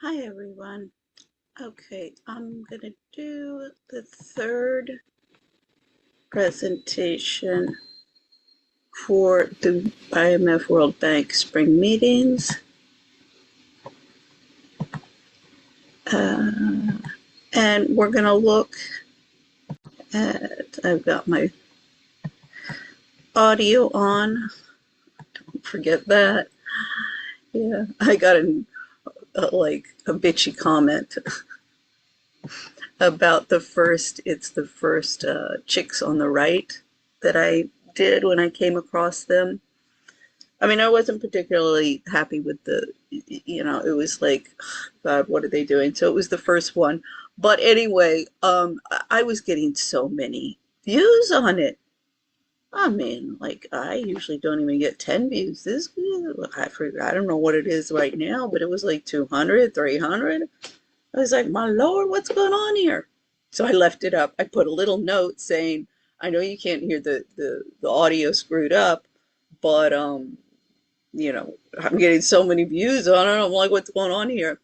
Hi everyone. Okay, I'm going to do the third presentation for the IMF World Bank spring meetings. And we're going to look at, I've got my audio on, don't forget that. Yeah, I got a bitchy comment about the first chicks on the right that I did when I came across them. I mean, I wasn't particularly happy with it was like, God, what are they doing? So it was the first one. But anyway, I was getting so many views on it. I mean, like, I usually don't even get 10 views. I don't know what it is right now, but it was like 200, 300. I was like, my Lord, what's going on here? So I left it up. I put a little note saying, I know you can't hear the audio screwed up, but, I'm getting so many views on it. I'm like, what's going on here?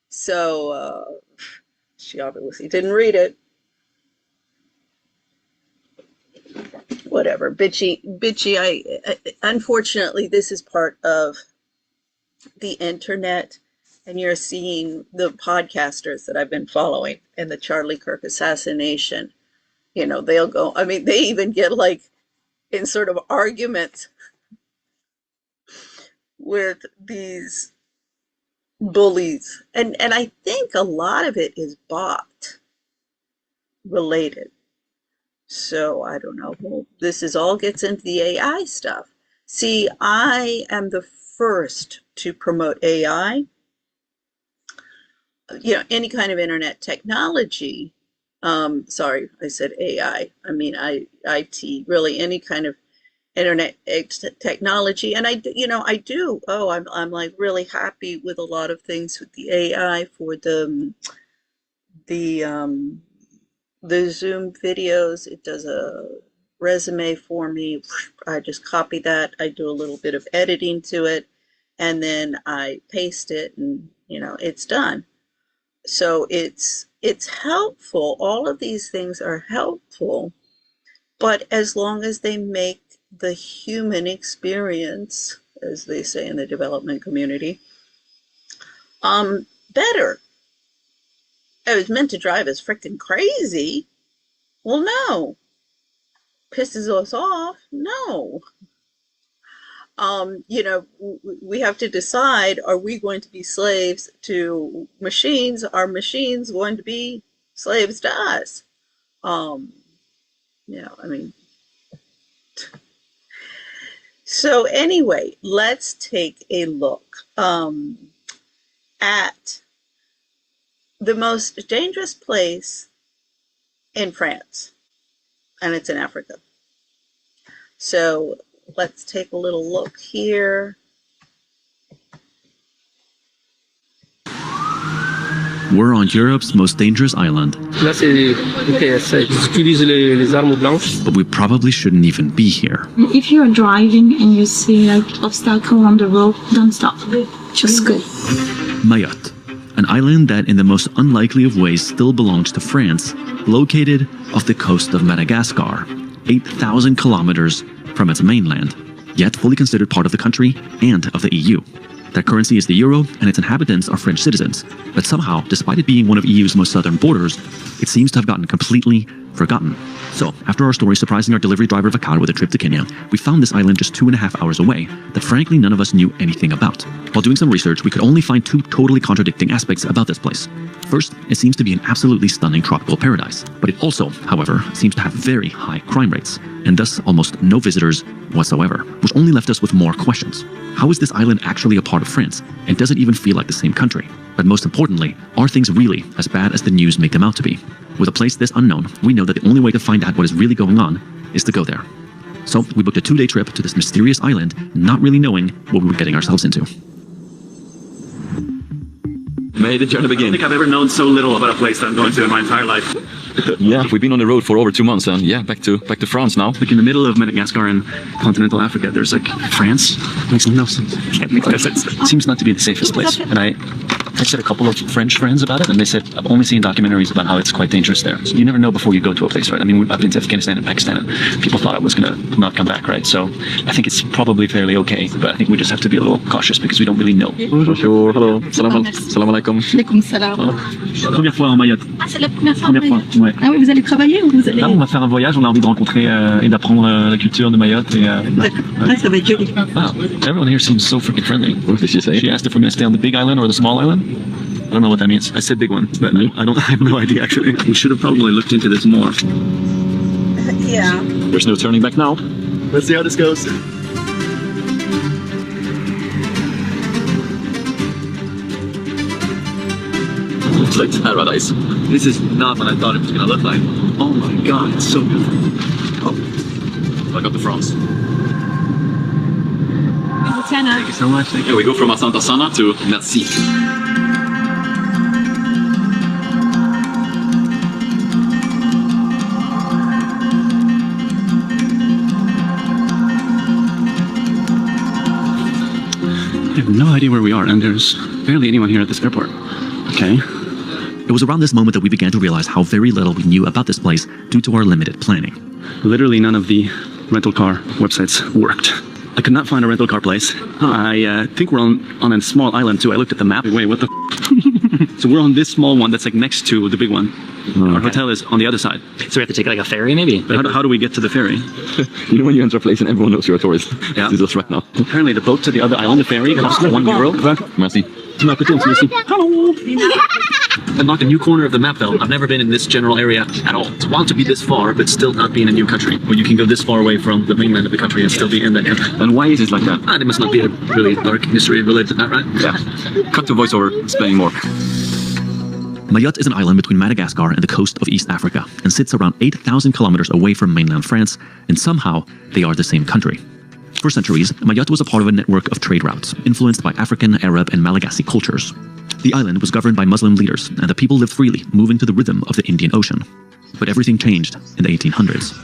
So she obviously didn't read it. Whatever, bitchy. I unfortunately, this is part of the internet, and you're seeing the podcasters that I've been following and the Charlie Kirk assassination. They'll go, I mean, they even get like in sort of arguments with these bullies. And I think a lot of it is bot related. So I don't know. Well, all gets into the AI stuff. See, I am the first to promote AI. Any kind of internet technology. Sorry, I said AI. I mean, IT, really any kind of internet technology. And I do. Oh, I'm like really happy with a lot of things with the AI for the Zoom videos. It does a resume for me. I just copy that. I do a little bit of editing to it, and then I paste it, and it's done. So it's helpful. All of these things are helpful, but as long as they make the human experience, as they say in the development community, better. It was meant to drive us freaking crazy. Well, no. Pisses us off? No. We have to decide, are we going to be slaves to machines? Are machines going to be slaves to us? So anyway, let's take a look at the most dangerous place in France, and it's in Africa. So let's take a little look here. We're on Europe's most dangerous island. Là, c'est Mtgs. Ils utilisent les armes blanches. But we probably shouldn't even be here. If you're driving and you see like obstacle on the road, don't stop. Just go. Mayotte, an island that in the most unlikely of ways still belongs to France, located off the coast of Madagascar, 8,000 kilometers from its mainland, yet fully considered part of the country and of the EU. Their currency is the euro, and its inhabitants are French citizens. But somehow, despite it being one of EU's most southern borders, it seems to have gotten completely forgotten. So, after our story surprising our delivery driver Vakar with a trip to Kenya, we found this island just 2.5 hours away that frankly none of us knew anything about. While doing some research, we could only find two totally contradicting aspects about this place. First, it seems to be an absolutely stunning tropical paradise, but it also, however, seems to have very high crime rates, and thus almost no visitors whatsoever, which only left us with more questions. How is this island actually a part of France, and does it even feel like the same country? But most importantly, are things really as bad as the news make them out to be? With a place this unknown, we know that the only way to find out what is really going on is to go there. So we booked a 2-day trip to this mysterious island, not really knowing what we were getting ourselves into. May the journey begin. I don't think I've ever known so little about a place that I'm going to in my entire life. Yeah, we've been on the road for over 2 months, and yeah, back to France now. Like in the middle of Madagascar and continental Africa, there's like France. Makes no sense. Can't make no sense. It seems not to be the safest place. And texted a couple of French friends about it, and they said, I've only seen documentaries about how it's quite dangerous there. So you never know before you go to a place, right? I mean, I've been to Afghanistan and Pakistan, and people thought I was going to not come back, right? So I think it's probably fairly okay, but I think we just have to be a little cautious because we don't really know. Bonjour, hello, salam alaikum. Alaikum salam. Première fois en Mayotte. Ah, c'est la première fois. Première fois, ouais. Ah oui, vous allez travailler ou vous allez... Là, on va faire un voyage, on a envie de rencontrer et d'apprendre la culture de Mayotte. Et, Ah, ça va être joli. wow, everyone here seems so freaking friendly. What did she say? She asked if we're going to stay on the big island or the small island. I don't know what that means. I said big one, but I have no idea actually. We should have probably looked into this more. Yeah. There's no turning back now. Let's see how this goes. Looks like paradise. This is not what I thought it was going to look like. Oh my god, it's so beautiful. I got the France. Thank you so much. Thank you. Yeah, we go from Asanta Sana to Merci. I have no idea where we are, and there's barely anyone here at this airport. Okay. It was around this moment that we began to realize how very little we knew about this place due to our limited planning. Literally none of the rental car websites worked. I could not find a rental car place. I think we're on a small island too. I looked at the map. Wait, what the So we're on this small one that's like next to the big one. Our hotel is on the other side. So we have to take like a ferry maybe? But how do we get to the ferry? You know when you enter a place and everyone knows you're a tourist? Yeah. This is us right now. Apparently the boat to the other island, the ferry, costs €1. Merci. Hello. Unlock a new corner of the map though. I've never been in this general area at all. It's wild to be this far, but still not be in a new country. Where you can go this far away from the mainland of the country and still be in that country. And why is it like that? Ah, there must not be a really dark history related to that, right? Yeah. Cut to voiceover, explain more. Mayotte is an island between Madagascar and the coast of East Africa and sits around 8,000 kilometers away from mainland France, and somehow they are the same country. For centuries, Mayotte was a part of a network of trade routes, influenced by African, Arab, and Malagasy cultures. The island was governed by Muslim leaders, and the people lived freely, moving to the rhythm of the Indian Ocean. But everything changed in the 1800s.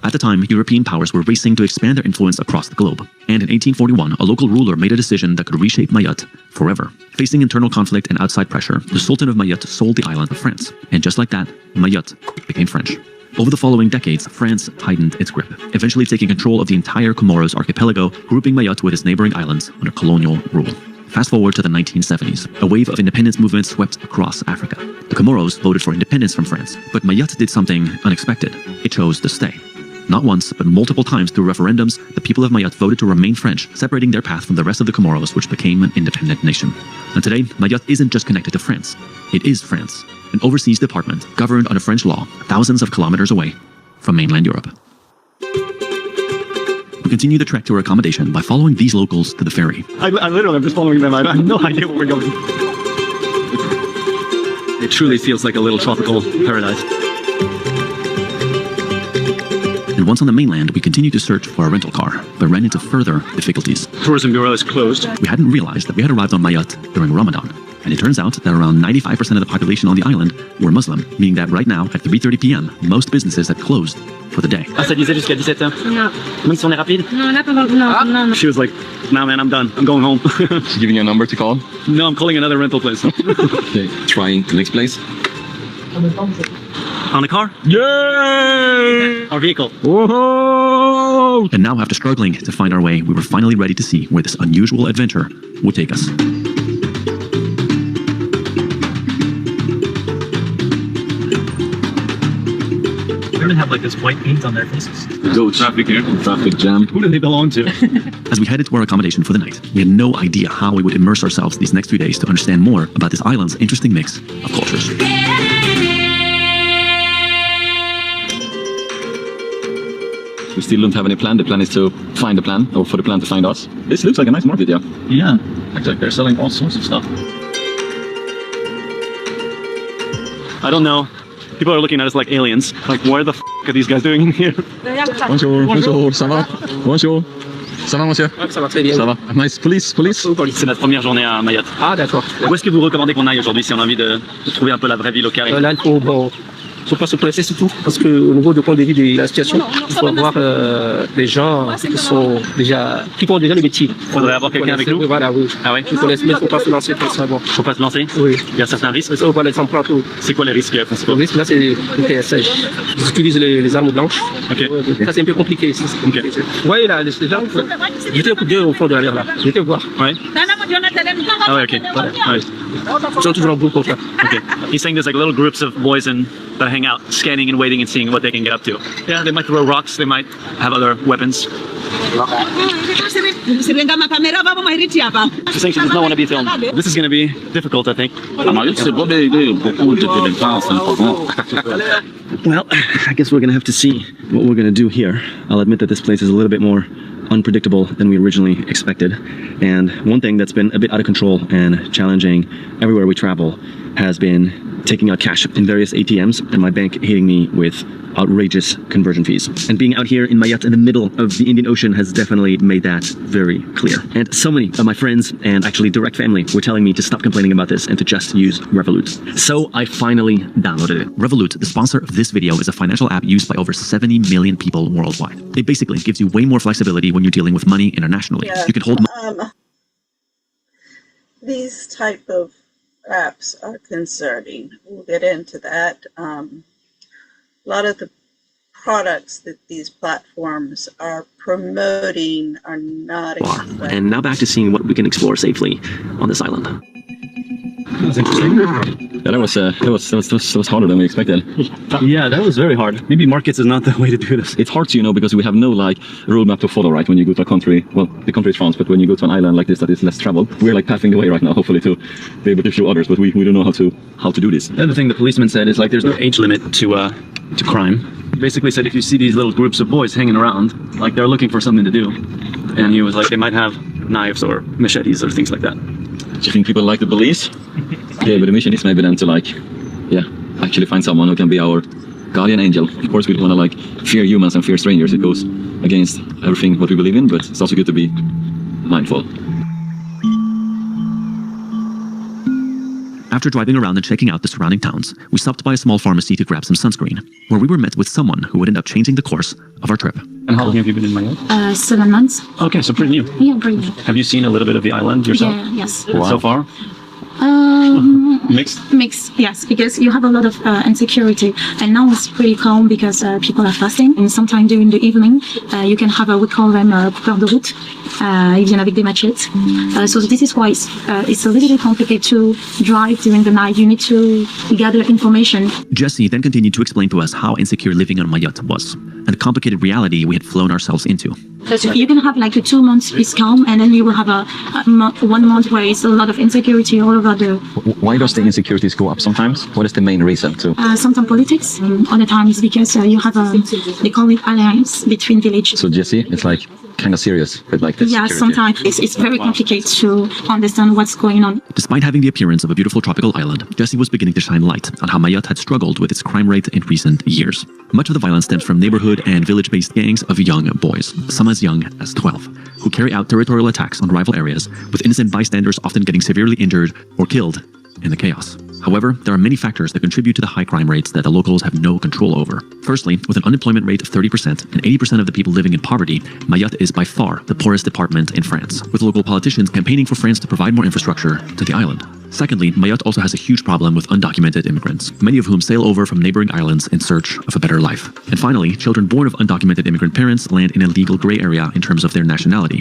At the time, European powers were racing to expand their influence across the globe, and in 1841, a local ruler made a decision that could reshape Mayotte forever. Facing internal conflict and outside pressure, the Sultan of Mayotte sold the island to France, and just like that, Mayotte became French. Over the following decades, France tightened its grip, eventually taking control of the entire Comoros archipelago, grouping Mayotte with its neighboring islands under colonial rule. Fast forward to the 1970s, a wave of independence movements swept across Africa. The Comoros voted for independence from France, but Mayotte did something unexpected. It chose to stay. Not once, but multiple times through referendums, the people of Mayotte voted to remain French, separating their path from the rest of the Comoros, which became an independent nation. And today, Mayotte isn't just connected to France. It is France, an overseas department governed under French law, thousands of kilometers away from mainland Europe. We continue the trek to our accommodation by following these locals to the ferry. I literally am just following them. I have no idea where we're going. It truly feels like a little tropical paradise. And once on the mainland, we continued to search for a rental car, but ran into further difficulties. Tourism Bureau is closed. We hadn't realized that we had arrived on Mayotte during Ramadan. And it turns out that around 95% of the population on the island were Muslim, meaning that right now, at 3:30 p.m., most businesses had closed for the day. Ah, ça disait jusqu'à 17h? Non. Même si on est rapide? Non, là, non. She was like, nah, man, I'm done. I'm going home. She's giving you a number to call. No, I'm calling another rental place. Okay, trying the next place. On a car? Yay! Our vehicle. Whoa! And now, after struggling to find our way, we were finally ready to see where this unusual adventure would take us. Women have like this white paint on their faces. Go traffic here. Traffic jam. Who do they belong to? As we headed to our accommodation for the night, we had no idea how we would immerse ourselves these next few days to understand more about this island's interesting mix of cultures. We still don't have any plan. The plan is to find a plan, or for the plan to find us. This looks like a nice market, yeah. Yeah, looks like they're selling all sorts of stuff. I don't know. People are looking at us like aliens. Like, where the f*** are these guys doing in here? Bonjour, bonjour, ça va? Bonjour. Ça va, monsieur? Ouais, ça va très bien. Ça va. Nice. Police. C'est notre première journée à Mayotte. Ah, d'accord. Où est-ce que vous recommandez qu'on aille aujourd'hui si on a envie de trouver un peu la vraie vie locale? Là, il faut, bon, ne faut pas se presser surtout, parce qu'au niveau du point de vue de la situation, il faut avoir des gens qui font déjà le métier. Il faudrait avoir quelqu'un avec nous. Voilà, oui. Ah ouais? Qui connaissent, mais il ne faut pas se lancer comme ça. Bon. Faut pas se lancer? Oui. Il y a certains risques. Ça, on va les en prendre tout. C'est quoi les risques principaux? Le risque, là, c'est le TSH. Ils utilisent les armes blanches. Ok. Ça, c'est un peu compliqué ici. Ok. Ouais, là, les gens, j'étais un coup d'œil au fond de la mer, là. J'étais voir. Ouais. Ah ouais, ok. Ouais. Ils sont toujours en groupe comme ça. Okay. He's saying there's like little groups of boys that hang out, scanning and waiting and seeing what they can get up to. Yeah, they might throw rocks, they might have other weapons. She's saying she does not want to be filmed. This is going to be difficult, I think. Well, I guess we're gonna have to see what we're gonna do here. I'll admit that this place is a little bit more unpredictable than we originally expected. And one thing that's been a bit out of control and challenging everywhere we travel has been taking out cash in various ATMs and my bank hitting me with outrageous conversion fees. And being out here in Mayotte in the middle of the Indian Ocean has definitely made that very clear. And so many of my friends and actually direct family were telling me to stop complaining about this and to just use Revolut. So I finally downloaded it. Revolut, the sponsor of this video, is a financial app used by over 70 million people worldwide. It basically gives you way more flexibility when you're dealing with money internationally. Yeah. You can hold These type of apps are concerning. We'll get into that. A lot of the products that these platforms are promoting are not more. And now back to seeing what we can explore safely on this island. That's interesting. Yeah, that was harder than we expected. Yeah, that was very hard. Maybe markets is not the way to do this. It's hard to, because we have no roadmap to follow, right? When you go to a country, well, the country is France, but when you go to an island like this that is less traveled, we're like paving the way right now, hopefully to be able to show others, but we don't know how to do this. The other thing the policeman said is like there's no age limit to crime. He basically said if you see these little groups of boys hanging around, like they're looking for something to do, and he was like they might have knives or machetes or things like that. Do you think people like the police? Yeah, but the mission is maybe then to actually find someone who can be our guardian angel. Of course, we don't want to fear humans and fear strangers. It goes against everything what we believe in, but it's also good to be mindful. After driving around and checking out the surrounding towns, we stopped by a small pharmacy to grab some sunscreen, where we were met with someone who would end up changing the course of our trip. And how long have you been in Mayotte? 7 months. Okay, so pretty new. Yeah, pretty new. Have you seen a little bit of the island yourself? Yeah, yes. Wow. So far? Mixed? Mixed, yes, because you have a lot of insecurity, and now it's pretty calm because people are fasting, and sometime during the evening you can have we call them coupeurs de route, ils viennent avec des machettes. So this is why it's a little bit complicated to drive during the night. You need to gather information. Jesse then continued to explain to us how insecure living on Mayotte was, and the complicated reality we had flown ourselves into. Because you can have like the 2 months is calm, and then you will have a 1 month where it's a lot of insecurity all over the. Why does the insecurities go up sometimes? What is the main reason to? Sometimes politics, other times because you have they call it alliance between villages. So Jesse, it's like kind of serious with like this. Yeah, sometimes it's very complicated to understand what's going on. Despite having the appearance of a beautiful tropical island, Jesse was beginning to shine light on how Mayotte had struggled with its crime rate in recent years. Much of the violence stems from neighborhood and village-based gangs of young boys, some as young as 12, who carry out territorial attacks on rival areas, with innocent bystanders often getting severely injured or killed in the chaos. However, there are many factors that contribute to the high crime rates that the locals have no control over. Firstly, with an unemployment rate of 30% and 80% of the people living in poverty, Mayotte is by far the poorest department in France, with local politicians campaigning for France to provide more infrastructure to the island. Secondly, Mayotte also has a huge problem with undocumented immigrants, many of whom sail over from neighboring islands in search of a better life. And finally, children born of undocumented immigrant parents land in a legal gray area in terms of their nationality,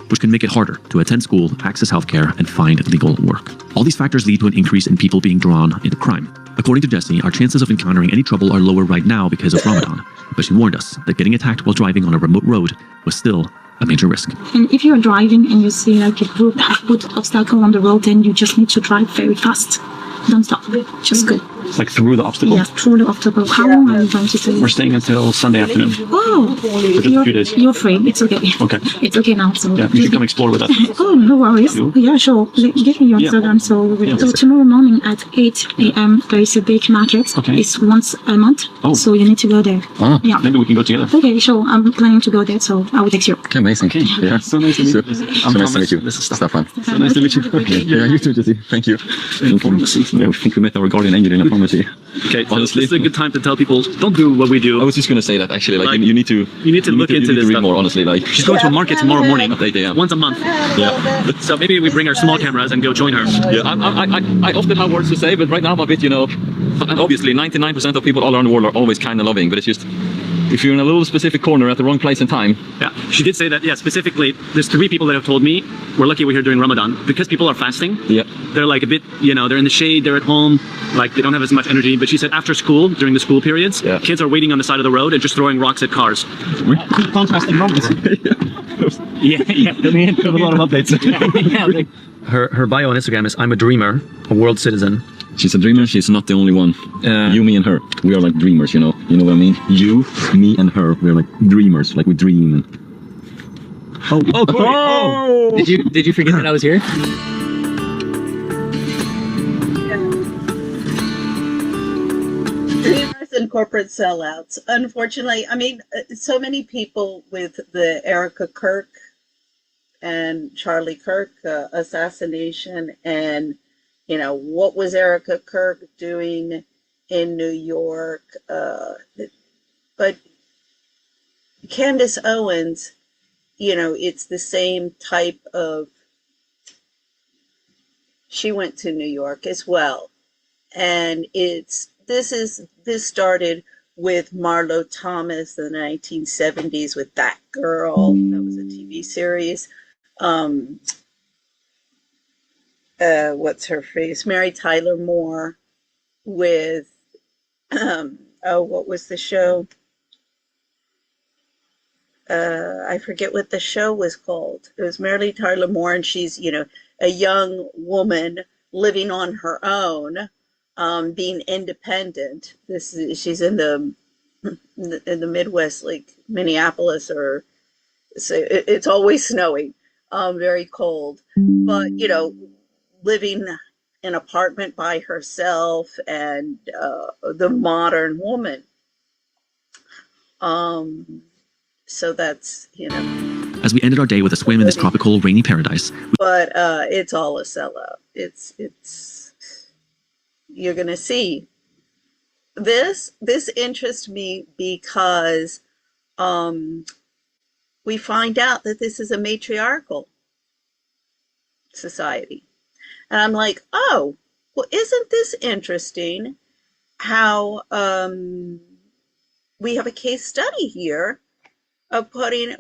which can make it harder to attend school, access healthcare, and find legal work. All these factors lead to an increase in people being drawn into crime. According to Jesse, our chances of encountering any trouble are lower right now because of Ramadan, but she warned us that getting attacked while driving on a remote road was still a major risk. And if you're driving and you see like a group that put obstacle on the road, then you just need to drive very fast. Don't stop. Just go. Like through the obstacle? Yeah, through the obstacle. How long are you going to stay? We're staying until Sunday afternoon. Oh, For just a few days. you're free. It's okay. Okay. It's okay now. So Yeah, you should come explore with us. Oh, no worries. You? Yeah, sure. Give me your Yeah. Instagram. So tomorrow morning at 8 a.m. there is a big market. Okay. It's once a month. Oh. So you need to go there. Ah, Yeah. Maybe we can go together. Okay, sure. I'm planning to go there, so I will text you. okay, amazing. Okay. Yeah. So nice to meet you. So I'm nice to Thomas. meet you. This is Stefan. So nice to meet you. Okay. Yeah, you too, Jesse. Thank you. Pharmacy. Yeah, I think we met our guardian angel in a pharmacy. diplomacy. Okay, so Honestly. this is a good time to tell people, don't do what we do. I was just gonna say that actually, like, Like, you need to look into you need this to read stuff. more. Honestly, like, She's going to a market tomorrow morning, at 8 a.m. once a month. Yeah. So maybe we bring our small cameras and go join her. Yeah, I often have words to say, but right now I'm a bit, and obviously 99% of people all around the world are always kind and loving, but it's just, if you're in a little specific corner at the wrong place and time. Yeah, she did say that, yeah, specifically, there's 3 people that have told me, we're lucky we're here during Ramadan, because people are fasting. Yeah. They're like a bit, they're in the shade, they're at home, like they don't have as much energy. But she said after school, during the school periods, Yeah. kids are waiting on the side of the road and just throwing rocks at cars. Contrasting moments. Yeah, we have a lot of updates. Her bio on Instagram is, I'm a dreamer, a world citizen. She's a dreamer, she's not the only one. You, me, and her. We are like dreamers, you know what I mean? You, me, and her, we're like dreamers, like we dream. Oh! Did you forget that I was here? Dreamers and corporate sellouts. Unfortunately, I mean, so many people with the Erica Kirk and Charlie Kirk assassination, and what was Erica Kirk doing in New York? But Candace Owens, it's the same type of. She went to New York as well, and this started with Marlo Thomas in the 1970s with That Girl. That was a TV series. What's her face? Mary Tyler Moore with what was the show? I forget what the show was called. It was Mary Tyler Moore, and she's a young woman living on her own, being independent. She's in the Midwest, like Minneapolis, or so it's always snowing, very cold, but living in an apartment by herself, and the modern woman. So that's As we ended our day with a swim in this tropical, rainy paradise. But it's all a sellout. It's you're gonna see. This interests me because we find out that this is a matriarchal society. And I'm like, oh, well, isn't this interesting how we have a case study here of putting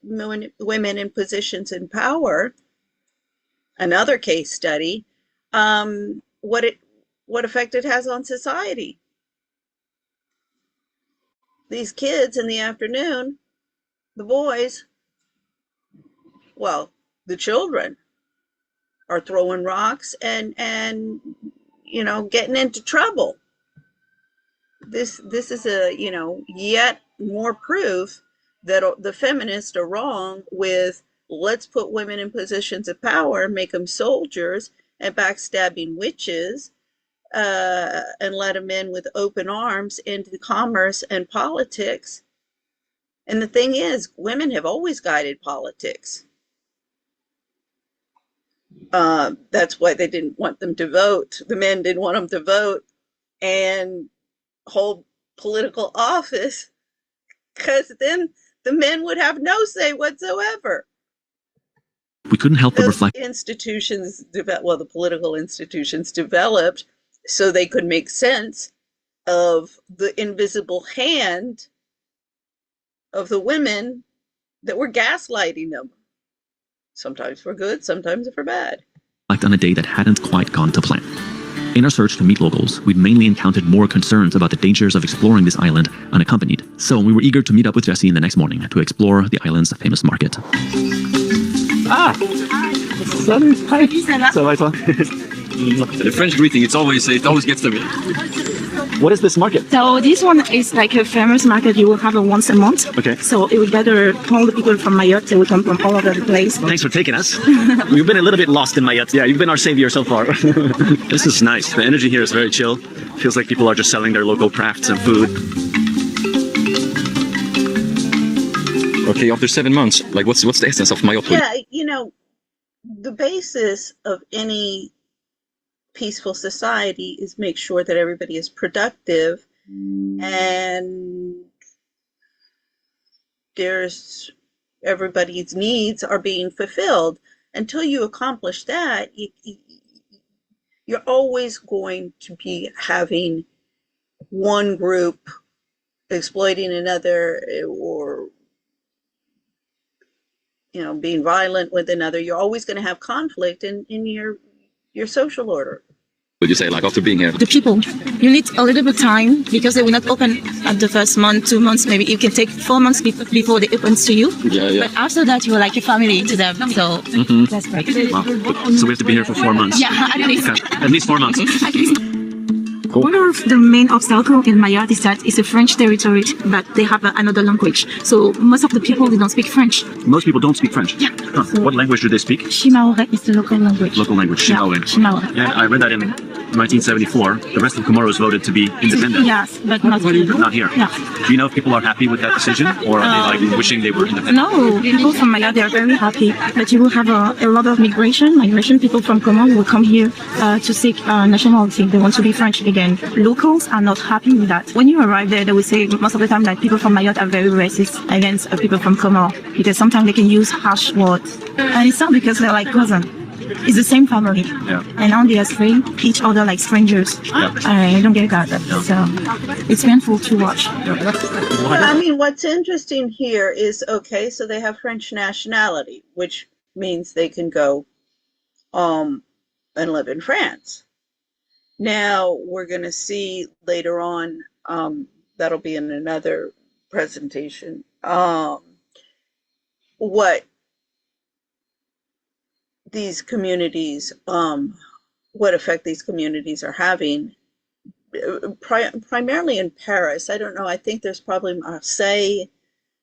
women in positions in power. Another case study, what effect it has on society. These kids in the afternoon, the boys, well, the children are throwing rocks and getting into trouble. This is a yet more proof that the feminists are wrong with let's put women in positions of power, make them soldiers and backstabbing witches, and let them in with open arms into commerce and politics. And the thing is, women have always guided politics. That's why they didn't want them to vote. The men didn't want them to vote and hold political office, because then the men would have no say whatsoever. We couldn't help but Those reflect. institutions, the political institutions developed so they could make sense of the invisible hand of the women that were gaslighting them. Sometimes for good, sometimes for bad. On a day that hadn't quite gone to plan. In our search to meet locals, we'd mainly encountered more concerns about the dangers of exploring this island unaccompanied. So we were eager to meet up with Jesse in the next morning to explore the island's famous market. Salut. Hi. Ça va, toi? The French greeting, it always gets to me. What is this market? So this one is like a famous market you will have once a month. Okay. So it will gather all the people from Mayotte. They will come from all over the place. Thanks for taking us. We've been a little bit lost in Mayotte. Yeah, you've been our savior so far. This is nice. The energy here is very chill. Feels like people are just selling their local crafts and food. Okay, after 7 months, like what's the essence of Mayotte? Yeah, the basis of any peaceful society is make sure that everybody is productive and there's everybody's needs are being fulfilled. Until you accomplish that, you're always going to be having one group exploiting another, or being violent with another. You're always going to have conflict in your social order. Would you say, like, after being here? The people, you need a little bit of time because they will not open at the first month, 2 months, maybe it can take 4 months before they open to you. Yeah. But after that, you're like a family to them. So that's great. Wow. So we have to be here for 4 months. Yeah, at least. Okay. At least 4 months. At least. One of the main obstacles in Mayotte is that it's a French territory, but they have another language. So most of the people, they don't speak French. Most people don't speak French. Yeah. Huh. What language do they speak? Shimaore is the local language. Local language, Yeah, Shimaore. Shimaore. Yeah, I read that in 1974. The rest of Comoros voted to be independent. Yes, but not here. Not here. Yeah. Do you know if people are happy with that decision, or are they like wishing they were independent? No, people from Mayotte, they are very happy. But you will have a lot of migration. People from Comoros will come here to seek nationality. They want to be French again. Locals are not happy with that. When you arrive there, they will say most of the time that people from Mayotte are very racist against people from Comoros because sometimes they can use harsh words. And it's not because they're like cousins. It's the same family. Yeah. And now they are treating each other like strangers. Yeah. I don't get that. So it's painful to watch. I mean, what's interesting here is, okay, so they have French nationality, which means they can go and live in France. Now we're going to see later on, that'll be in another presentation, what these communities, what effect these communities are having, primarily in Paris. I don't know, I think there's probably Marseille,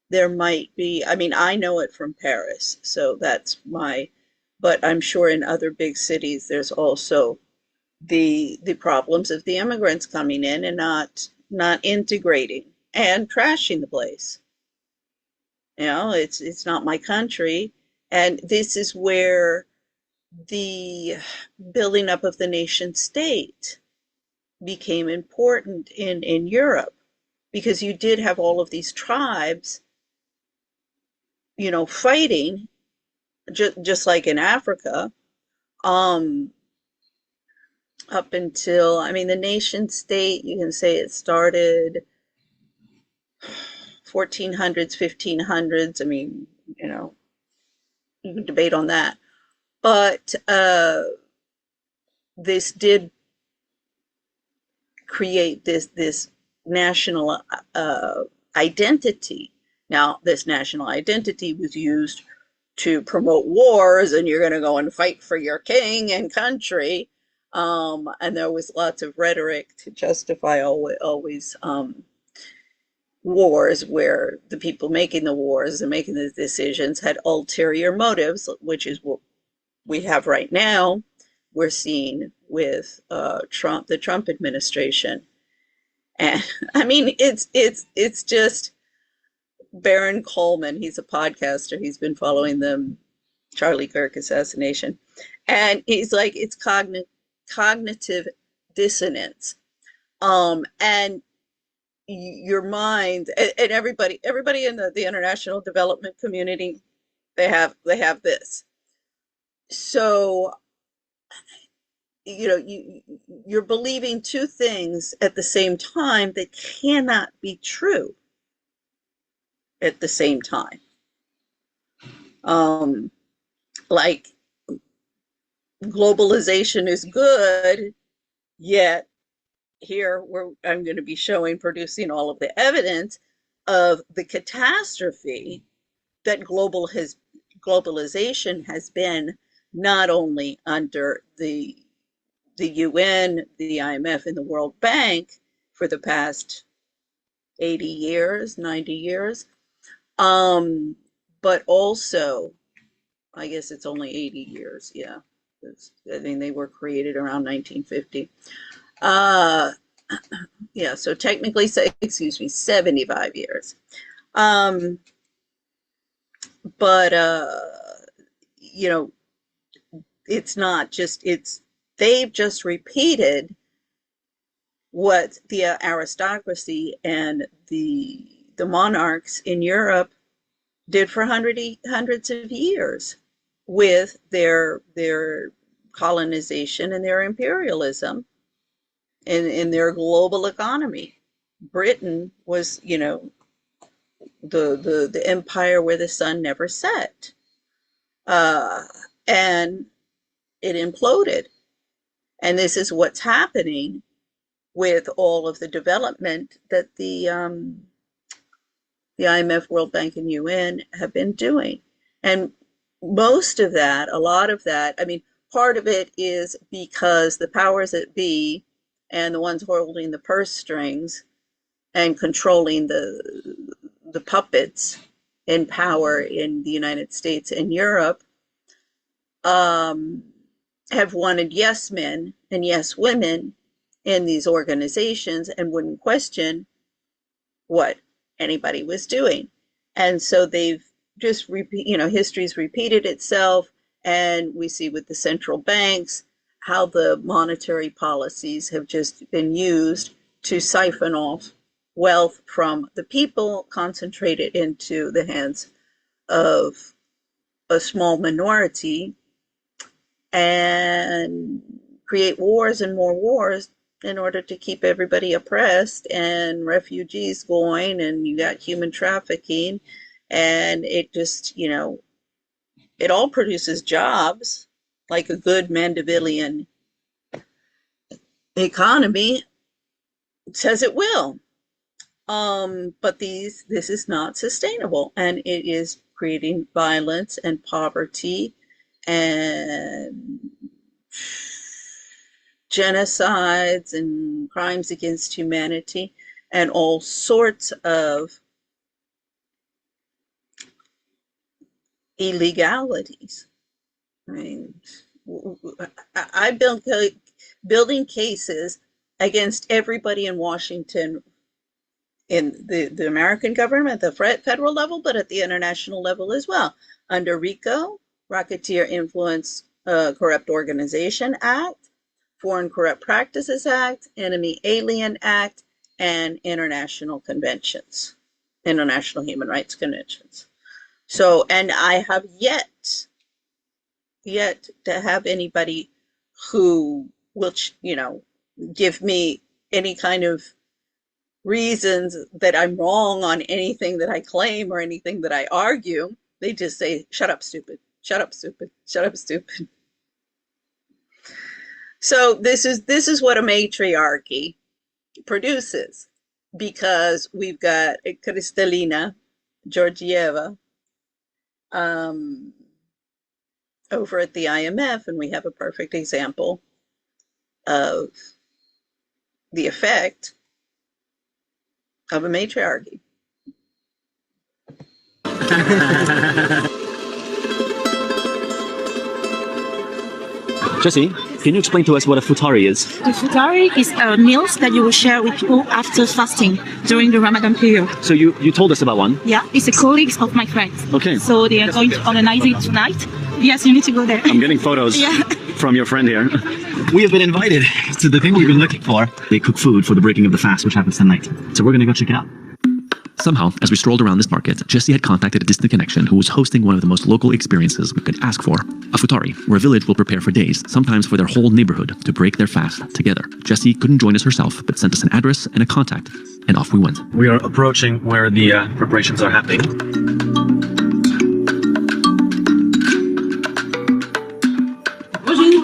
there might be, I mean, I know it from Paris, so that's but I'm sure in other big cities there's also the problems of the immigrants coming in and not integrating and trashing the place. It's not my country, and this is where the building up of the nation state became important in Europe, because you did have all of these tribes, fighting, just like in Africa, up until, I mean, the nation state, you can say it started 1400s, 1500s. I mean, you can debate on that. But this did create this national identity. Now, this national identity was used to promote wars, and you're going to go and fight for your king and country. And there was lots of rhetoric to justify always wars, where the people making the wars and making the decisions had ulterior motives, which is what we have right now. We're seeing with Trump, the Trump administration. And I mean, it's just Baron Coleman. He's a podcaster. He's been following them, Charlie Kirk assassination. And he's like, it's cognitive dissonance. And your mind, and everybody in the international development community, they have this. So, you're believing two things at the same time that cannot be true at the same time. Like, globalization is good, yet here I'm going to be producing all of the evidence of the catastrophe that globalization has been, not only under the UN, the IMF, and the World Bank for the past 80 years, 90 years, but also, I guess it's only 80 years, yeah. I mean, they were created around 1950. Yeah, so technically, 75 years. But, it's not just, they've just repeated what the aristocracy and the monarchs in Europe did for hundreds of years with their colonization and their imperialism in their global economy. Britain was, you know, the empire where the sun never set, and it imploded. And this is what's happening with all of the development that the IMF, World Bank, and UN have been doing. And most of that, a lot of that, I mean, part of it is because the powers that be and the ones holding the purse strings and controlling the puppets in power in the United States and Europe have wanted yes men and yes women in these organizations and wouldn't question what anybody was doing. And so they've just history's repeated itself, and we see with the central banks how the monetary policies have just been used to siphon off wealth from the people, concentrate it into the hands of a small minority, and create wars and more wars in order to keep everybody oppressed, and refugees going, and you got human trafficking, and it just, it all produces jobs like a good Mandevillean economy says it will. But this is not sustainable, and it is creating violence and poverty and genocides and crimes against humanity and all sorts of illegalities. I mean, I've been building cases against everybody in Washington, in the American government, the federal level, but at the international level as well, under RICO, Racketeer Influence Corrupt Organization Act, Foreign Corrupt Practices Act, Enemy Alien Act, and international conventions, international human rights conventions. So, and I have yet to have anybody who will, give me any kind of reasons that I'm wrong on anything that I claim or anything that I argue. They just say, shut up, stupid. Shut up, stupid. Shut up, stupid. So this is what a matriarchy produces, because we've got Kristalina Georgieva over at the IMF, and we have a perfect example of the effect of a matriarchy. Jessie, can you explain to us what a futari is? The futari is meals that you will share with people after fasting during the Ramadan period. So you told us about one. Yeah, it's a colleague of my friends. Okay. So they are going to organize it tonight. Yes, you need to go there. I'm getting photos from your friend here. We have been invited to the thing we've been looking for. They cook food for the breaking of the fast, which happens tonight. So we're going to go check it out. Somehow, as we strolled around this market, Jessie had contacted a distant connection who was hosting one of the most local experiences we could ask for. A futari, where a village will prepare for days, sometimes for their whole neighborhood, to break their fast together. Jessie couldn't join us herself, but sent us an address and a contact, and off we went. We are approaching where the preparations are happening.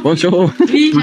Bonjour. Oui,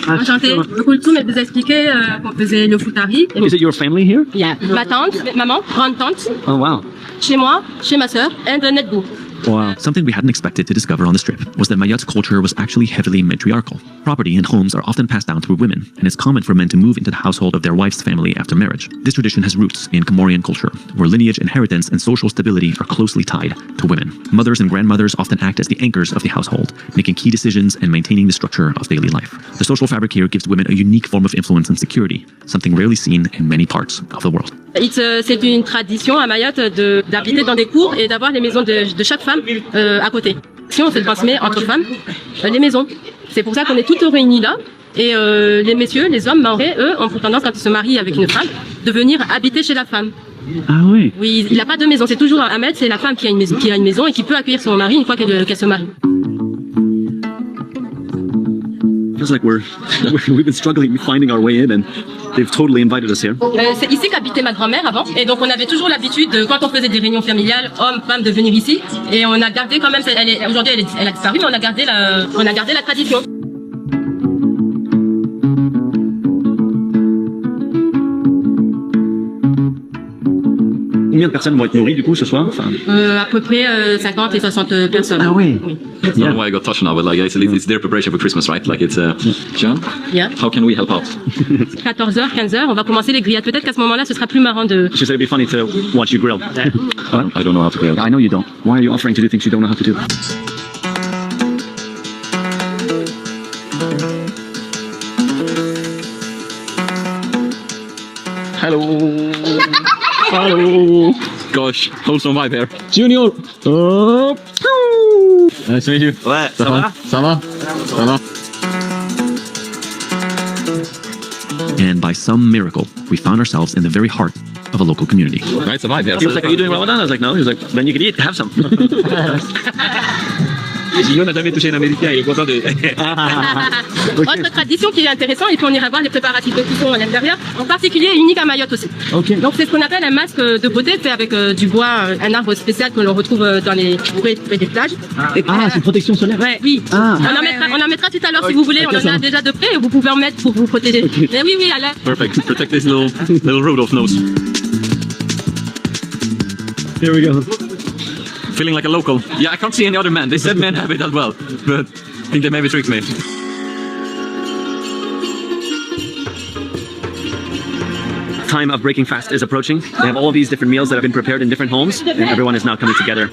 enchantée. Donc, Kulthum, elle vous a expliqué qu'on faisait le futari. Is it your family here? Yeah. Ma tante, maman, grande tante. Oh, wow. Chez moi, chez ma sœur, and Nedbou. Wow. Something we hadn't expected to discover on this trip was that Mayotte's culture was actually heavily matriarchal. Property and homes are often passed down through women, and it's common for men to move into the household of their wife's family after marriage. This tradition has roots in Comorian culture, where lineage, inheritance, and social stability are closely tied to women. Mothers and grandmothers often act as the anchors of the household, making key decisions and maintaining the structure of daily life. The social fabric here gives women a unique form of influence and security, something rarely seen in many parts of the world. C'est une tradition à Mayotte d'habiter dans des cours et d'avoir les maisons de chaque femme à côté. Si on se transmet entre femmes, les maisons. C'est pour ça qu'on est toutes réunies là. Et les messieurs, les hommes maorais, eux, ont pour tendance, quand ils se marient avec une femme, de venir habiter chez la femme. Ah oui. Oui, il n'a pas de maison. C'est toujours Ahmed, c'est la femme qui a une maison et qui peut accueillir son mari une fois qu'elle se marie. Feels like we've been struggling finding our way in, and they've totally invited us here. C'est ici qu'habitait ma grand-mère avant. Et donc on avait toujours l'habitude, quand on faisait des réunions familiales, hommes, femmes, de venir ici. Et on a gardé quand même, aujourd'hui elle a disparu, mais on a gardé la tradition. Combien de personnes vont être nourries du coup ce soir? À peu près 50 et 60 personnes. Ah oui. That's not why I got touched now, but like it's their preparation for Christmas, right? Like it's John. Yeah. How can we help out? 14h, 15h, on va commencer les grillades. Peut-être qu'à ce moment-là, ce sera plus marrant de... She said it'd be funny to watch you grill. I don't know how to grill. I know you don't. Why are you offering to do things you don't know how to do? Hello. Hello. Gosh, wholesome vibe here. Junior. Oh. Nice to meet you. Ouais, ça va? Ça va? Ça va? And by some miracle, we found ourselves in the very heart of a local community. Right, it's a vibe here. He was like, "Are you doing Ramadan?" I was like, "No." He was like, "Then you can eat. Have some." Guillaume n'a jamais touché un Américain, il est content de... Autre tradition qui est intéressante, et puis on ira voir les préparatifs qui sont à l'intérieur, en particulier unique à Mayotte aussi. Okay. Donc c'est ce qu'on appelle un masque de beauté fait avec du bois, un arbre spécial que l'on retrouve dans les près des plages. Ah, c'est une protection solaire. Ouais, oui. Ah. On en mettra tout à l'heure si vous voulez, on en a déjà de près et vous pouvez en mettre pour vous protéger. Okay. Mais oui, allez. Perfect. Protect this little Rudolph nose. Here we go. Feeling like a local. Yeah, I can't see any other men. They said men have it as well, but I think they maybe tricked me. Time of breaking fast is approaching. They have all these different meals that have been prepared in different homes, and everyone is now coming together.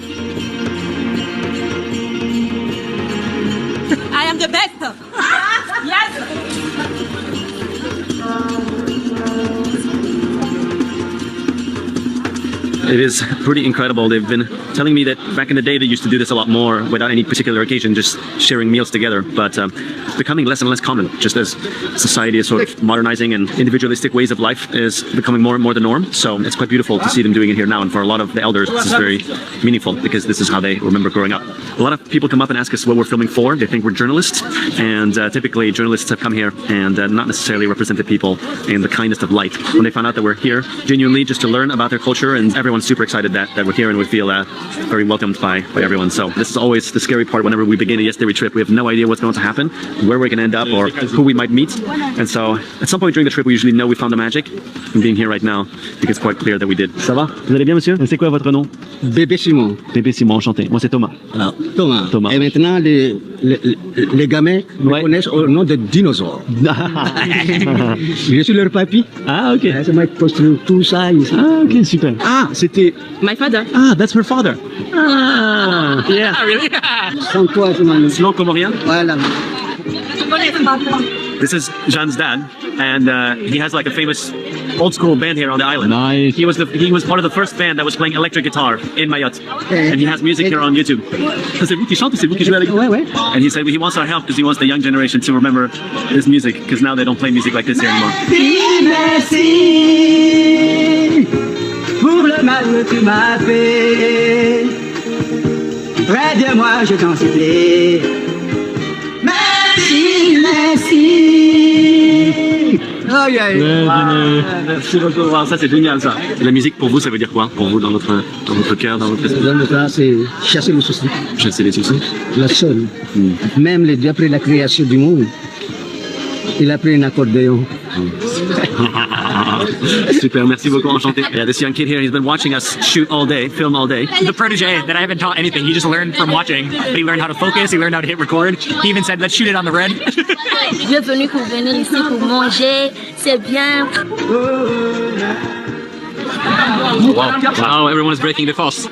I am the best. Yes. It is pretty incredible. They've been telling me that back in the day they used to do this a lot more without any particular occasion, just sharing meals together. But it's becoming less and less common, just as society is sort of modernizing and individualistic ways of life is becoming more and more the norm. So it's quite beautiful to see them doing it here now. And for a lot of the elders, this is very meaningful because this is how they remember growing up. A lot of people come up and ask us what we're filming for. They think we're journalists. And typically journalists have come here and not necessarily represented people in the kindest of light. When they found out that we're here, genuinely just to learn about their culture, and everyone's super excited that we're here and we feel very welcomed by everyone. So this is always the scary part whenever we begin a Yes Theory trip. We have no idea what's going to happen, where we're going to end up, or who we might meet. And so at some point during the trip, we usually know we found the magic. And being here right now, I think it's quite clear that we did. Ça va? Vous allez bien, monsieur? C'est quoi votre nom? Bébé Simon. Bébé Simon, enchanté. Moi, c'est Thomas. Alors, Thomas. Thomas. Et maintenant, les gamins me connaissent au nom de dinosaure. Je suis leur papy. Ah, ok. C'est moi qui construis tout ça ici. Ah, ok, super. Ah, c'était... My father. Ah, that's her father. Ah, yeah. Really? Sans toi, c'est mon... Sinon, comorien? Voilà. This is Jean's dad, and he has like a famous old school band here on the island. Nice. He was part of the first band that was playing electric guitar in Mayotte, and he has music here on YouTube. C'est vous qui chantez, c'est vous qui jouez avec. Ouais, ouais. And he said he wants our help because he wants the young generation to remember this music because now they don't play music like this here anymore. Merci pour le mal que tu m'as fait. Près de moi, je t'en supplie. Merci, merci. Aïe, aïe. Merci beaucoup. Wow, ça c'est génial ça. La musique pour vous, ça veut dire quoi? Pour vous, dans votre cœur, dans votre esprit? Dans le cas, c'est chasser le souci. Chasser les soucis. La seule. Même après la création du monde, il a pris un accordéon. Super, merci beaucoup, enchanté. Yeah, this young kid here, he's been watching us shoot all day, film all day. The protege that I haven't taught anything. He just learned from watching. But he learned how to focus. He learned how to hit record. He even said, "Let's shoot it on the red." Je suis venu pour venir ici pour manger. C'est bien. Wow, everyone is breaking the fast.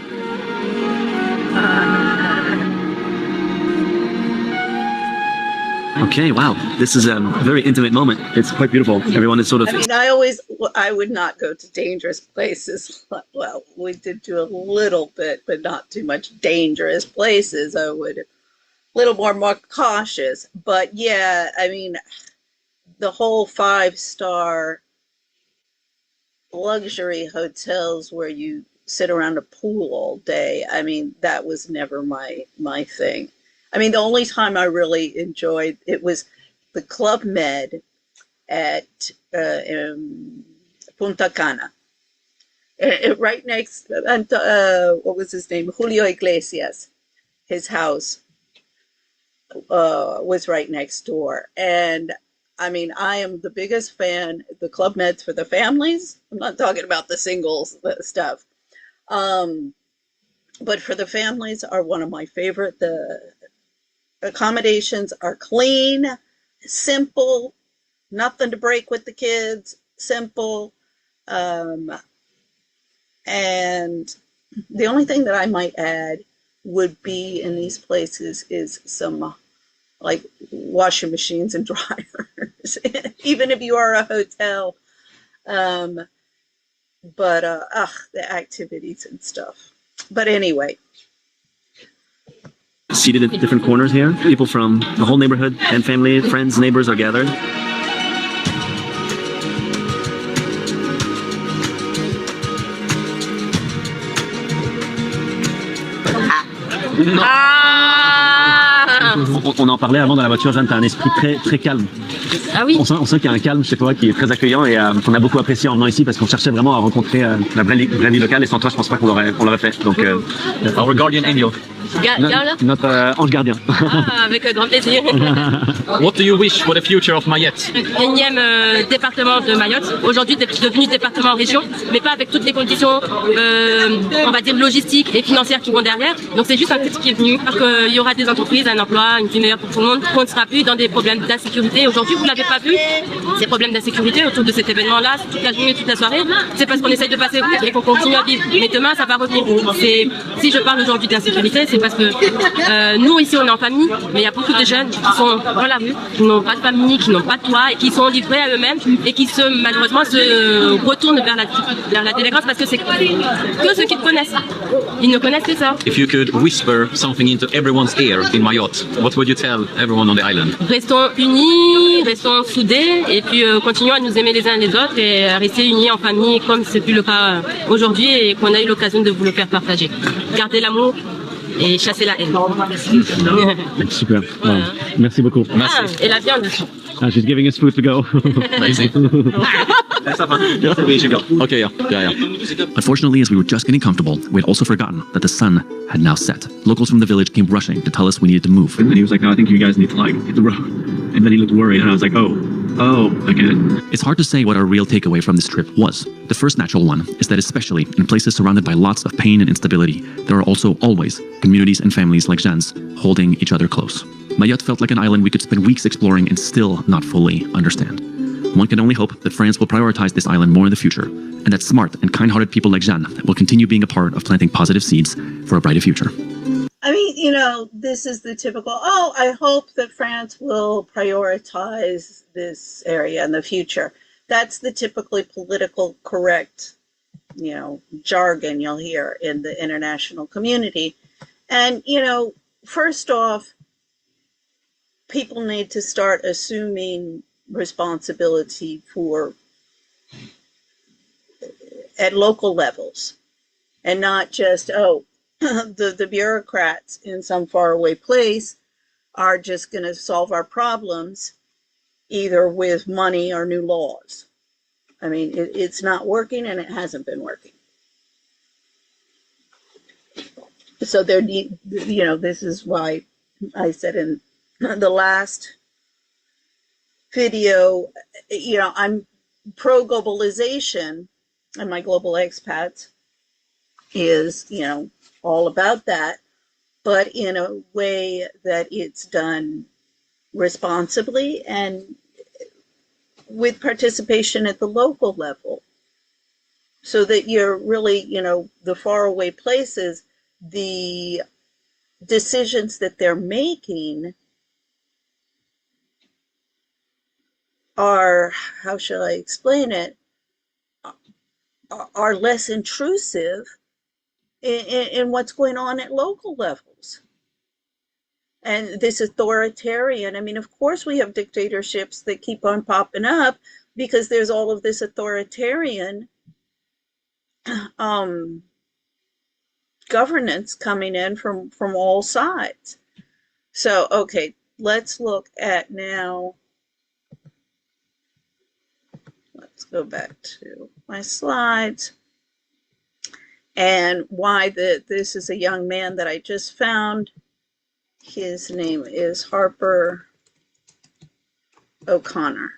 Okay, wow. This is a very intimate moment. It's quite beautiful. Everyone is sort of... I mean, I would not go to dangerous places. Well, we did do a little bit, but not too much dangerous places. I would little more cautious. But yeah, I mean, the whole 5-star luxury hotels where you sit around a pool all day, I mean, that was never my thing. I mean, the only time I really enjoyed it was the Club Med at Punta Cana. Right next, and what was his name? Julio Iglesias. His house was right next door. And I mean, I am the biggest fan. The Club Meds for the families. I'm not talking about the singles stuff. But for the families are one of my favorite. The accommodations are clean, simple, nothing to break with the kids, simple. And the only thing that I might add would be in these places is some like washing machines and dryers, even if you are a hotel. But the activities and stuff. But anyway. Seated at different corners here, people from the whole neighborhood and family, friends, neighbors are gathered. On en parlait avant dans la voiture, Jeanne, t'as un esprit très calme. Ah oui. On sent qu'il y a un calme chez toi qui est très accueillant et qu'on a beaucoup apprécié en venant ici parce qu'on cherchait vraiment à rencontrer la vraie vie locale et sans toi, je pense pas qu'on l'aurait fait. Donc, Our guardian angel. Notre ange gardien. Ah, avec grand plaisir. What do you wish for the future of Mayotte? Énième département de Mayotte, aujourd'hui devenu département région, mais pas avec toutes les conditions, on va dire logistiques et financières qui vont derrière. Donc c'est juste un truc qui est venu, parce qu'il y aura des entreprises, un emploi, une vie meilleure pour tout le monde, qu'on ne sera plus dans des problèmes d'insécurité. Aujourd'hui, vous l'avez pas vu, ces problèmes d'insécurité autour de cet événement-là, toute la journée, toute la soirée, c'est parce qu'on essaye de passer vite et qu'on continue à vivre. Mais demain, ça va revenir. Si je parle aujourd'hui d'insécurité, c'est parce que nous ici on est en famille, mais il y a beaucoup de jeunes qui sont dans la rue, qui n'ont pas de famille, qui n'ont pas de toit et qui sont livrés à eux-mêmes et qui malheureusement se retournent vers la délinquance parce que c'est que ceux qu'ils connaissent. Ils ne connaissent que ça. If you could whisper something into everyone's ear in Mayotte, what would you tell everyone on the island? Restons unis, restons soudés et puis continuons à nous aimer les uns les autres et à rester unis en famille comme c'est plus le cas aujourd'hui et qu'on a eu l'occasion de vous le faire partager. Gardez l'amour et chasser la haine. Super. Wow. Merci beaucoup. Ah, et la viande. She's giving us food to go. Okay, yeah. Unfortunately, as we were just getting comfortable, we had also forgotten that the sun had now set. Locals from the village came rushing to tell us we needed to move. And he was like, no, I think you guys need to hit the road. And then he looked worried, and I was like, oh, I get it. It's hard to say what our real takeaway from this trip was. The first natural one is that especially in places surrounded by lots of pain and instability, there are also always communities and families like Jean's holding each other close. Mayotte felt like an island we could spend weeks exploring and still not fully understand. One can only hope that France will prioritize this island more in the future, and that smart and kind-hearted people like Jeanne will continue being a part of planting positive seeds for a brighter future. I mean, this is the typical, I hope that France will prioritize this area in the future. That's the typically political correct, jargon you'll hear in the international community. And, first off, people need to start assuming responsibility at local levels and not just, the bureaucrats in some faraway place are just going to solve our problems either with money or new laws. I mean, it's not working and it hasn't been working. So this is why I said in the last video, I'm pro-globalization and my global expats is, all about that, but in a way that it's done responsibly and with participation at the local level, so that you're really, the faraway places, the decisions that they're making are, how shall I explain it, are less intrusive in what's going on at local levels. And this authoritarian, I mean, of course we have dictatorships that keep on popping up because there's all of this authoritarian governance coming in from all sides. So, okay, let's look at now. Let's go back to my slides. And why this is a young man that I just found. His name is Harper O'Connor.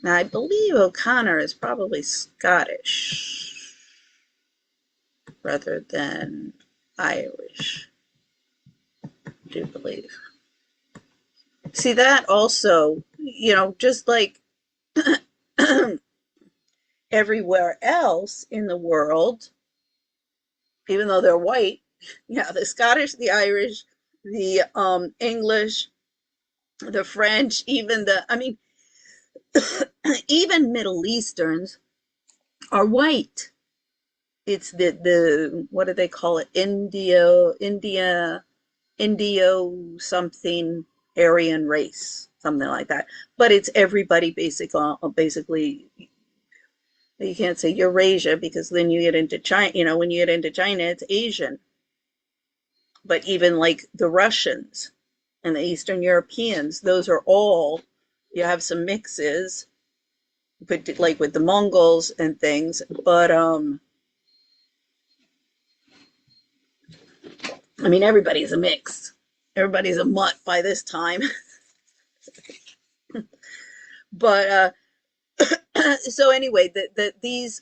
Now, I believe O'Connor is probably Scottish rather than Irish, I do believe. See, that also, you know, just like everywhere else in the world, even though they're white, yeah, the Scottish, the Irish, the English, the French, even even Middle Easterns are white. It's the what do they call it? Indio something Aryan race, something like that. But it's everybody basically. You can't say Eurasia because then you get into China, you know, when you get into China, it's Asian. But even like the Russians and the Eastern Europeans, those are all, you have some mixes, but like with the Mongols and things. But, I mean, everybody's a mix. Everybody's a mutt by this time. But, so anyway, these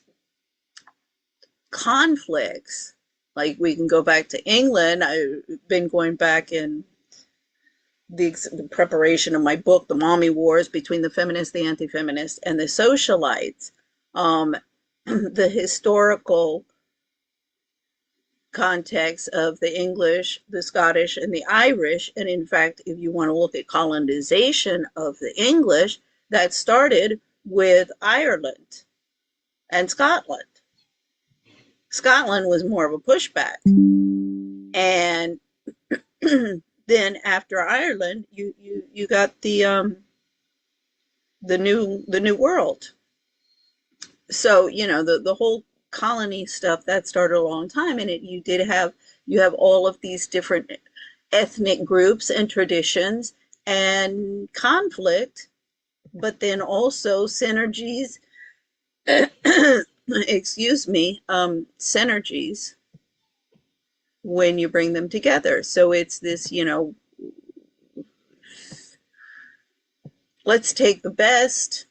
conflicts, like we can go back to England. I've been going back in the preparation of my book, The Mommy Wars, between the feminists, the anti-feminists, and the socialites, the historical context of the English, the Scottish, and the Irish. And in fact, if you want to look at colonization of the English, that started with Ireland and Scotland. Scotland was more of a pushback. And then after Ireland, you got the new world. So, you know, the whole colony stuff that started a long time, and you have all of these different ethnic groups and traditions and conflict, but then also synergies, excuse me, synergies when you bring them together. So it's this, you know, let's take the best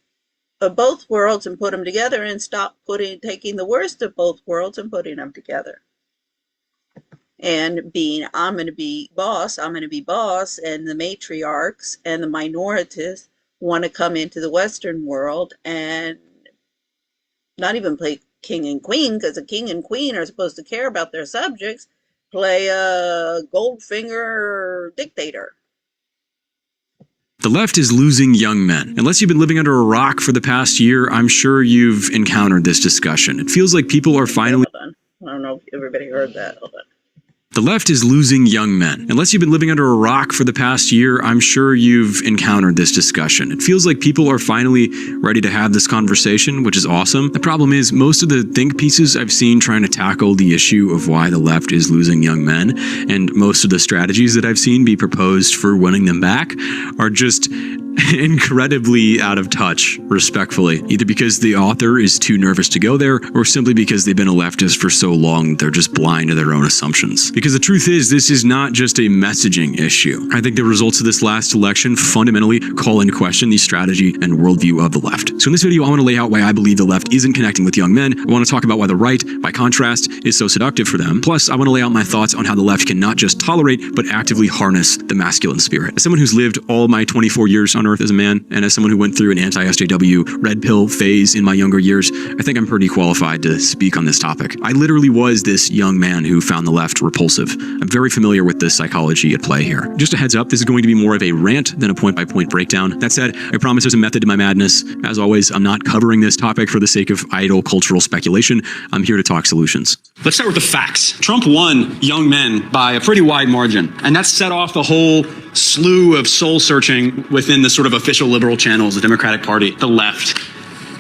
of both worlds and put them together and stop taking the worst of both worlds and putting them together. And I'm going to be boss, and the matriarchs and the minorities want to come into the Western world and not even play king and queen, because the king and queen are supposed to care about their subjects, play a Goldfinger dictator. The left is losing young men. Unless you've been living under a rock for the past year, I'm sure you've encountered this discussion. It feels like people are finally... Hold on. I don't know if everybody heard that. Hold on. The left is losing young men. Unless you've been living under a rock for the past year, I'm sure you've encountered this discussion. It feels like people are finally ready to have this conversation, which is awesome. The problem is, most of the think pieces I've seen trying to tackle the issue of why the left is losing young men, and most of the strategies that I've seen be proposed for winning them back, are just incredibly out of touch, respectfully. Either because the author is too nervous to go there, or simply because they've been a leftist for so long they're just blind to their own assumptions. Because the truth is, this is not just a messaging issue. I think the results of this last election fundamentally call into question the strategy and worldview of the left. So in this video, I want to lay out why I believe the left isn't connecting with young men. I want to talk about why the right, by contrast, is so seductive for them. Plus, I want to lay out my thoughts on how the left can not just tolerate, but actively harness the masculine spirit. As someone who's lived all my 24 years under on earth as a man, and as someone who went through an anti-SJW red pill phase in my younger years, I think I'm pretty qualified to speak on this topic. I literally was this young man who found the left repulsive. I'm very familiar with the psychology at play here. Just a heads up, this is going to be more of a rant than a point-by-point breakdown. That said, I promise there's a method to my madness. As always, I'm not covering this topic for the sake of idle cultural speculation. I'm here to talk solutions. Let's start with the facts. Trump won young men by a pretty wide margin, and that set off the whole slew of soul searching within the sort of official liberal channels, the Democratic Party, the left,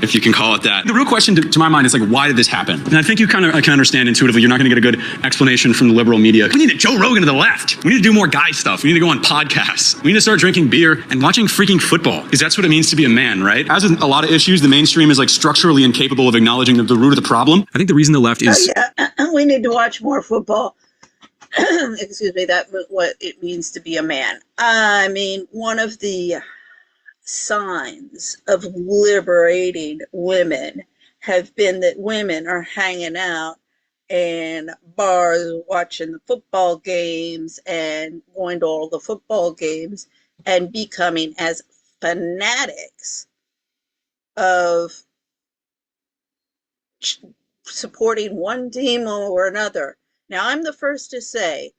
if you can call it that. The real question to my mind is like, why did this happen? And I think I can understand intuitively, you're not going to get a good explanation from the liberal media. We need a Joe Rogan to the left. We need to do more guy stuff. We need to go on podcasts. We need to start drinking beer and watching freaking football, because that's what it means to be a man, right? As with a lot of issues, the mainstream is like structurally incapable of acknowledging the root of the problem. I think the reason the left is... Oh, yeah, we need to watch more football. Excuse me, that's what it means to be a man. I mean, one of the signs of liberating women have been that women are hanging out in bars watching the football games and going to all the football games and becoming as fanatics of supporting one team or another. Now, I'm the first to say,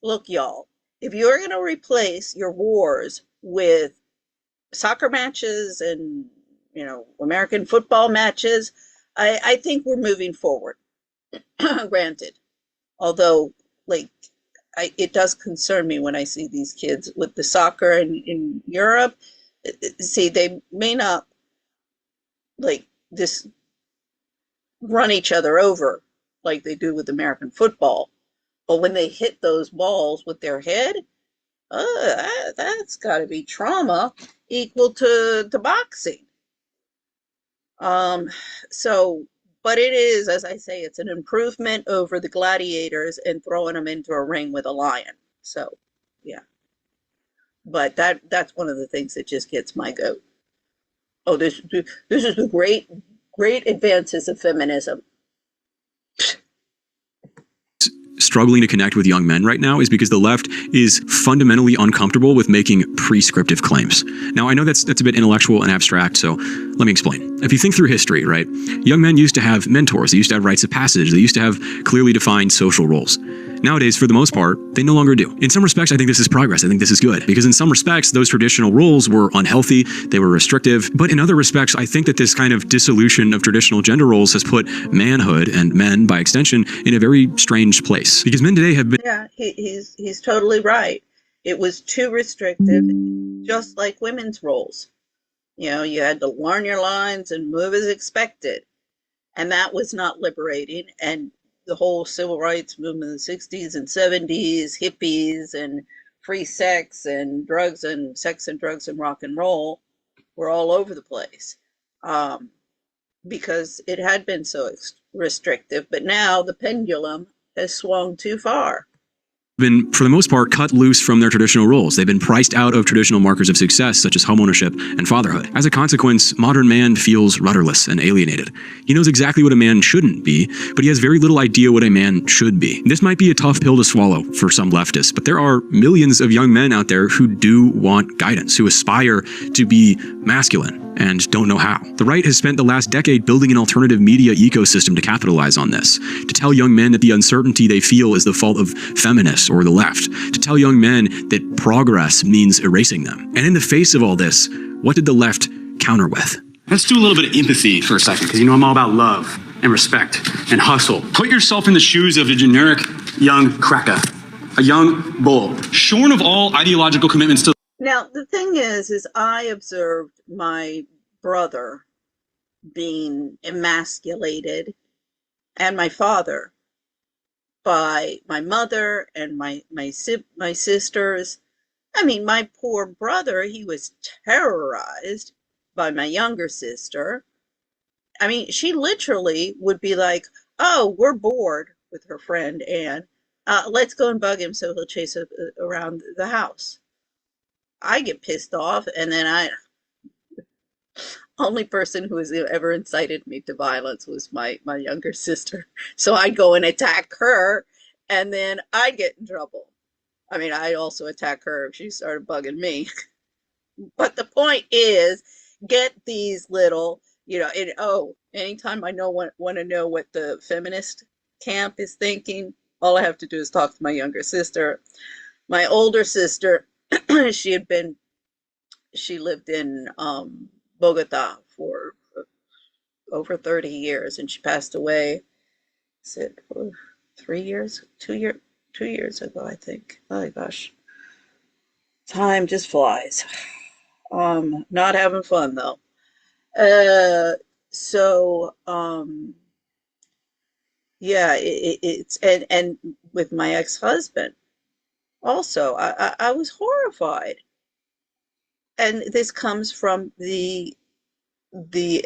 look, y'all, if you're going to replace your wars with soccer matches and, American football matches, I think we're moving forward. Granted. Although, it does concern me when I see these kids with the soccer in Europe. See, they may not, this run each other over like they do with American football. But when they hit those balls with their head, that's got to be trauma equal to boxing. But it is, as I say, it's an improvement over the gladiators and throwing them into a ring with a lion. So, yeah. But that's one of the things that just gets my goat. Oh, this is the great advances of feminism. Struggling to connect with young men right now is because the left is fundamentally uncomfortable with making prescriptive claims. Now, I know that's a bit intellectual and abstract, so let me explain. If you think through history, right, young men used to have mentors, they used to have rites of passage, they used to have clearly defined social roles. Nowadays, for the most part, they no longer do. In some respects, I think this is progress. I think this is good, because in some respects, those traditional roles were unhealthy, they were restrictive. But in other respects, I think that this kind of dissolution of traditional gender roles has put manhood, and men by extension, in a very strange place. Because men today have been... Yeah, he's totally right. It was too restrictive, just like women's roles. You had to learn your lines and move as expected. And that was not liberating. And the whole civil rights movement in the 60s and 70s, hippies and free sex and drugs and sex and drugs and rock and roll were all over the place because it had been so restrictive. But now the pendulum has swung too far. Been, for the most part, cut loose from their traditional roles. They've been priced out of traditional markers of success, such as homeownership and fatherhood. As a consequence, modern man feels rudderless and alienated. He knows exactly what a man shouldn't be, but he has very little idea what a man should be. This might be a tough pill to swallow for some leftists, but there are millions of young men out there who do want guidance, who aspire to be masculine and don't know how. The right has spent the last decade building an alternative media ecosystem to capitalize on this, to tell young men that the uncertainty they feel is the fault of feminists or the left, to tell young men that progress means erasing them. And in the face of all this, what did the left counter with? Let's do a little bit of empathy for a second, because I'm all about love and respect and hustle. Put yourself in the shoes of a generic young cracker, a young bull, shorn of all ideological commitments to... Now, the thing is I observed my brother being emasculated and my father by my mother and my sisters. I mean, my poor brother, he was terrorized by my younger sister. I mean, she literally would be like, oh, we're bored with her friend Anne. Let's go and bug him so he'll chase us around the house. I get pissed off, and then only person who has ever incited me to violence was my younger sister. So I'd go and attack her, and then I'd get in trouble. I mean, I'd also attack her if she started bugging me. But the point is, get these little, anytime I want to know what the feminist camp is thinking, all I have to do is talk to my younger sister. My older sister, she lived in Bogota for over 30 years, and she passed away, is it 3 years, 2 years ago, I think. Oh my gosh. Time just flies. Not having fun though. So yeah, it's and with my ex-husband also, I was horrified, and this comes from the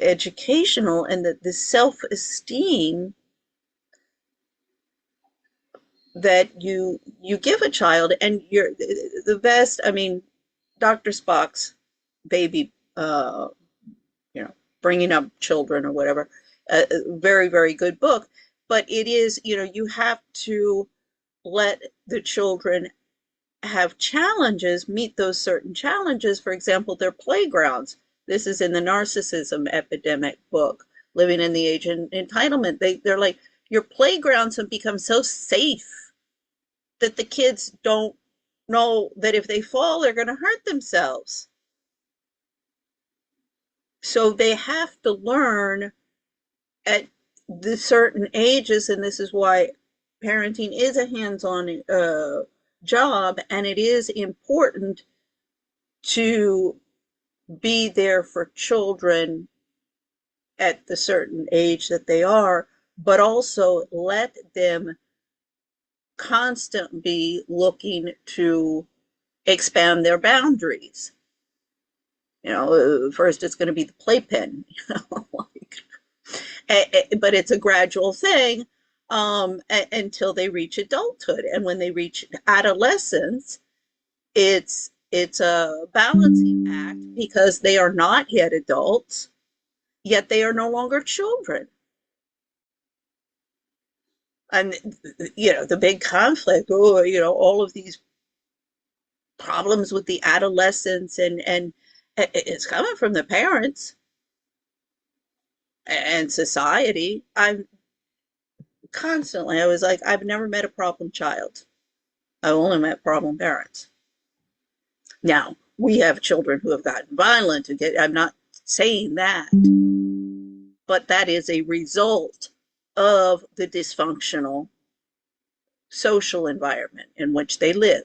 educational and the self-esteem that you give a child, and you're the best. I mean, Dr. Spock's baby, bringing up children or whatever, very, very good book. But it is, you have to let the children have challenges, meet those certain challenges. For example, their playgrounds. This is in the Narcissism Epidemic book, Living in the Age of Entitlement. They're like, your playgrounds have become so safe that the kids don't know that if they fall, they're going to hurt themselves. So they have to learn at the certain ages, and this is why parenting is a hands-on job, and it is important to be there for children at the certain age that they are, but also let them constantly be looking to expand their boundaries. First it's going to be the playpen, but it's a gradual thing until they reach adulthood. And when they reach adolescence, it's a balancing act, because they are not yet adults, yet they are no longer children. And the big conflict, all of these problems with the adolescents, and it's coming from the parents and society. I was like, I've never met a problem child. I've only met problem parents. Now, we have children who have gotten violent. I'm not saying that, but that is a result of the dysfunctional social environment in which they live.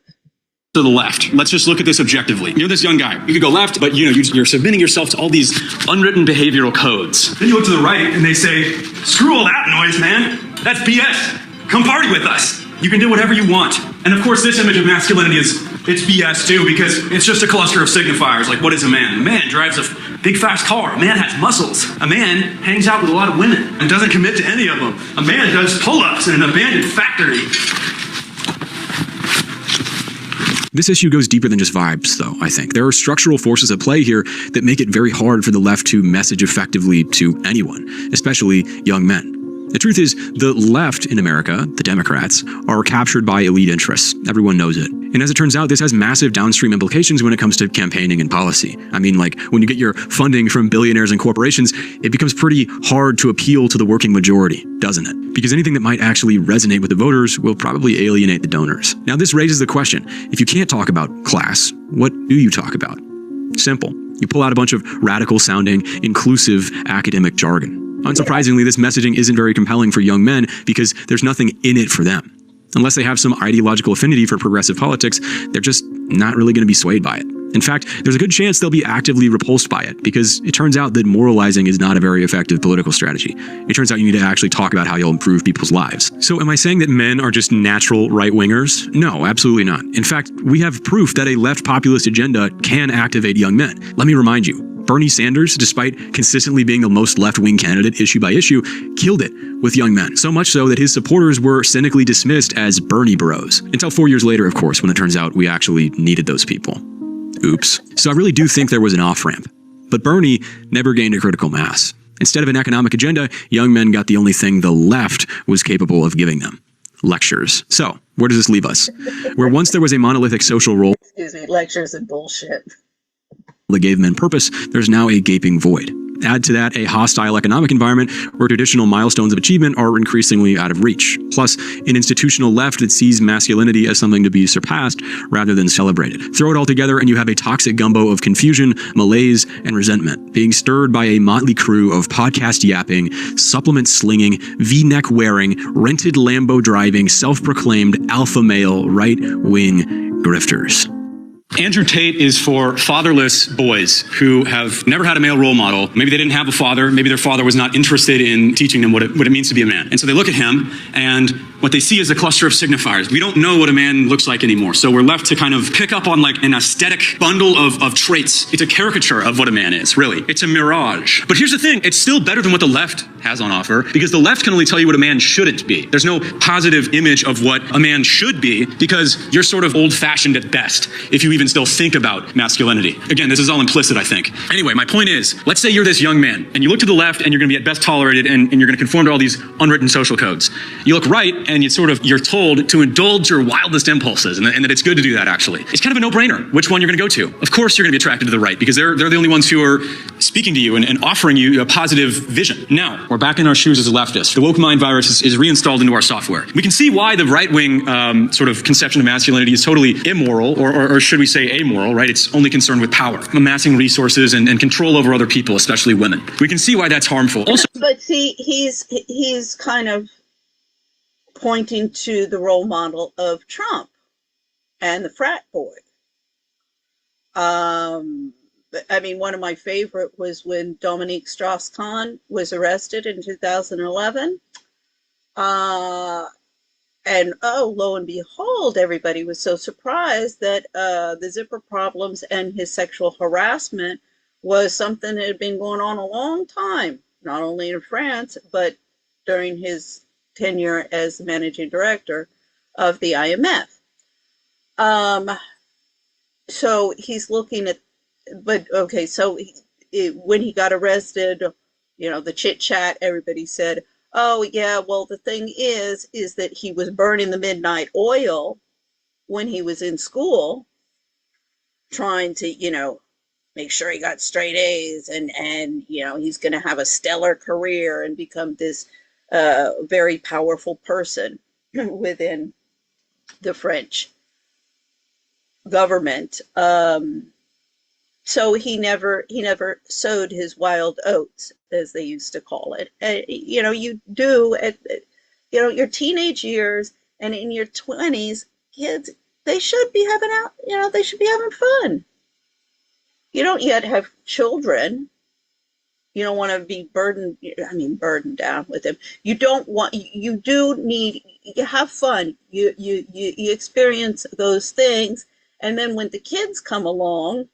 To the left. Let's just look at this objectively. You're this young guy. You could go left, but you're submitting yourself to all these unwritten behavioral codes. Then you look to the right and they say, screw all that noise, man. That's BS. Come party with us. You can do whatever you want. And of course, this image of masculinity it's BS too, because it's just a cluster of signifiers. Like, what is a man? A man drives a big fast car. A man has muscles. A man hangs out with a lot of women and doesn't commit to any of them. A man does pull-ups in an abandoned factory. This issue goes deeper than just vibes, though, I think. There are structural forces at play here that make it very hard for the left to message effectively to anyone, especially young men. The truth is, the left in America, the Democrats, are captured by elite interests. Everyone knows it. And as it turns out, this has massive downstream implications when it comes to campaigning and policy. I mean, like, when you get your funding from billionaires and corporations, it becomes pretty hard to appeal to the working majority, doesn't it? Because anything that might actually resonate with the voters will probably alienate the donors. Now, this raises the question, if you can't talk about class, what do you talk about? Simple. You pull out a bunch of radical-sounding, inclusive academic jargon. Unsurprisingly, this messaging isn't very compelling for young men because there's nothing in it for them. Unless they have some ideological affinity for progressive politics, they're just not really going to be swayed by it. In fact, there's a good chance they'll be actively repulsed by it, because it turns out that moralizing is not a very effective political strategy. It turns out you need to actually talk about how you'll improve people's lives. So am I saying that men are just natural right-wingers? No, absolutely not. In fact, we have proof that a left populist agenda can activate young men. Let me remind you, Bernie Sanders, despite consistently being the most left-wing candidate issue by issue, killed it with young men. So much so that his supporters were cynically dismissed as Bernie bros. Until 4 years later, of course, when it turns out we actually needed those people. Oops. So I really do think there was an off-ramp. But Bernie never gained a critical mass. Instead of an economic agenda, young men got the only thing the left was capable of giving them: lectures. So, where does this leave us? Where once there was a monolithic social role... Excuse me, lectures and bullshit. that gave men purpose, there's now a gaping void. Add to that a hostile economic environment where traditional milestones of achievement are increasingly out of reach. Plus, an institutional left that sees masculinity as something to be surpassed rather than celebrated. Throw it all together and you have a toxic gumbo of confusion, malaise, and resentment, being stirred by a motley crew of podcast yapping, supplement slinging, V-neck wearing, rented Lambo driving, self-proclaimed alpha male right-wing grifters. Andrew Tate is for fatherless boys who have never had a male role model. Maybe they didn't have a father. Maybe their father was not interested in teaching them what it means to be a man. And so they look at him, and what they see is a cluster of signifiers. We don't know what a man looks like anymore. So we're left to kind of pick up on like an aesthetic bundle of traits. It's a caricature of what a man is, really. It's a mirage. But here's the thing. It's still better than what the left has on offer, because the left can only tell you what a man shouldn't be. There's no positive image of what a man should be, because you're sort of old-fashioned at best if you even still think about masculinity. Again, this is all implicit, I think. Anyway, my point is, let's say you're this young man and you look to the left and you're going to be at best tolerated and you're going to conform to all these unwritten social codes. You look right and you're told to indulge your wildest impulses and that it's good to do that, actually. It's kind of a no-brainer which one you're going to go to. Of course you're going to be attracted to the right because they're the only ones who are speaking to you and offering you a positive vision. Now, we're back in our shoes as a leftist. The woke mind virus is reinstalled into our software. We can see why the right-wing sort of conception of masculinity is totally immoral, or should we say amoral, right? It's only concerned with power, amassing resources and control over other people, especially women. We can see why that's harmful. Also, but see, he's kind of pointing to the role model of Trump and the frat boy. I mean, one of my favorite was when Dominique Strauss-Kahn was arrested in 2011. And lo and behold, everybody was so surprised that the zipper problems and his sexual harassment was something that had been going on a long time, not only in France, but during his tenure as the managing director of the IMF. So he's looking at, but okay, so when he got arrested, the chit chat, everybody said, oh yeah, well the thing is that he was burning the midnight oil when he was in school, trying to, make sure he got straight A's and he's going to have a stellar career and become this very powerful person within the French government. So he never sowed his wild oats, as they used to call it. You do at your teenage years and in your 20s, kids, they should be having out, they should be having fun. You don't yet have children. You don't want to be burdened down with them. You have fun. You experience those things. And then when the kids come along,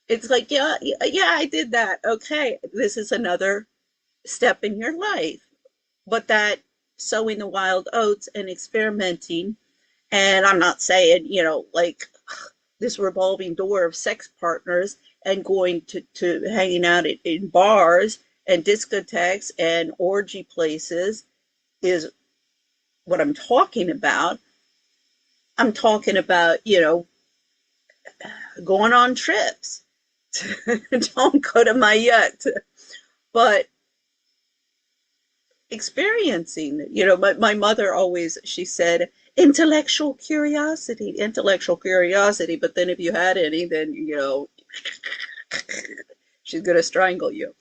it's like, yeah, I did that. Okay, this is another step in your life. But that sowing the wild oats and experimenting, and I'm not saying, like this revolving door of sex partners and going to hanging out in bars and discotheques and orgy places is what I'm talking about. I'm talking about, going on trips. Don't go to Mayotte, but experiencing, my mother always, she said, intellectual curiosity, but then if you had any, then, she's going to strangle you.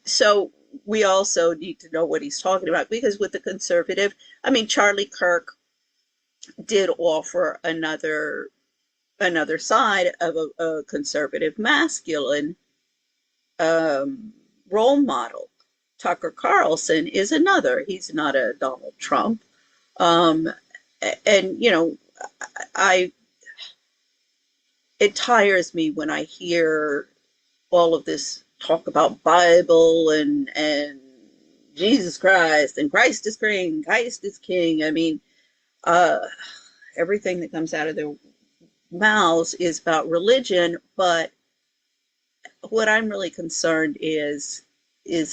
So we also need to know what he's talking about, because with the conservative, Charlie Kirk did offer another side of a conservative masculine role model. Tucker Carlson is another. He's not a Donald Trump. It tires me when I hear all of this talk about Bible and Jesus Christ and Christ is king, Christ is king. Everything that comes out of their mouths is about religion, but what I'm really concerned is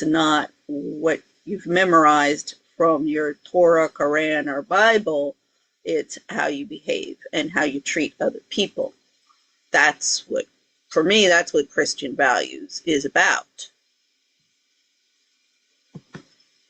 not what you've memorized from your Torah, Quran, or Bible. It's how you behave and how you treat other people. That's what For me, that's what Christian values is about.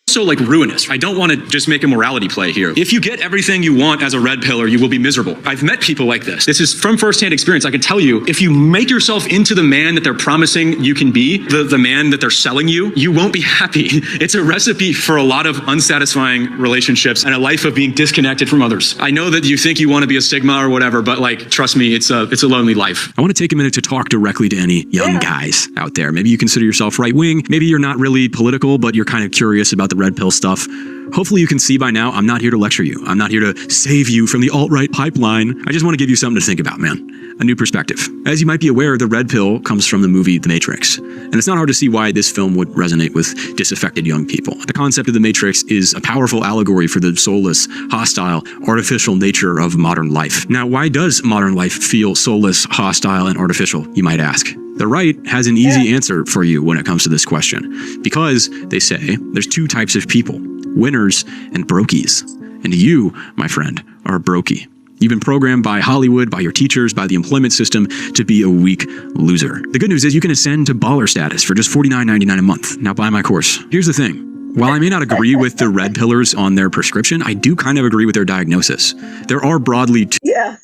So like ruinous. I don't want to just make a morality play here. If you get everything you want as a red pillar, you will be miserable. I've met people like this. This is from firsthand experience. I can tell you, if you make yourself into the man that they're promising you can be, the man that they're selling you, you won't be happy. It's a recipe for a lot of unsatisfying relationships and a life of being disconnected from others. I know that you think you want to be a Sigma or whatever, but like, trust me, it's a lonely life. I want to take a minute to talk directly to any young guys out there. Maybe you consider yourself right wing. Maybe you're not really political, but you're kind of curious about the red pill stuff. Hopefully you can see by now, I'm not here to lecture you. I'm not here to save you from the alt-right pipeline. I just want to give you something to think about, man. A new perspective. As you might be aware, the red pill comes from the movie The Matrix. And it's not hard to see why this film would resonate with disaffected young people. The concept of the Matrix is a powerful allegory for the soulless, hostile, artificial nature of modern life. Now, why does modern life feel soulless, hostile, and artificial, you might ask? The right has an easy answer for you when it comes to this question. Because, they say, there's two types of people, winners and brokies. And you, my friend, are a brokey. You've been programmed by Hollywood, by your teachers, by the employment system to be a weak loser. The good news is you can ascend to baller status for just $49.99 a month. Now buy my course. Here's the thing. While I may not agree with the red pillars on their prescription, I do kind of agree with their diagnosis. There are broadly Yeah,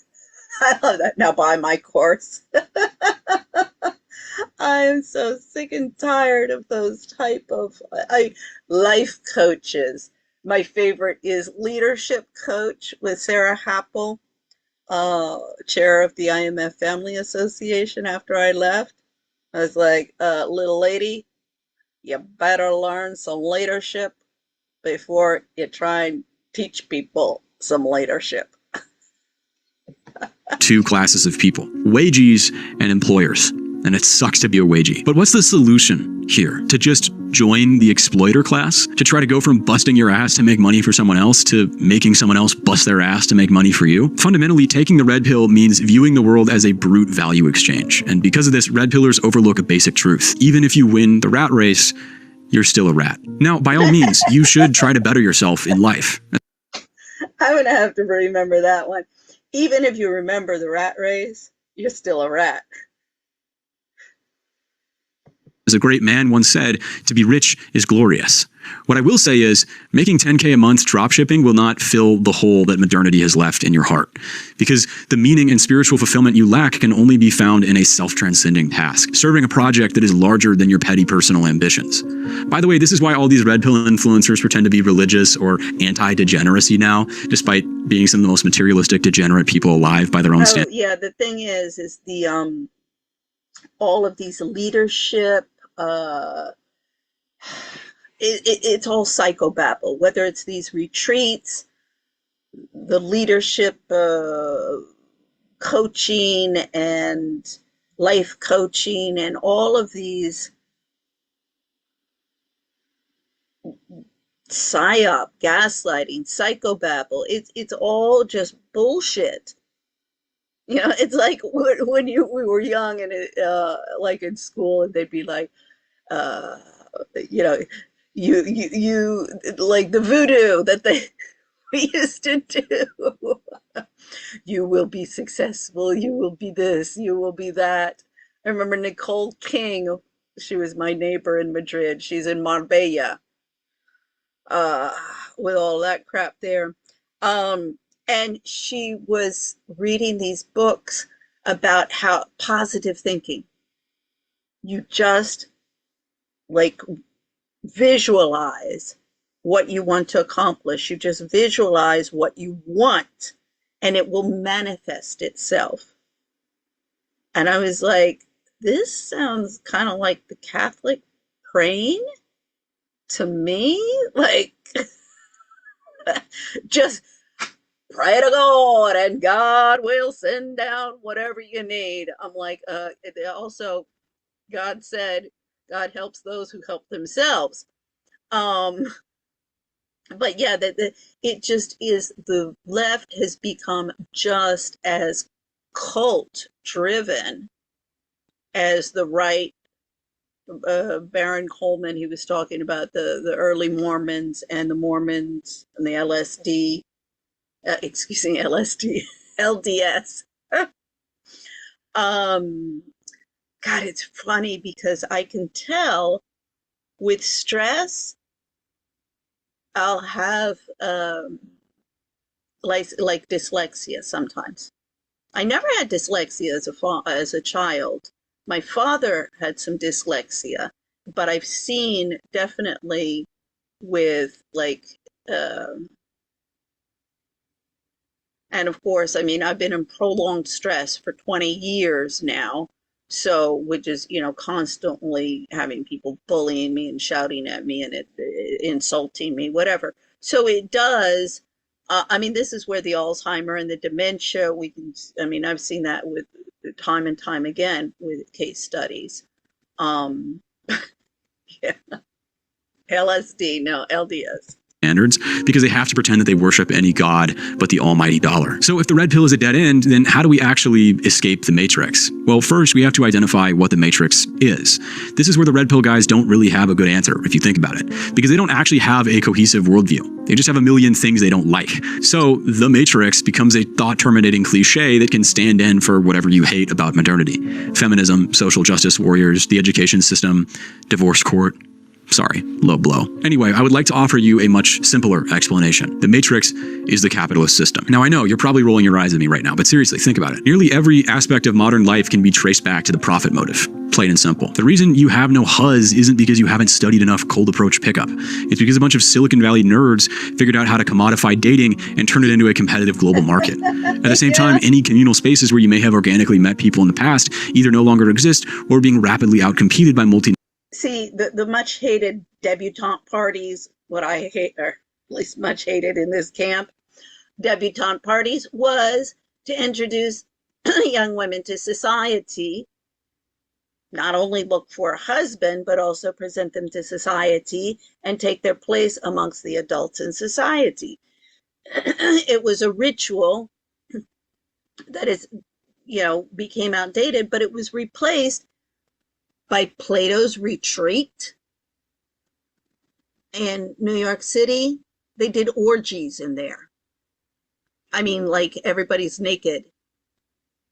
I love that. Now buy my course. I am so sick and tired of those type of life coaches. My favorite is Leadership Coach with Sarah Happel, chair of the IMF Family Association. After I left, I was like, little lady, you better learn some leadership before you try and teach people some leadership. two classes of people, wages and employers. And it sucks to be a wagee. But what's the solution here? To just join the exploiter class? To try to go from busting your ass to make money for someone else to making someone else bust their ass to make money for you? Fundamentally, taking the red pill means viewing the world as a brute value exchange. And because of this, red pillars overlook a basic truth. Even if you win the rat race, you're still a rat. Now, by all means, you should try to better yourself in life. I'm going to have to remember that one. Even if you remember the rat race, you're still a rat. As a great man once said, to be rich is glorious. What I will say is, making $10K a month dropshipping will not fill the hole that modernity has left in your heart. Because the meaning and spiritual fulfillment you lack can only be found in a self-transcending task, serving a project that is larger than your petty personal ambitions. By the way, this is why all these red pill influencers pretend to be religious or anti-degeneracy now, despite being some of the most materialistic, degenerate people alive by their own standards. Yeah, the thing is the all of these leadership, it's all psychobabble, whether it's these retreats, the leadership coaching and life coaching and all of these psyop, gaslighting, psychobabble. It's all just bullshit. You know, it's like when we were young and like in school, and they'd be like, you know, you like the voodoo that we used to do. You will be successful. You will be this. You will be that. I remember Nicole King. She was my neighbor in Madrid. She's in Marbella. With all that crap there. And she was reading these books about how positive thinking. You just like visualize what you want to accomplish. You just visualize what you want and it will manifest itself. And I was like, this sounds kind of like the Catholic praying to me. Like, just pray to God and God will send down whatever you need. I'm like, also, God said, God helps those who help themselves. But yeah, it just is, the left has become just as cult driven as the right. Baron Coleman, he was talking about the early Mormons and the Mormons and the LSD. Excuse me, LSD, LDS. God, it's funny because I can tell with stress, I'll have like dyslexia sometimes. I never had dyslexia as a child. My father had some dyslexia, but I've seen definitely with like, and of course, I mean, I've been in prolonged stress for 20 years now. So, which is, constantly having people bullying me and shouting at me and insulting me, whatever. So it does. I mean, this is where the Alzheimer and the dementia, I mean, I've seen that with time and time again with case studies. Um, yeah, LSD, no, LDS. Standards because they have to pretend that they worship any god but the almighty dollar. So if the red pill is a dead end, then how do we actually escape the matrix? Well, first we have to identify what the matrix is. This is where the red pill guys don't really have a good answer if you think about it, because they don't actually have a cohesive worldview. They just have a million things they don't like. So the matrix becomes a thought-terminating cliche that can stand in for whatever you hate about modernity. Feminism, social justice warriors, the education system, divorce court. Sorry, low blow. Anyway, I would like to offer you a much simpler explanation. The matrix is the capitalist system. Now, I know you're probably rolling your eyes at me right now, but seriously, think about it. Nearly every aspect of modern life can be traced back to the profit motive. Plain and simple. The reason you have no huzz isn't because you haven't studied enough cold approach pickup. It's because a bunch of Silicon Valley nerds figured out how to commodify dating and turn it into a competitive global market. At the same time, any communal spaces where you may have organically met people in the past either no longer exist or are being rapidly outcompeted by See, the much hated debutante parties, what I hate, or at least much hated in this camp, debutante parties, was to introduce young women to society, not only look for a husband, but also present them to society and take their place amongst the adults in society. It was a ritual that is, became outdated, but it was replaced by Plato's Retreat in New York City. They did orgies in there. I mean, like everybody's naked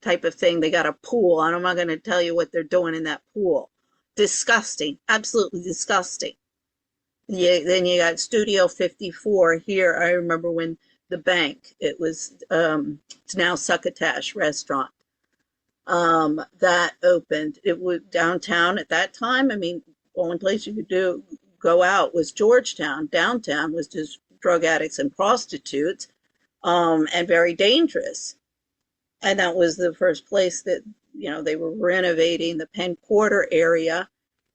type of thing. They got a pool. I'm not going to tell you what they're doing in that pool. Disgusting. Absolutely disgusting. Yeah, then you got Studio 54 here. I remember when the bank, it was, it's now Succotash Restaurant. That opened. It was downtown at that time. I mean, the only place you could go out was Georgetown. Downtown was just drug addicts and prostitutes, and very dangerous. And that was the first place that, they were renovating the Penn Quarter area,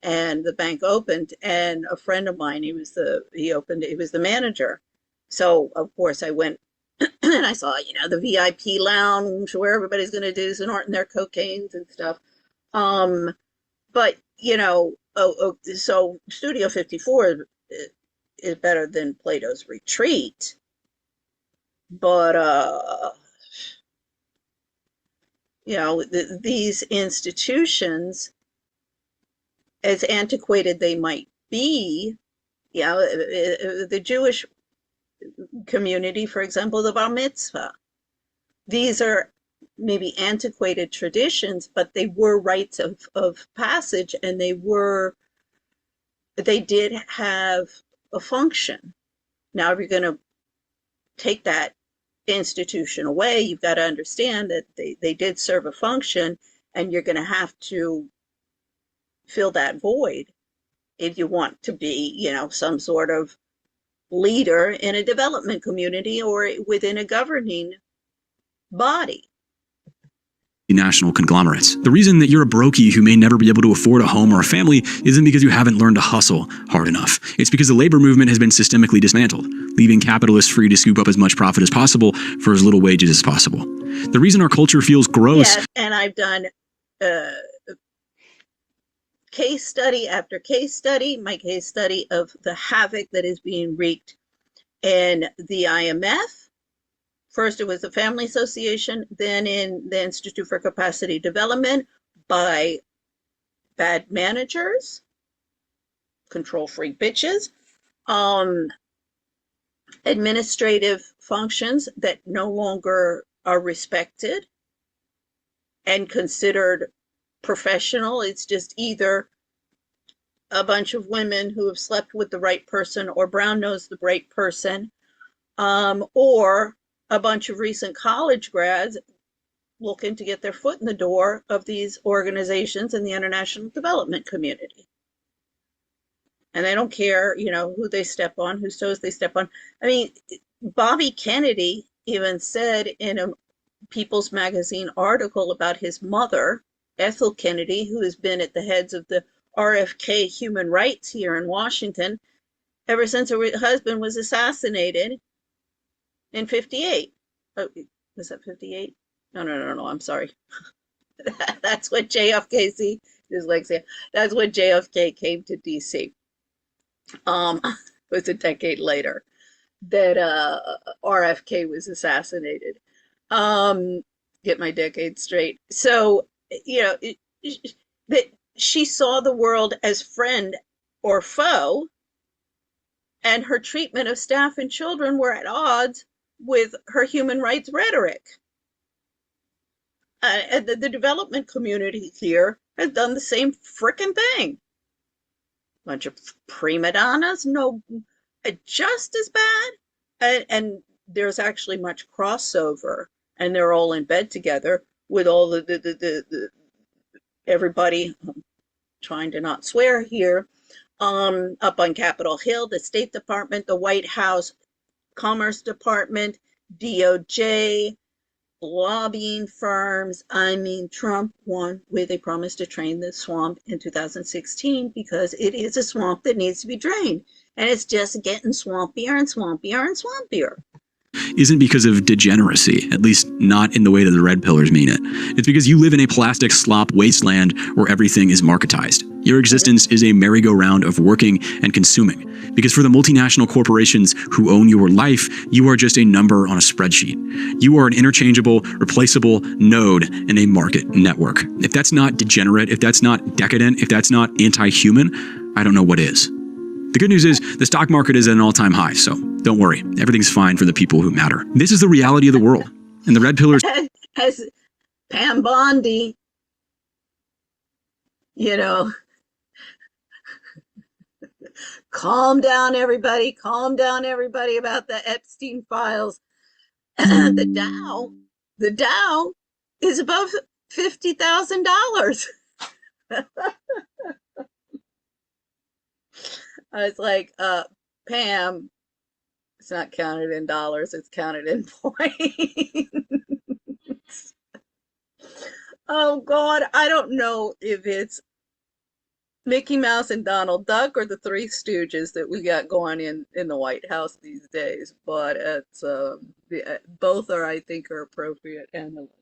and the bank opened. And a friend of mine, he was the manager. So of course I went and I saw, the VIP lounge where everybody's going to do snorting their cocaines and stuff. But, so Studio 54 is better than Plato's Retreat. But, these institutions, as antiquated they might be, the Jewish community, for example, the bar mitzvah. These are maybe antiquated traditions, but they were rites of passage, and they did have a function. Now, if you're going to take that institution away, you've got to understand that they did serve a function, and you're going to have to fill that void if you want to be, some sort of leader in a development community or within a governing body. National conglomerates. The reason that you're a brokey who may never be able to afford a home or a family isn't because you haven't learned to hustle hard enough. It's because the labor movement has been systemically dismantled, leaving capitalists free to scoop up as much profit as possible for as little wages as possible. The reason our culture feels gross. Yes, and I've done case study after case study, my case study of the havoc that is being wreaked in the IMF. First, it was the Family Association, then in the Institute for Capacity Development by bad managers, control freak bitches, administrative functions that no longer are respected and considered professional. It's just either a bunch of women who have slept with the right person or brown-nosed the right person, or a bunch of recent college grads looking to get their foot in the door of these organizations in the international development community. And they don't care, you know, who they step on, whose toes they step on. I mean, Bobby Kennedy even said in a People's Magazine article about his mother, Ethel Kennedy, who has been at the heads of the RFK human rights here in Washington ever since her husband was assassinated in 58. Oh, was that 58? No, I'm sorry. That's what JFK, see, dyslexia. That's when JFK came to DC. It was a decade later that RFK was assassinated. Get my decade straight. So, you know, that she saw the world as friend or foe, and her treatment of staff and children were at odds with her human rights rhetoric. And the development community here has done the same frickin' thing. Bunch of prima donnas, no, just as bad. And there's actually much crossover, and they're all in bed together with all the everybody, trying to not swear here, up on Capitol Hill, the State Department, the White House, Commerce Department, DOJ, lobbying firms. I mean, Trump won where they promised to drain the swamp in 2016 because it is a swamp that needs to be drained. And it's just getting swampier and swampier and swampier. Isn't because of degeneracy, at least not in the way that the red pillars mean it. It's because you live in a plastic slop wasteland where everything is marketized. Your existence is a merry-go-round of working and consuming. Because for the multinational corporations who own your life, you are just a number on a spreadsheet. You are an interchangeable, replaceable node in a market network. If that's not degenerate, if that's not decadent, if that's not anti-human, I don't know what is. The good news is the stock market is at an all-time high, so don't worry. Everything's fine for the people who matter. This is the reality of the world. And the red pillars... As Pam Bondi, you know, calm down everybody about the Epstein files. The Dow is above $50,000. I was like, Pam, it's not counted in dollars, it's counted in points. Oh God, I don't know if it's Mickey Mouse and Donald Duck or the Three Stooges that we got going in the White House these days, but it's both are, I think, are appropriate analogies.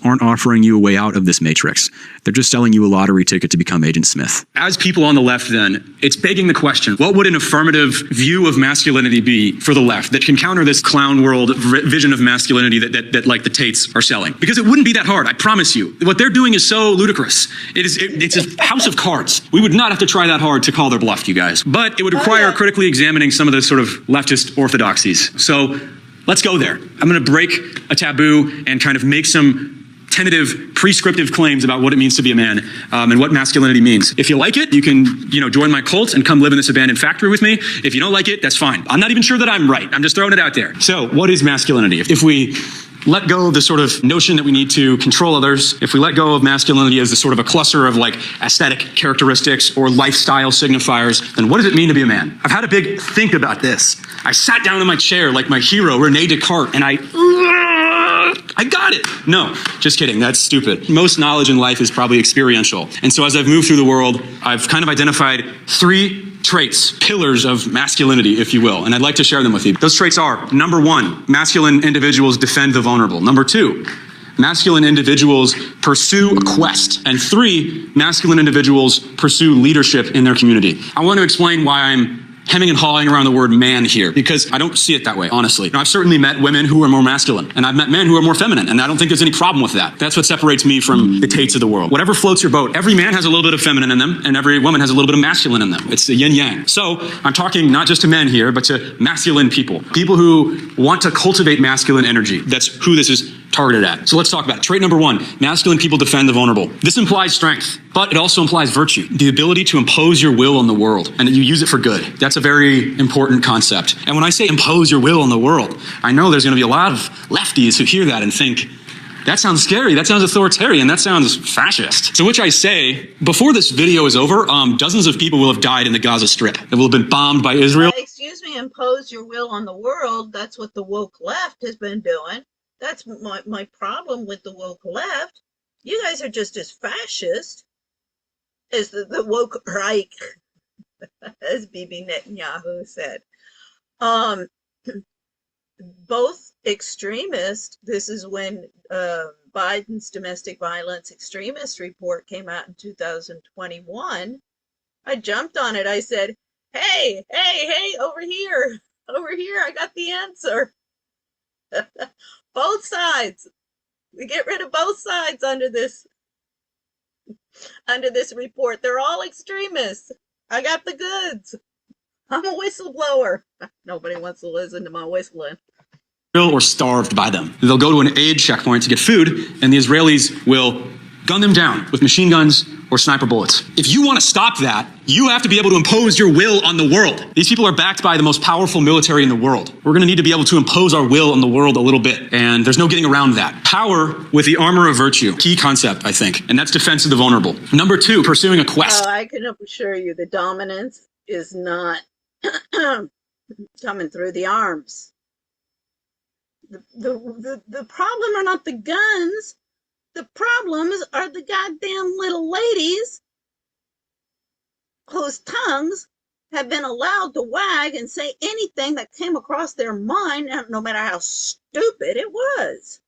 Aren't offering you a way out of this matrix. They're just selling you a lottery ticket to become Agent Smith. As people on the left then, it's begging the question, what would an affirmative view of masculinity be for the left that can counter this clown world vision of masculinity that like the Tates are selling? Because it wouldn't be that hard, I promise you. What they're doing is so ludicrous. It's a house of cards. We would not have to try that hard to call their bluff, you guys. But it would require critically examining some of the sort of leftist orthodoxies. So let's go there. I'm going to break a taboo and kind of make some tentative, prescriptive claims about what it means to be a man and what masculinity means. If you like it, you can, join my cult and come live in this abandoned factory with me. If you don't like it, that's fine. I'm not even sure that I'm right. I'm just throwing it out there. So what is masculinity? If we let go of the sort of notion that we need to control others, if we let go of masculinity as a sort of a cluster of like aesthetic characteristics or lifestyle signifiers, then what does it mean to be a man? I've had a big think about this. I sat down in my chair like my hero, Rene Descartes, and I got it. No, just kidding. That's stupid. Most knowledge in life is probably experiential. And so as I've moved through the world, I've kind of identified 3 traits, pillars of masculinity, if you will. And I'd like to share them with you. Those traits are, number 1, masculine individuals defend the vulnerable. Number 2, masculine individuals pursue a quest. And 3, masculine individuals pursue leadership in their community. I want to explain why I'm hemming and hawing around the word man here, because I don't see it that way, honestly. I've certainly met women who are more masculine, and I've met men who are more feminine, and I don't think there's any problem with that. That's what separates me from the Tates of the world. Whatever floats your boat, every man has a little bit of feminine in them, and every woman has a little bit of masculine in them. It's the yin-yang. So I'm talking not just to men here, but to masculine people. People who want to cultivate masculine energy. That's who this is targeted at. So let's talk about it. Trait number 1, masculine people defend the vulnerable. This implies strength, but it also implies virtue, the ability to impose your will on the world, and that you use it for good. That's a very important concept. And when I say impose your will on the world, I know there's going to be a lot of lefties who hear that and think, that sounds scary, that sounds authoritarian, that sounds fascist. To which I say, before this video is over, dozens of people will have died in the Gaza Strip. It will have been bombed by Israel. Excuse me, impose your will on the world. That's what the woke left has been doing. That's my problem with the woke left. You guys are just as fascist as the woke Reich, as Bibi Netanyahu said. Both extremists. This is when Biden's domestic violence extremist report came out in 2021. I jumped on it. I said, hey, over here, I got the answer. Both sides. We get rid of both sides under this report. They're all extremists. I got the goods. I'm a whistleblower. Nobody wants to listen to my whistling. Or starved by them. They'll go to an aid checkpoint to get food, and the Israelis will gun them down with machine guns or sniper bullets. If you want to stop that, you have to be able to impose your will on the world. These people are backed by the most powerful military in the world. We're going to need to be able to impose our will on the world a little bit, and there's no getting around that. Power with the armor of virtue. Key concept, I think, and that's defense of the vulnerable. Number 2, pursuing a quest. I can assure you the dominance is not coming through the arms. The problem are not the guns. The problems are the goddamn little ladies whose tongues have been allowed to wag and say anything that came across their mind, no matter how stupid it was.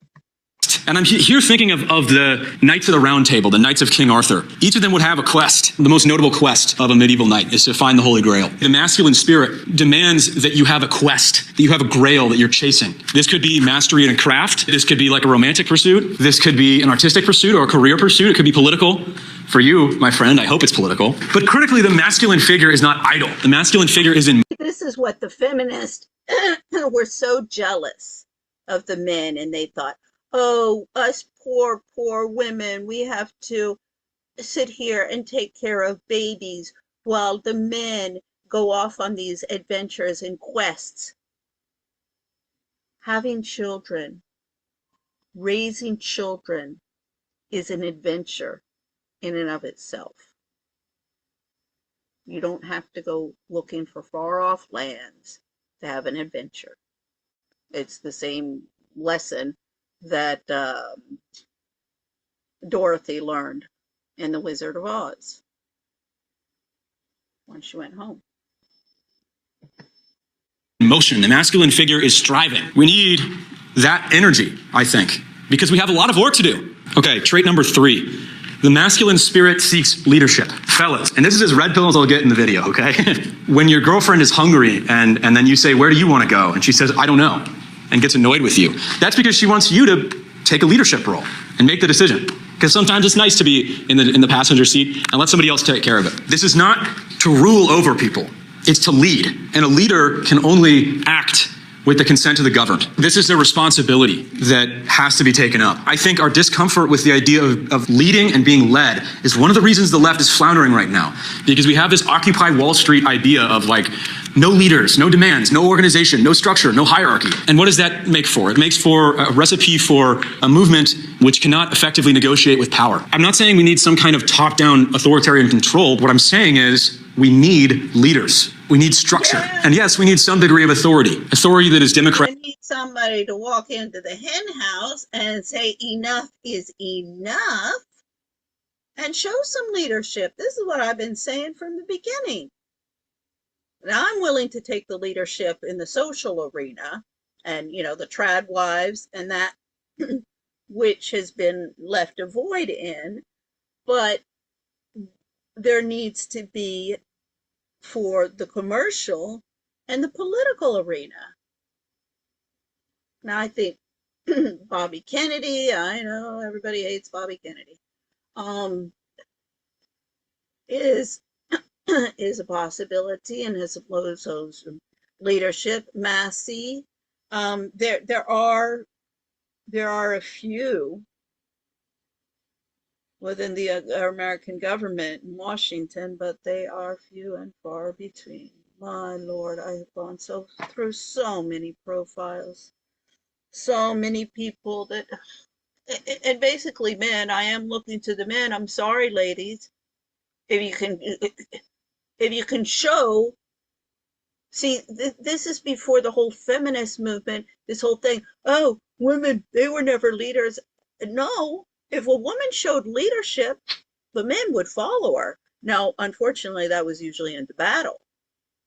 And I'm here thinking of the Knights of the Round Table, the Knights of King Arthur. Each of them would have a quest. The most notable quest of a medieval knight is to find the Holy Grail. The masculine spirit demands that you have a quest, that you have a grail that you're chasing. This could be mastery in a craft. This could be like a romantic pursuit. This could be an artistic pursuit or a career pursuit. It could be political. For you, my friend, I hope it's political. But critically, the masculine figure is not idle. The masculine figure is in... This is what the feminists were so jealous of the men, and they thought, oh, us poor women, we have to sit here and take care of babies while the men go off on these adventures and quests. Having children, raising children is an adventure in and of itself. You don't have to go looking for far off lands to have an adventure. It's the same lesson that Dorothy learned in The Wizard of Oz when she went home. Motion. The masculine figure is striving. We need that energy, I think, because we have a lot of work to do. Okay, trait number 3. The masculine spirit seeks leadership. Fellas, and this is as red pill as I'll get in the video, okay? When your girlfriend is hungry and then you say, where do you want to go? And she says, I don't know, and gets annoyed with you. That's because she wants you to take a leadership role and make the decision. Because sometimes it's nice to be in the passenger seat and let somebody else take care of it. This is not to rule over people. It's to lead. And a leader can only act with the consent of the governed. This is a responsibility that has to be taken up. I think our discomfort with the idea of leading and being led is one of the reasons the left is floundering right now. Because we have this Occupy Wall Street idea of like, no leaders, no demands, no organization, no structure, no hierarchy. And what does that make for? It makes for a recipe for a movement which cannot effectively negotiate with power. I'm not saying we need some kind of top-down authoritarian control. What I'm saying is we need leaders. We need structure. And yes, we need some degree of authority. Authority that is democratic. We need somebody to walk into the hen house and say enough is enough and show some leadership. This is what I've been saying from the beginning. Now, I'm willing to take the leadership in the social arena and, you know, the trad wives and that, which has been left a void in, but there needs to be for the commercial and the political arena. Now, I think Bobby Kennedy, I know everybody hates Bobby Kennedy, is a possibility and has some leadership. Massey, there are there are a few within the American government in Washington, but they are few and far between. My Lord, I have gone through so many profiles, so many people that, and basically men. I am looking to the men. I'm sorry, ladies, if you can show. See, this is before the whole feminist movement. This whole thing. Oh, women, they were never leaders. No, if a woman showed leadership, the men would follow her. Now, unfortunately, that was usually into battle.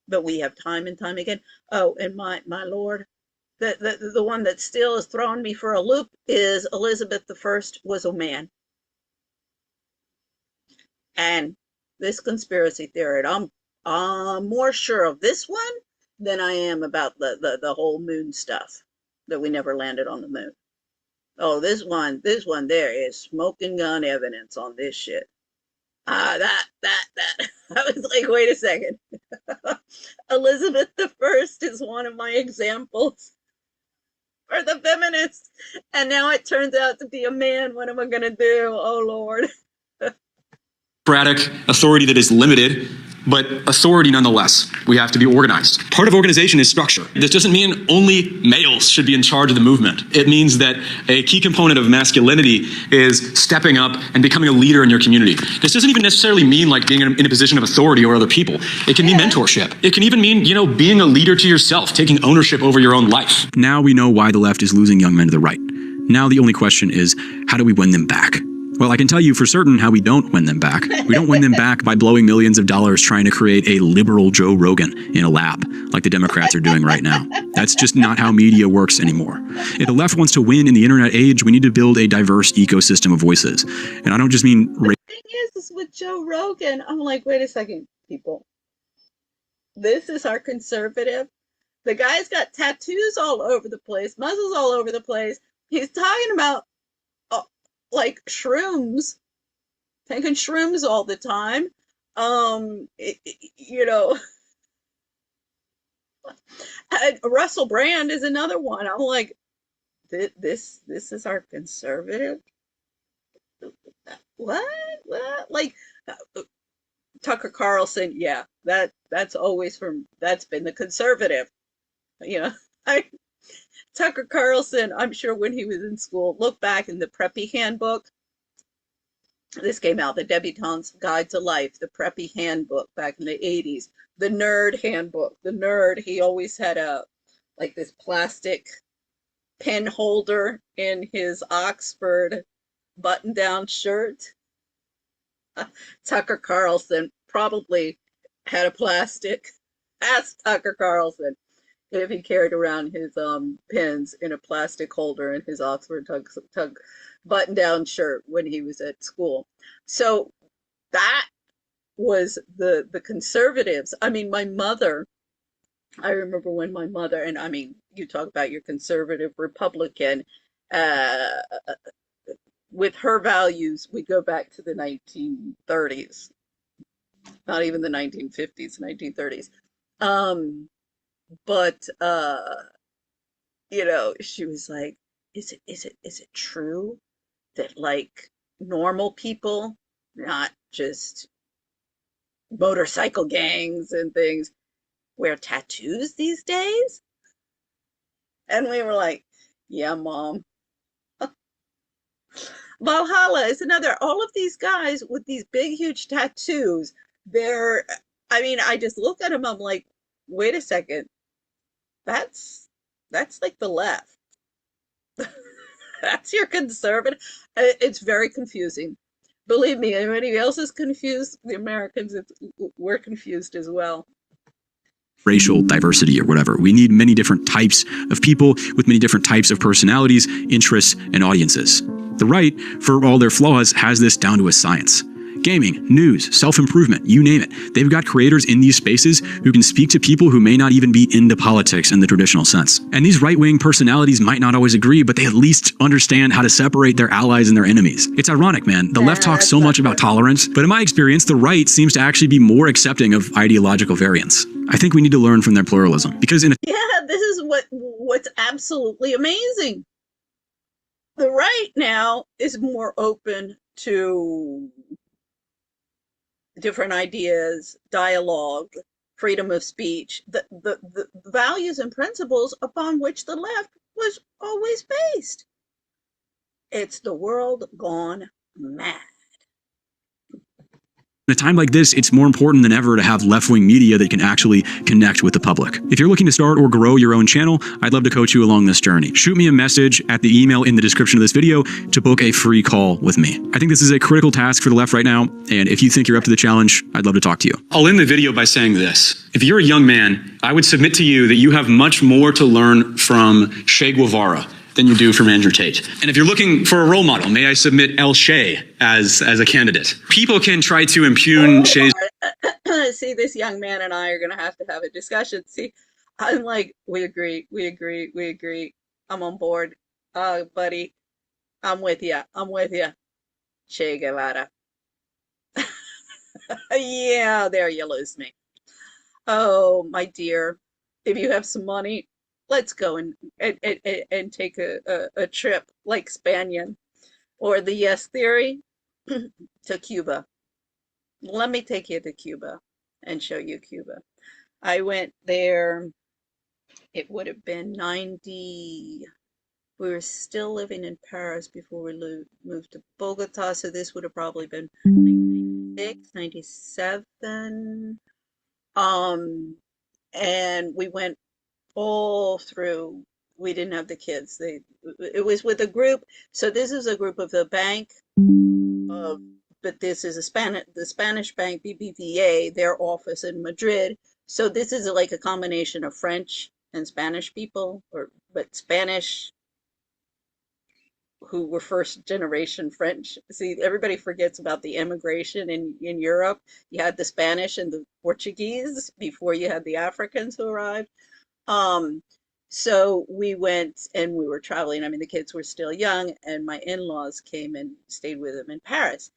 But we have time and time again. Oh, and my Lord, the one that still is throwing me for a loop is Elizabeth I was a man. And this conspiracy theory, I'm more sure of this one than I am about the whole moon stuff, that we never landed on the moon. Oh, this one, there is smoking gun evidence on this shit. That I was like, wait a second. Elizabeth I is one of my examples for the feminists, and now it turns out to be a man. What am I gonna do? Oh Lord. Authority that is limited, but authority nonetheless. We have to be organized. Part of organization is structure. This doesn't mean only males should be in charge of the movement. It means that a key component of masculinity is stepping up and becoming a leader in your community. This doesn't even necessarily mean like being in a position of authority over other people. It can mean mentorship. It can even mean, being a leader to yourself, taking ownership over your own life. Now we know why the left is losing young men to the right. Now the only question is, how do we win them back? Well, I can tell you for certain how we don't win them back. We don't win them back by blowing millions of dollars trying to create a liberal Joe Rogan in a lab, like the Democrats are doing right now. That's just not how media works anymore. If the left wants to win in the internet age, we need to build a diverse ecosystem of voices. And I don't just mean... The thing is with Joe Rogan, I'm like, wait a second, people. This is our conservative. The guy's got tattoos all over the place, muscles all over the place. He's talking about like shrooms, taking shrooms all the time. Russell Brand is another one. I'm like, this is our conservative. What? Like Tucker Carlson? Yeah, that's been the conservative. Tucker Carlson, I'm sure when he was in school, look back in the Preppy Handbook. This came out, the Debutante's Guide to Life, the Preppy Handbook back in the 80s. The Nerd Handbook. The nerd, he always had this plastic pen holder in his Oxford button-down shirt. Tucker Carlson probably had a plastic. Ask Tucker Carlson if he carried around his pens in a plastic holder in his Oxford tug button-down shirt when he was at school. So that was the conservatives. I mean, my mother, I remember when my mother, and I mean, you talk about your conservative Republican, with her values, we go back to the 1930s, not even the 1950s, 1930s. But she was like, is it true that like normal people, not just motorcycle gangs and things, wear tattoos these days? And we were like, yeah, Mom. Valhalla is another. All of these guys with these big, huge tattoos, I just look at them, I'm like, wait a second. That's like the left. That's your conservative. It's very confusing. Believe me, if anybody else is confused, the Americans, we're confused as well. Racial diversity or whatever. We need many different types of people with many different types of personalities, interests, and audiences. The right, for all their flaws, has this down to a science. Gaming, news, self-improvement, you name it. They've got creators in these spaces who can speak to people who may not even be into politics in the traditional sense. And these right-wing personalities might not always agree, but they at least understand how to separate their allies and their enemies. It's ironic, man. The left talks so much about tolerance, but in my experience, the right seems to actually be more accepting of ideological variance. I think we need to learn from their pluralism, because this is what's absolutely amazing. The right now is more open to different ideas, dialogue, freedom of speech, the values and principles upon which the left was always based. It's the world gone mad. In a time like this, it's more important than ever to have left-wing media that can actually connect with the public. If you're looking to start or grow your own channel, I'd love to coach you along this journey. Shoot me a message at the email in the description of this video to book a free call with me. I think this is a critical task for the left right now, and if you think you're up to the challenge, I'd love to talk to you. I'll end the video by saying this. If you're a young man, I would submit to you that you have much more to learn from Che Guevara than you do from Andrew Tate. And if you're looking for a role model, may I submit El Che as a candidate? People can try to impugn Che's... See, this young man and I are going to have a discussion. See, I'm like, we agree. I'm on board. Buddy, I'm with you. Che Guevara. Yeah, there you lose me. Oh, my dear, if you have some money, let's go and take a trip like Spanian or the Yes Theory to Cuba. Let me take you to Cuba and show you Cuba. I went there, it would have been 90, we were still living in Paris before we moved to Bogota, so this would have probably been 96, 97. And we went all through. We didn't have the kids. It was with a group. So this is a group of the bank, but this is the Spanish bank, BBVA, their office in Madrid. So this is like a combination of French and Spanish people, but Spanish who were first generation French. See, everybody forgets about the immigration in Europe. You had the Spanish and the Portuguese before you had the Africans who arrived. So we went and we were traveling. I mean, the kids were still young, and my in-laws came and stayed with them in Paris.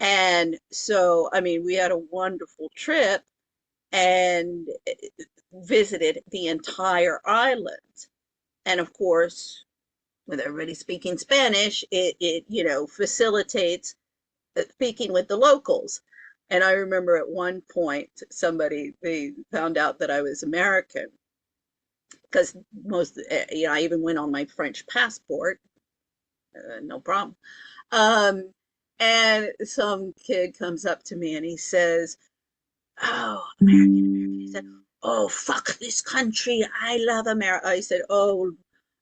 And so, I mean, we had a wonderful trip and visited the entire island. And of course, with everybody speaking Spanish, it facilitates speaking with the locals. And I remember at one point, they found out that I was American, because I even went on my French passport, no problem. And some kid comes up to me and he says, "Oh, American." He said, "Oh, fuck this country. I love America." I said, "Oh,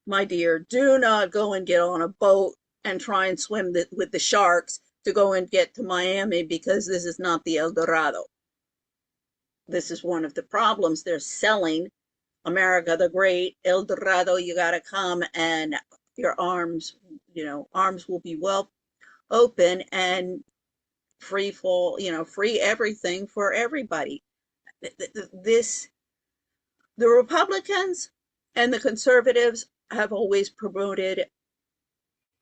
my dear, do not go and get on a boat and try and swim with the sharks to go and get to Miami, because this is not the El Dorado. This is one of the problems. They're selling America the Great, El Dorado. You got to come and your arms will be well open and free free everything for everybody." The Republicans and the conservatives have always promoted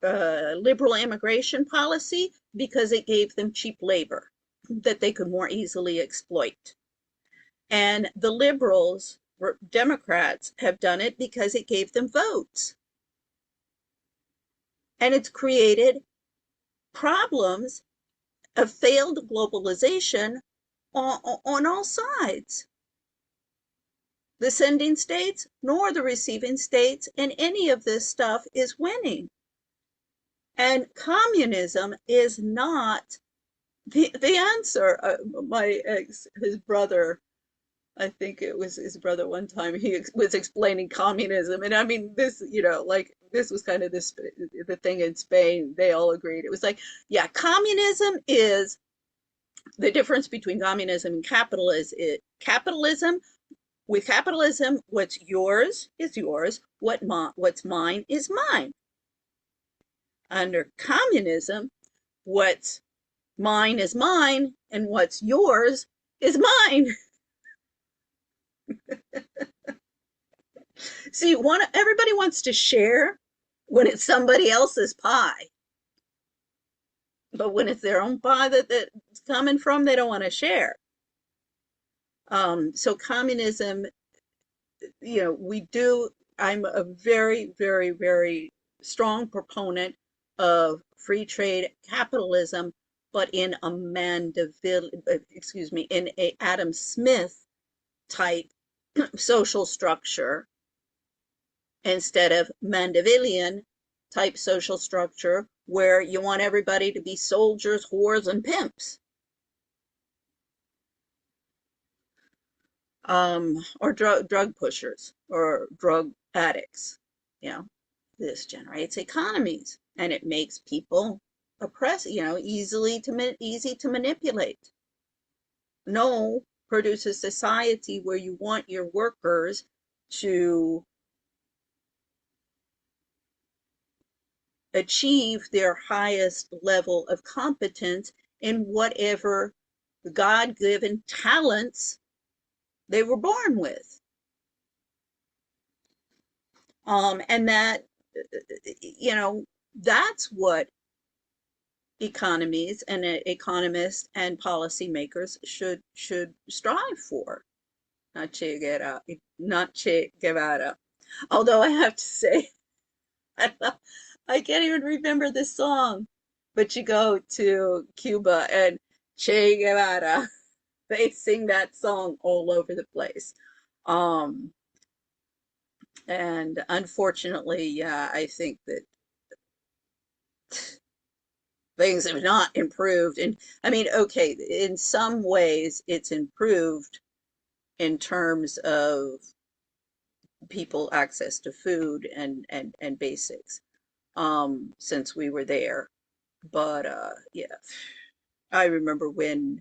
liberal immigration policy because it gave them cheap labor that they could more easily exploit. And the liberals, Democrats, have done it because it gave them votes. And it's created problems of failed globalization on all sides. The sending states nor the receiving states in any of this stuff is winning. And communism is not the answer. His brother, I think it was his brother one time, he was explaining communism. And I mean, this, this was kind of the thing in Spain. They all agreed. It was like, yeah, communism is the difference between communism and capitalism. With capitalism, what's yours is yours. What's mine is mine. Under communism, what's mine is mine, and what's yours is mine. See, everybody wants to share when it's somebody else's pie. But when it's their own pie that it's coming from, they don't want to share. So communism, I'm a very, very, very strong proponent of free trade capitalism, but in a in a Adam Smith type social structure instead of Mandevillian type social structure where you want everybody to be soldiers, whores, and pimps. Or drug pushers or drug addicts. You know, this generates economies and it makes people easy to manipulate. No produces society where you want your workers to achieve their highest level of competence in whatever God-given talents they were born with. And that, that's what economies and economists and policymakers should strive for. Not Che Guevara. Although I have to say, I can't even remember the song. But you go to Cuba and Che Guevara, they sing that song all over the place. And unfortunately, yeah, I think that things have not improved. And I mean, okay, in some ways it's improved in terms of people access to food and basics, since we were there. But yeah, I remember when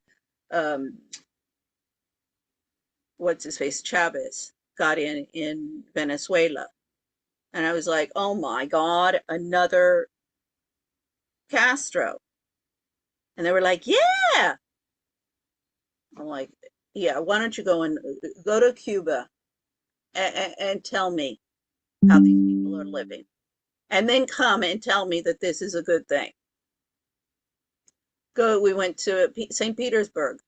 what's his face, Chavez, got in Venezuela. And I was like, oh my God, another Castro. And they were like, yeah. I'm like, yeah, why don't you go to Cuba and tell me how these people are living. And then come and tell me that this is a good thing. We went to St. Petersburg.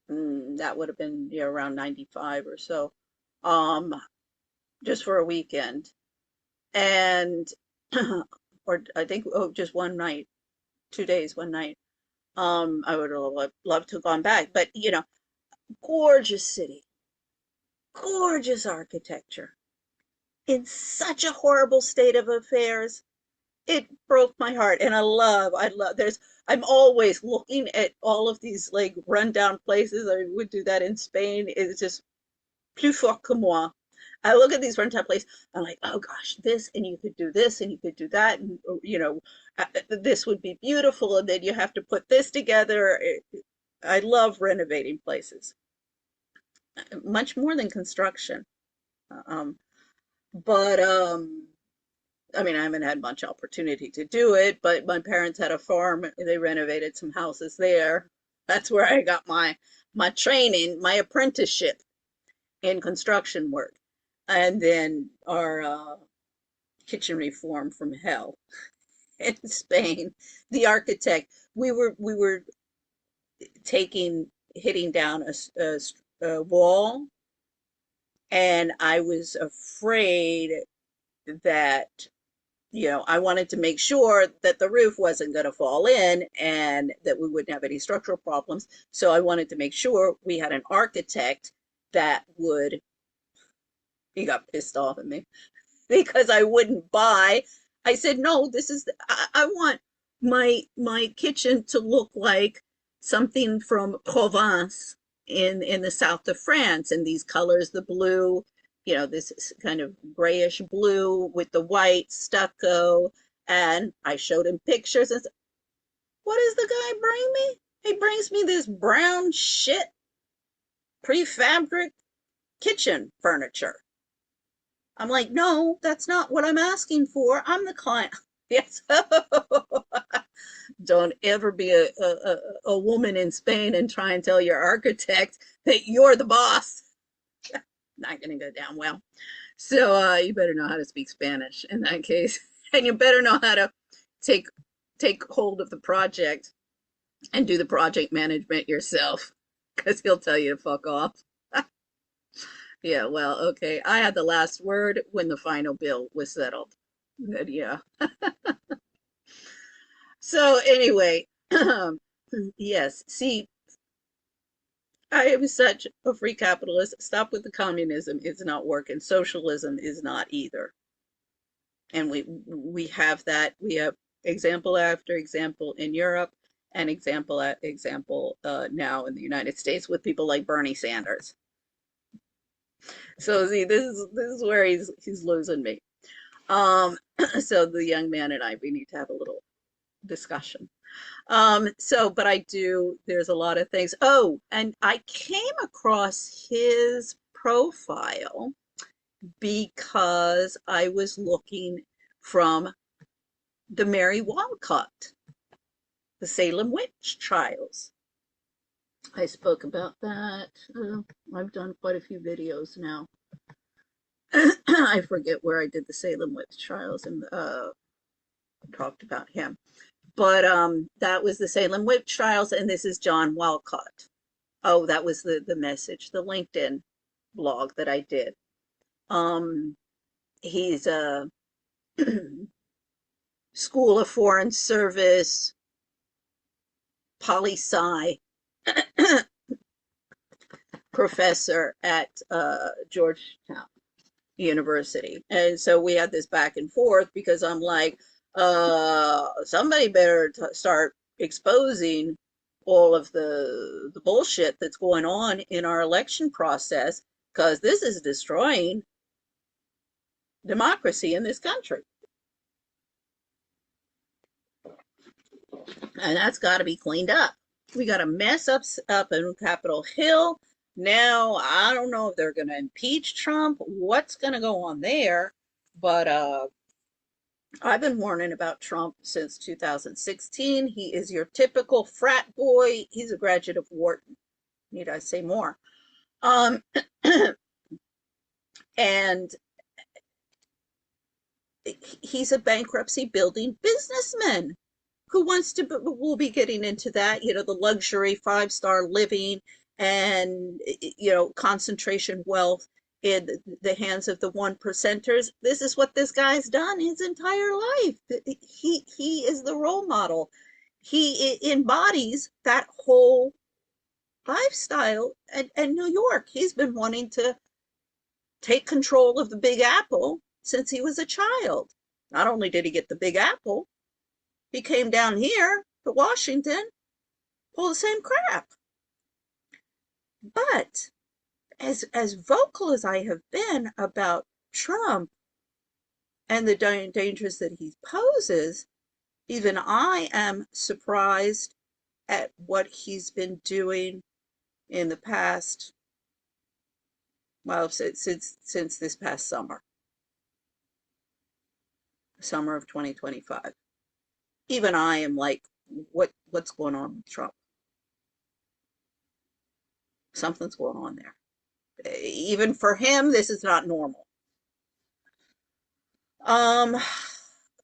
That would have been around 95 or so. Just for a weekend. And or I think just one night, 2 days, one night. I would have loved to have gone back, but gorgeous city, gorgeous architecture, in such a horrible state of affairs. It broke my heart, and I love. I'm always looking at all of these like rundown places. I would do that in Spain. It's just plus fort que moi. I look at these rundown places, I'm like, oh gosh, this, and you could do this, and you could do that, and this would be beautiful, and then you have to put this together. I love renovating places, much more than construction. But I mean, I haven't had much opportunity to do it, but my parents had a farm. They renovated some houses there. That's where I got my training, my apprenticeship in construction work. And then our kitchen reform from hell in Spain. The architect, we were hitting down a wall, and I was afraid that I wanted to make sure that the roof wasn't going to fall in and that we wouldn't have any structural problems. So I wanted to make sure we had an architect that would. He got pissed off at me because I wouldn't buy. I said, no, I want my kitchen to look like something from Provence in the south of France, and these colors, the blue, this kind of grayish blue with the white stucco. And I showed him pictures and said, what does the guy bring me? He brings me this brown shit prefabric kitchen furniture. I'm like, no, that's not what I'm asking for. I'm the client. Yes. Don't ever be a woman in Spain and try and tell your architect that you're the boss. Not going to go down well. So you better know how to speak Spanish in that case. And you better know how to take hold of the project and do the project management yourself, because he'll tell you to fuck off. Yeah, well, okay. I had the last word when the final bill was settled. But yeah. So anyway, yes. See, I am such a free capitalist. Stop with the communism. It's not working. Socialism is not either. And we have that. We have example after example in Europe and example at example now in the United States with people like Bernie Sanders. So see, this is where he's losing me. So the young man and I, we need to have a little discussion. But I do, there's a lot of things. Oh, and I came across his profile because I was looking from the Mary Walcott, the Salem witch trials. I spoke about that. I've done quite a few videos now. I forget where I did the Salem witch trials and talked about him. But that was the Salem witch trials, and this is John Walcott. Oh, that was the message, the LinkedIn blog that I did. He's a School of Foreign Service poli-sci professor at Georgetown University. And so we had this back and forth because I'm like, somebody better start exposing all of the bullshit that's going on in our election process, because this is destroying democracy in this country. And that's got to be cleaned up. We got a mess up in Capitol Hill. Now, I don't know if they're going to impeach Trump, what's going to go on there, but I've been warning about Trump since 2016. He is your typical frat boy. He's a graduate of Wharton. Need I say more? And he's a bankruptcy building businessman who will be getting into that, the luxury 5-star living and, concentration wealth in the hands of the 1%ers. This is what this guy's done his entire life. He is the role model. He embodies that whole lifestyle. And New York, he's been wanting to take control of the Big Apple since he was a child. Not only did he get the Big Apple, he came down here to Washington, pull the same crap. But as vocal as I have been about Trump and the dangers that he poses, even I am surprised at what he's been doing in the past, well, since this past summer of 2025. Even I am like, what's going on with Trump? Something's going on there. Even for him, this is not normal.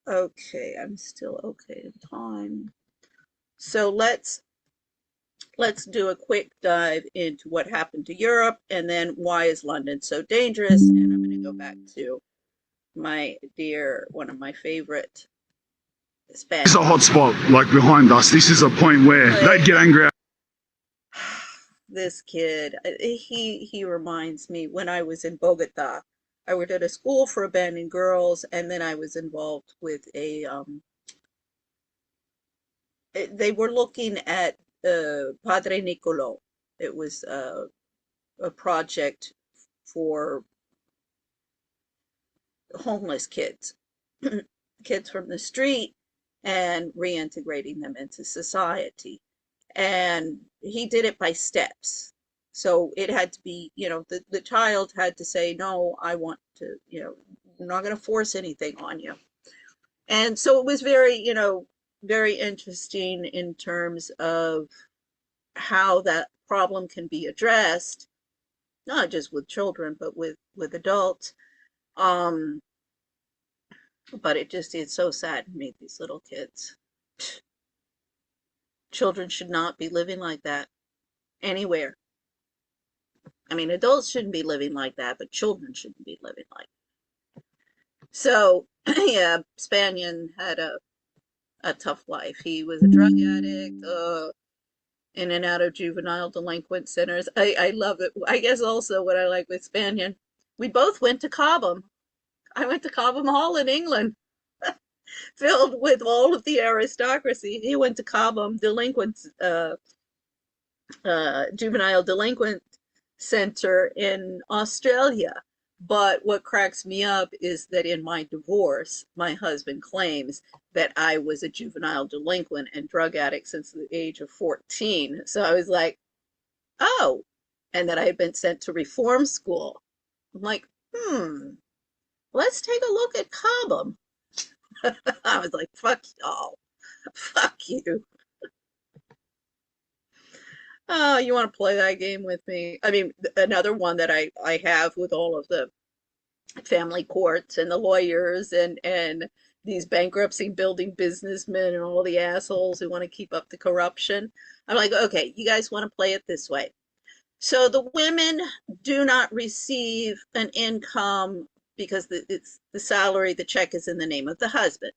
Okay, I'm still okay in time. So let's do a quick dive into what happened to Europe, and then why is London so dangerous? And I'm going to go back to my dear, one of my favorite Spanish. It's a hot spot, like behind us. This is a point where they'd get angry. This kid, he reminds me when I was in Bogota. I worked at a school for abandoned girls, and then I was involved with a they were looking at Padre Nicolo. It was a project for homeless kids, kids from the street, and reintegrating them into society. And he did it by steps. So it had to be, the child had to say, no, I want to, I'm not going to force anything on you. And so it was very, very interesting in terms of how that problem can be addressed, not just with children, but with adults. But it's so sad to meet these little kids. Children should not be living like that anywhere. I mean, adults shouldn't be living like that, but children shouldn't be living like that. So, yeah, Spanian had a tough life. He was a drug addict, in and out of juvenile delinquent centers. I love it. I guess also what I like with Spanian, we both went to Cobham. I went to Cobham Hall in England, filled with all of the aristocracy. He went to Cobham juvenile delinquent center in Australia. But what cracks me up is that in my divorce, my husband claims that I was a juvenile delinquent and drug addict since the age of 14. So I was like, oh, and that I had been sent to reform school. I'm like, let's take a look at Cobham. I was like, fuck y'all. Fuck you. Oh, you want to play that game with me? I mean, another one that I have with all of the family courts and the lawyers and these bankruptcy building businessmen and all the assholes who want to keep up the corruption. I'm like, okay, you guys want to play it this way. So the women do not receive an income because it's the salary, the check is in the name of the husband.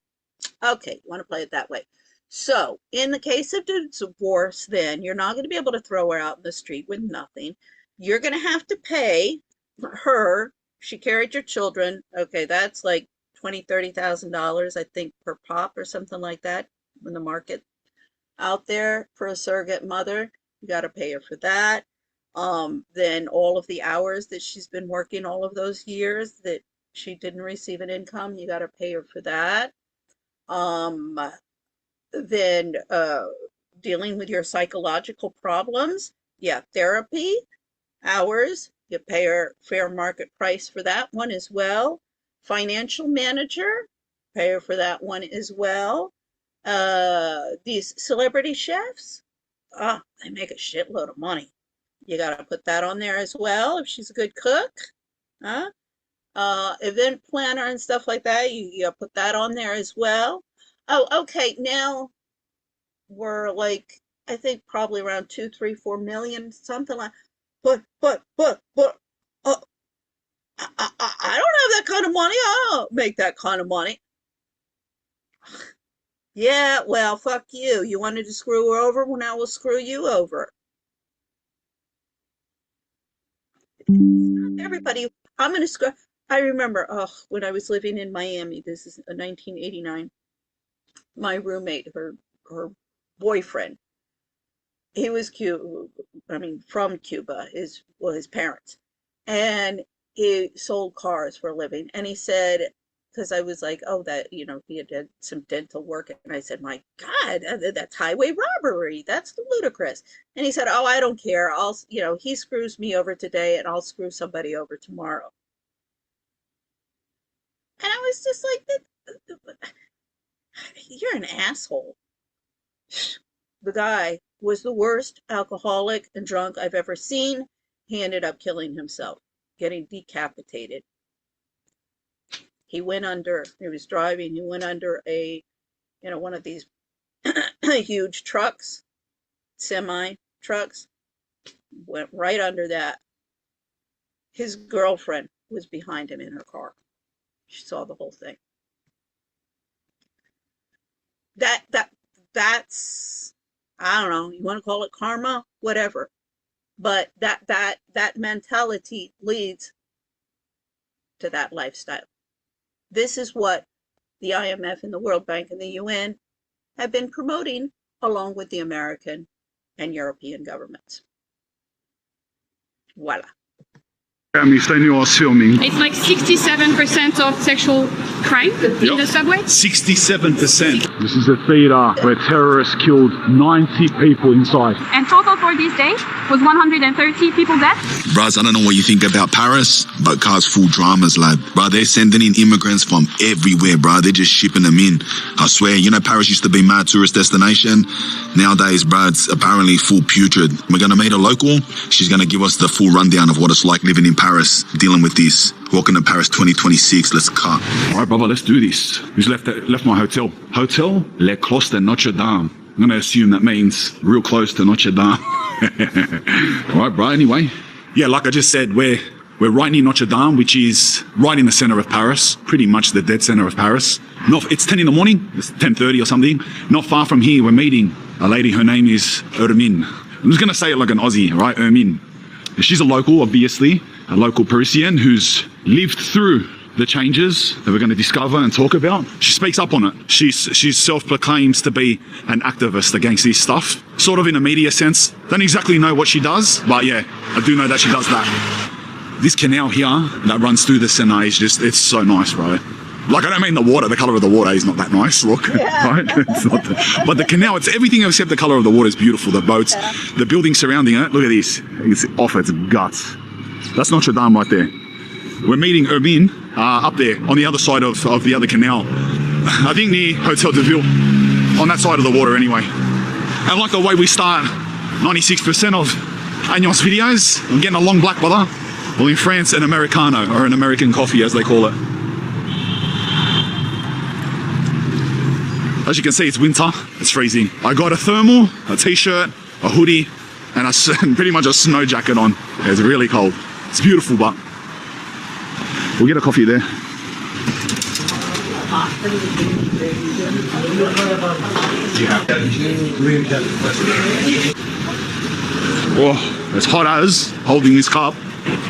Okay, you want to play it that way. So in the case of divorce, then you're not going to be able to throw her out in the street with nothing. You're going to have to pay her. She carried your children. Okay, that's like $20,000-$30,000, I think, per pop or something like that in the market out there for a surrogate mother. You got to pay her for that. Then all of the hours that she's been working all of those years that she didn't receive an income, you got to pay her for that. Then dealing with your psychological problems, yeah, therapy hours, you pay her fair market price for that one as well. Financial manager, pay her for that one as well. These celebrity chefs, they make a shitload of money. You got to put that on there as well if she's a good cook. Event planner and stuff like that, you put that on there as well. Oh, okay, now we're like, I think probably around 2, 3, 4 million, something like. But, I don't have that kind of money. I don't make that kind of money. Yeah, well, fuck you. You wanted to screw her over? Well, now we'll screw you over. Everybody, I'm going to screw. I remember, when I was living in Miami, this is 1989, my roommate, her boyfriend, he was from Cuba, his parents, and he sold cars for a living. And he said, because I was like, oh, that, he had done some dental work. And I said, my God, that's highway robbery. That's ludicrous. And he said, oh, I don't care. He screws me over today and I'll screw somebody over tomorrow. And I was just like, you're an asshole. The guy was the worst alcoholic and drunk I've ever seen. He ended up killing himself, getting decapitated. He went under, he was driving, he went under one of these huge trucks, semi trucks, went right under that. His girlfriend was behind him in her car. She saw the whole thing. That's, I don't know, you want to call it karma, whatever. But that mentality leads to that lifestyle. This is what the IMF and the World Bank and the UN have been promoting along with the American and European governments. Voila. It's like 67% of sexual crime in the subway. 67%. This is a theatre where terrorists killed 90 people inside. And total for this day was 130 people dead. Bruh, I don't know what you think about Paris, but cars full dramas, lad. Bruh, they're sending in immigrants from everywhere, bruh. They're just shipping them in. I swear, Paris used to be mad tourist destination. Nowadays, bruh, it's apparently full putrid. We're going to meet a local. She's going to give us the full rundown of what it's like living in Paris, dealing with this. Welcome to Paris 2026. Let's cut. All right, brother, let's do this. Who's left my hotel? Hotel Les Cloches de Notre Dame. I'm going to assume that means real close to Notre Dame. All right, bro, anyway. Yeah, like I just said, we're We're right near Notre Dame, which is right in the center of Paris, pretty much the dead center of Paris. It's 10 in the morning, it's 10:30 or something. Not far from here, we're meeting a lady, her name is Hermine. I'm just gonna say it like an Aussie, right? Hermine. She's a local, obviously, a local Parisian who's lived through the changes that we're going to discover and talk about. She speaks up on it. She self-proclaims to be an activist against this stuff, sort of in a media sense. Don't exactly know what she does, but yeah, I do know that she does that. This canal here that runs through the Sena is just, it's so nice, bro. Like, I don't mean the water, the colour of the water is not that nice, look, right? It's not but the canal, it's everything except the colour of the water is beautiful. The boats, the buildings surrounding it, look at this. It's off its guts. That's Notre Dame right there. We're meeting Hermine up there on the other side of the other canal. I think near Hotel de Ville, on that side of the water anyway. And like the way we start 96% of Agnon's videos, I'm getting a long black, brother. Well, in France, an Americano, or an American coffee as they call it. As you can see, it's winter, it's freezing. I got a thermal, a t-shirt, a hoodie, and pretty much a snow jacket on. It's really cold. It's beautiful, but we'll get a coffee there. Oh, it's hot as holding this cup.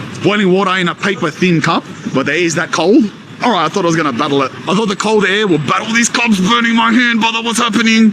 It's boiling water in a paper thin cup, but the air is that cold. All right, I thought I was gonna battle it. I thought the cold air will battle these cups burning my hand, brother. What's happening?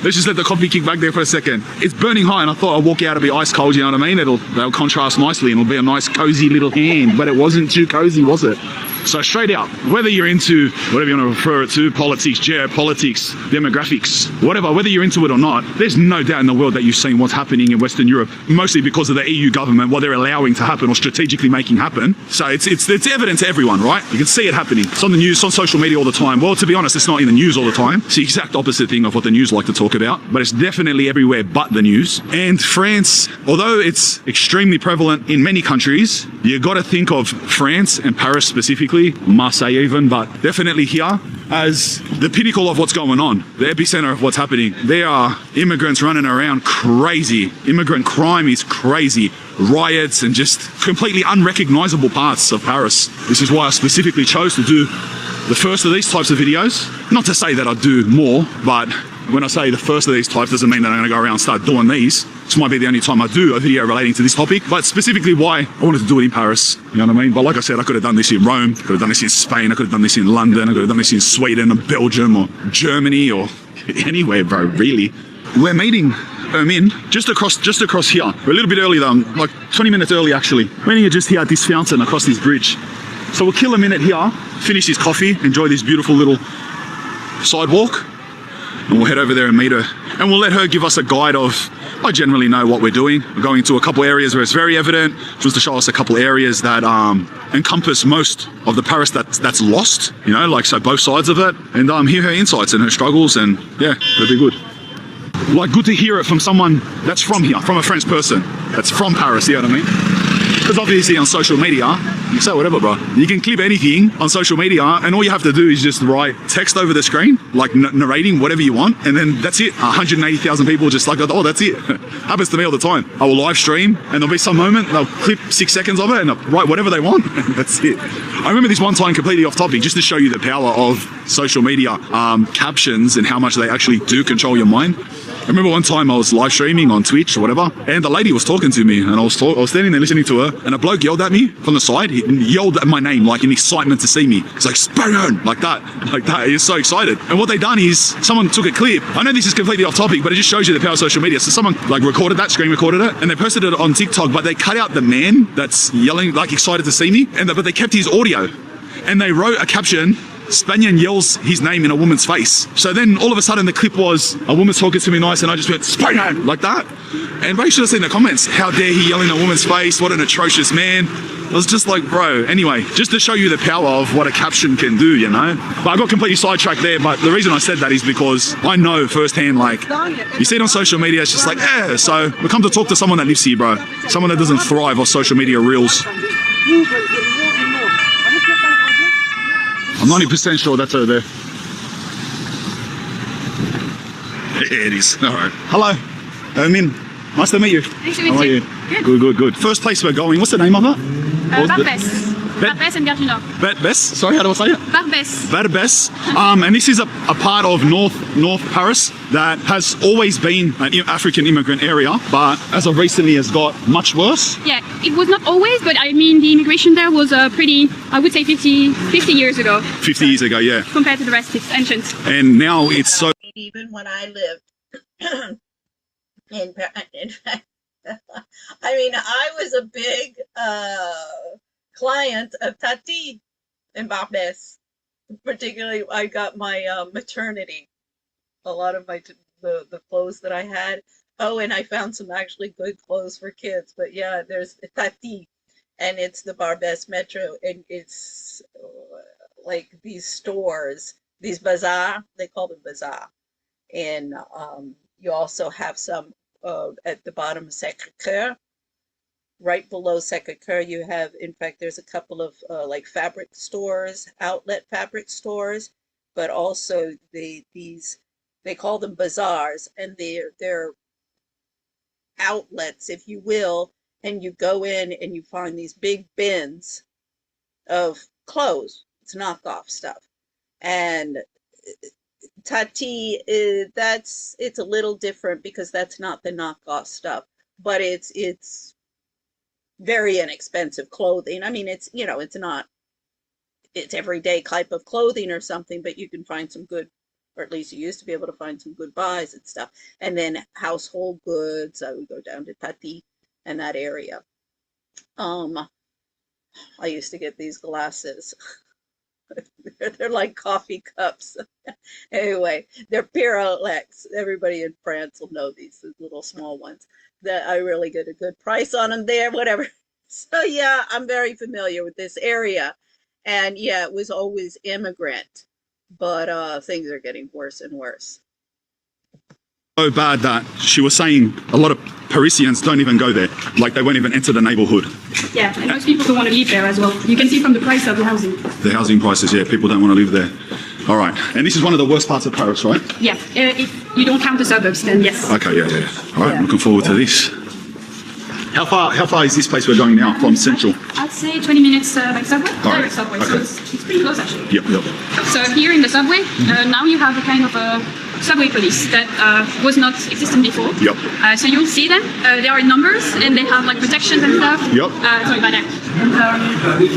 Let's just let the coffee kick back there for a second. It's burning hot, and I thought I'd walk out, it'll be ice cold, you know what I mean? They'll contrast nicely, and it'll be a nice cozy little hand, but it wasn't too cozy, was it? So straight out, whether you're into whatever you want to refer it to, politics, geopolitics, demographics, whatever, whether you're into it or not, there's no doubt in the world that you've seen what's happening in Western Europe, mostly because of the EU government, what they're allowing to happen or strategically making happen. So it's evident to everyone, right? You can see it happening. It's on the news, it's on social media all the time. Well, to be honest, it's not in the news all the time. It's the exact opposite thing of what the news like to talk about, but it's definitely everywhere but the news. And France, although it's extremely prevalent in many countries, you got to think of France and Paris specifically, Marseille even, but definitely here as the pinnacle of what's going on, the epicenter of what's happening. There are immigrants running around crazy. Immigrant crime is crazy. Riots and just completely unrecognizable parts of Paris. This is why I specifically chose to do the first of these types of videos. Not to say that I do more, but when I say the first of these types doesn't mean that I'm going to go around and start doing these. This might be the only time I do a video relating to this topic, but specifically why I wanted to do it in Paris, you know what I mean? But like I said, I could have done this in Rome, could have done this in Spain, I could have done this in London, I could have done this in Sweden or Belgium or Germany or anywhere, bro, really. We're meeting Hermine just across here. We're a little bit early though, like 20 minutes early actually. We're meeting her just here at this fountain across this bridge. So we'll kill a minute here, finish this coffee, enjoy this beautiful little sidewalk, and we'll head over there and meet her. And we'll let her give us a guide of, I generally know what we're doing. We're going to a couple areas where it's very evident, just to show us a couple areas that encompass most of the Paris that's lost, you know, like so both sides of it. And hear her insights and her struggles, and yeah, it'll be good. Like, good to hear it from someone that's from here, from a French person that's from Paris, you know what I mean? Because obviously on social media, you say whatever, bro. You can clip anything on social media, and all you have to do is just write text over the screen, like narrating whatever you want, and then that's it. 180,000 people just like, oh, that's it. Happens to me all the time. I will live stream, and there'll be some moment, they'll clip 6 seconds of it, and they'll write whatever they want. That's it. I remember this one time, completely off topic, just to show you the power of social media captions and how much they actually do control your mind. I remember one time I was live streaming on Twitch or whatever, and the lady was talking to me, and I was standing there listening to her, and a bloke yelled at me from the side. He yelled at my name, like in excitement to see me. It's like, Spider-Man, like that. He was so excited. And what they done is, someone took a clip. I know this is completely off topic, but it just shows you the power of social media. So someone like recorded that, screen recorded it, and they posted it on TikTok, but they cut out the man that's yelling, like excited to see me, but they kept his audio. And they wrote a caption, Spanian yells his name in a woman's face. So then all of a sudden the clip was a woman talking to me nice, and I just went, Spider-Man, like that. And you should have seen the comments. How dare he yell in a woman's face? What an atrocious man. I was just like, bro, anyway, just to show you the power of what a caption can do, you know? But I got completely sidetracked there, but the reason I said that is because I know firsthand, like, you see it on social media, it's just like, yeah. So we come to talk to someone that lives here, bro. Someone that doesn't thrive off social media reels. I'm 90% sure that's over there. Yeah, it is. All right. Hello. Hermine. Nice to meet you. Nice to meet How are you. you? Good. First place we're going, what's the name of it? Barbès. Barbès and Gare du Nord. Barbès? Sorry, how do I say it? Barbès. Barbès. And this is a part of North Paris that has always been an African immigrant area, but as of recently has got much worse. Yeah, it was not always, but I mean the immigration there was pretty, I would say 50 years ago. 50 years ago, yeah. Compared to the rest, it's ancient. And now it's so... Even when I lived in fact, I mean, I was a big client of Tati in Barbès. Particularly, I got my maternity. A lot of the clothes that I had. Oh, and I found some actually good clothes for kids. But yeah, there's Tati, and it's the Barbès Metro, and it's like these stores, these bazaar. They call them bazaar, and you also have some at the bottom of Sacré-Cœur. Right below Sacré-Cœur, you have, in fact, there's a couple of like fabric stores, outlet fabric stores, but also they call them bazaars, and they're outlets, if you will, and you go in and you find these big bins of clothes. It's knockoff stuff, and Tati, it's a little different because that's not the knockoff stuff, but it's very inexpensive clothing. I mean, it's it's everyday type of clothing or something, but you can find some good, or at least you used to be able to find some good buys and stuff. And then household goods, I would go down to Tati and that area. I used to get these glasses. They're like coffee cups. Anyway, they're Pyrolex. Everybody in France will know these little small ones. That I really get a good price on them there, whatever. So yeah, I'm very familiar with this area. And yeah, it was always immigrant, but things are getting worse and worse. So bad that she was saying a lot of Parisians don't even go there. Like they won't even enter the neighborhood. Yeah, and most people don't want to live there as well. You can see from the price of the housing. The housing prices, yeah, people don't want to live there. All right, and this is one of the worst parts of Paris, right? Yeah, if you don't count the suburbs, then yes. Okay, yeah. All right, looking forward to this. How far is this place we're going now from Central? I'd say 20 minutes by subway, Right. direct subway, Okay. so it's pretty close actually. Yep. So here in the subway, now you have a kind of a subway police that was not existent before. Yep. So you'll see them. They are in numbers and they have like protections and stuff. Yep. Sorry about that.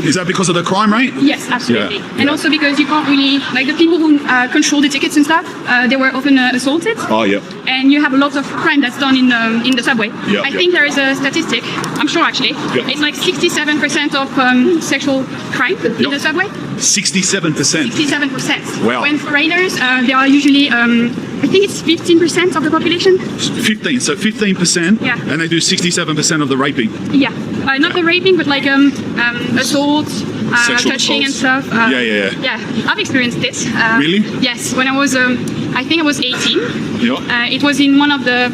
Is that because of the crime rate? Yes, absolutely. Yeah. And also because you can't really, like the people who control the tickets and stuff, they were often assaulted. Oh, yeah. And you have a lot of crime that's done in the subway. Yep, I think there is a statistic, I'm sure actually, it's like 67% of sexual crime in the subway. 67%. 67%. Wow. When foreigners, they are usually, I think it's 15% of the population. 15, so 15%, Yeah. and they do 67% of the raping. Yeah, not the raping, but like assault, Sexual touching and assaults. stuff. Yeah. Yeah, I've experienced this. Really? Yes, when I was, I think I was 18. Yeah. It was in one of the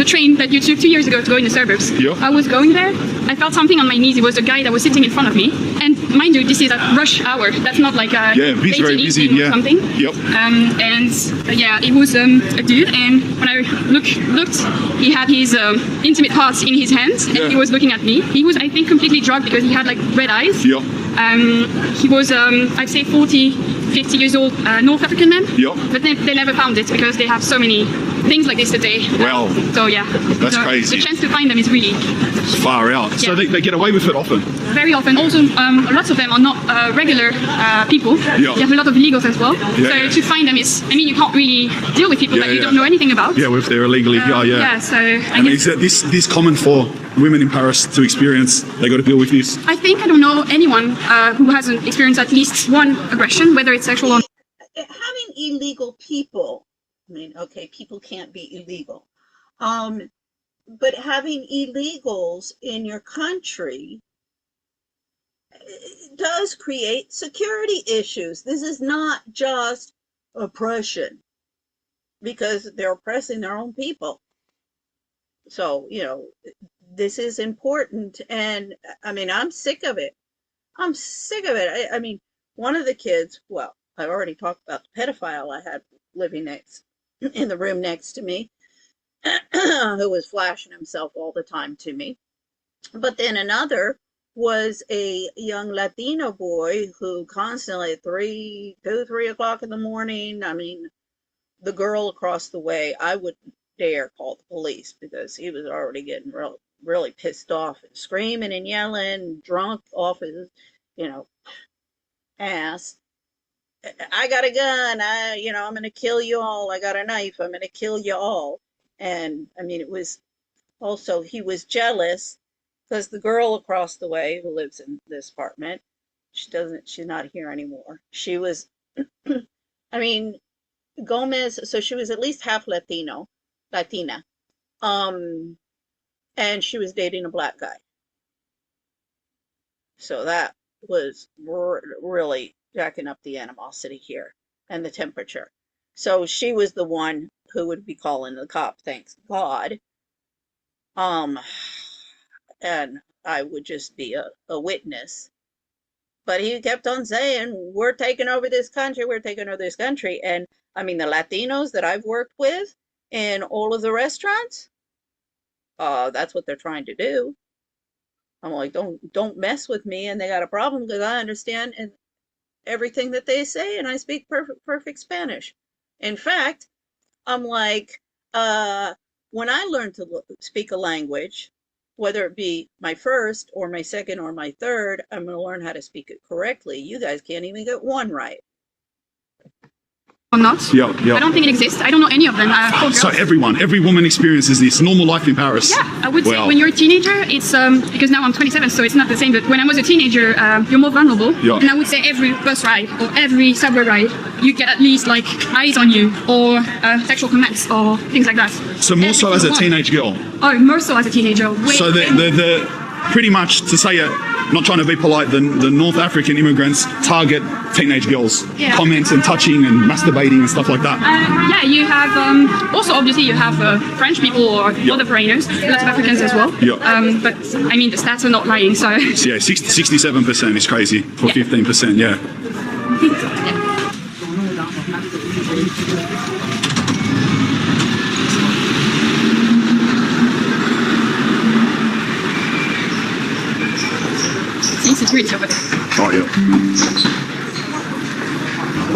train that you took 2 years ago to go in the suburbs. Yeah. I was going there. I felt something on my knees. It was a guy that was sitting in front of me. And mind you, this is at rush hour. That's not like a He's very busy. evening or Yeah. something. Yep. It was a dude. And when I looked, he had his intimate parts in his hands, and he was looking at me. He was, I think, completely drugged because he had like red eyes. Yep. He was, I'd say, 40, 50 years old North African man. Yep. But they never found it because they have so many things like this today. Wow. So yeah. That's crazy. The chance to find them is really Far out. So they get away with it often. very often. Also, lots of them are not regular people. Yeah. You have a lot of illegals as well. Yeah, So yeah. to find them is, I mean, you can't really deal with people that you Yeah. don't know anything about. Yeah, if they're illegally here, yeah. Yeah, so I And guess, is this common for women in Paris to experience? They got to deal with this. I think I don't know anyone who hasn't experienced at least one aggression, whether it's sexual or Having illegal people, I mean, okay, people can't be illegal, but having illegals in your country does create security issues. This is not just oppression, because they're oppressing their own people. So, this is important. And I mean, I'm sick of it. I'm sick of it. I mean, one of the kids, well, I already talked about the pedophile I had living in the room next to me. who was flashing himself all the time to me. But then another was a young Latino boy who constantly at 3 o'clock in the morning, I mean, the girl across the way, I wouldn't dare call the police because he was already getting really pissed off and screaming and yelling, drunk off his, ass. I got a gun. I'm going to kill you all. I got a knife. I'm going to kill you all. And I mean, it was also, he was jealous because the girl across the way who lives in this apartment, she's not here anymore. She was, I mean, Gomez, so she was at least half Latina. And she was dating a black guy. So that was really jacking up the animosity here and the temperature. So she was the one who would be calling the cop, thanks God. And I would just be a witness. But he kept on saying, we're taking over this country, we're taking over this country. And I mean, the Latinos that I've worked with in all of the restaurants, that's what they're trying to do. I'm like, don't mess with me. And they got a problem because I understand everything that they say and I speak perfect Spanish. In fact, I'm like, when I learn to speak a language, whether it be my first or my second or my third, I'm going to learn how to speak it correctly. You guys can't even get one right. Or not. Yeah. I don't think it exists. I don't know any of them. So every woman experiences this normal life in Paris. Yeah, I would say when you're a teenager, it's because now I'm 27, so it's not the same. But when I was a teenager, you're more vulnerable. Yeah. And I would say every bus ride or every subway ride, you get at least like eyes on you or sexual comments or things like that. So more so as a teenage girl. Oh, more so as a teenager. So the pretty much, to say it, not trying to be polite, the North African immigrants target teenage girls, comments and touching and masturbating and stuff like that. Yeah, you have also obviously you have French people or other foreigners, lots of Africans as well. But I mean the stats are not lying, so. Yeah, 67% is crazy for 15%. Yeah. Security over there. Oh yeah.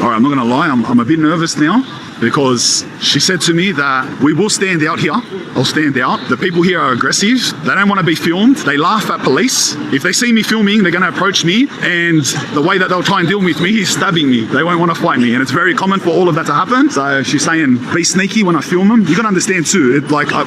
All right, I'm not gonna lie, I'm a bit nervous now because she said to me that we will stand out here. I'll stand out. The people here are aggressive. They don't want to be filmed. They laugh at police. If they see me filming, they're gonna approach me, and the way that they'll try and deal with me is stabbing me. They won't want to fight me, and it's very common for all of that to happen. So she's saying, be sneaky when I film them. You gotta understand too,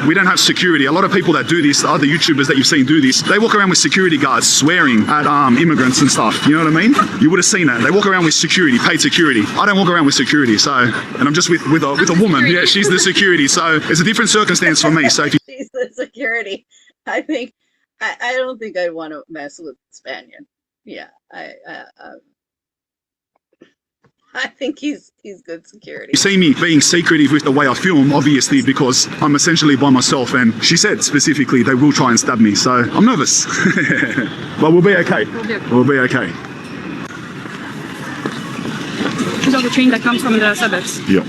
we don't have security. A lot of people that do this, other YouTubers that you've seen do this, they walk around with security guards swearing at immigrants and stuff. You know what I mean? You would have seen that. They walk around with security, paid security. I don't walk around with security, so, and I'm just with a woman. Yeah, she's the security. So it's a different circumstance for me. So if she's the security, I think I don't think I'd want to mess with Spaniard. Yeah, I think he's good security. You see me being secretive with the way I film, obviously, because I'm essentially by myself, and she said specifically they will try and stab me, so I'm nervous. But we'll be okay. We'll be okay. These are the train that comes from the suburbs. Yeah.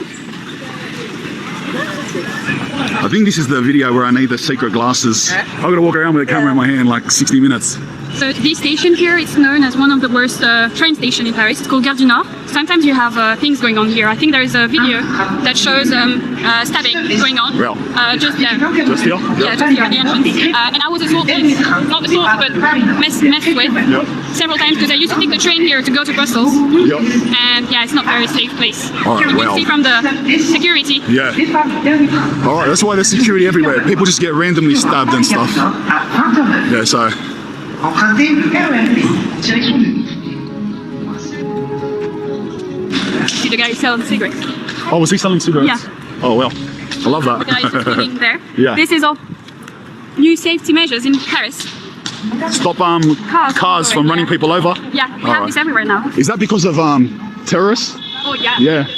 I think this is the video where I need the secret glasses. I've got to walk around with a camera in my hand like 60 minutes. So this station here is known as one of the worst train stations in Paris. It's called Gare du Nord. Sometimes you have things going on here. I think there is a video that shows stabbing going on. Well, just there. Just here? Yeah, just here at the entrance. And I was assaulted, not assaulted, but messed with several times because I used to take the train here to go to Brussels. And yeah, it's not a very safe place. All right, you can see from the security. Yeah. All right, that's why there's security everywhere. People just get randomly stabbed and stuff. Yeah, so. See the guy selling cigarettes. Oh, was he selling cigarettes? Yeah. Oh, well. I love that. The guy is cleaning there. Yeah. This is all new safety measures in Paris. Stop cars from running people over? Yeah, we have this everywhere now. Is that because of terrorists? Oh, yeah. Yeah.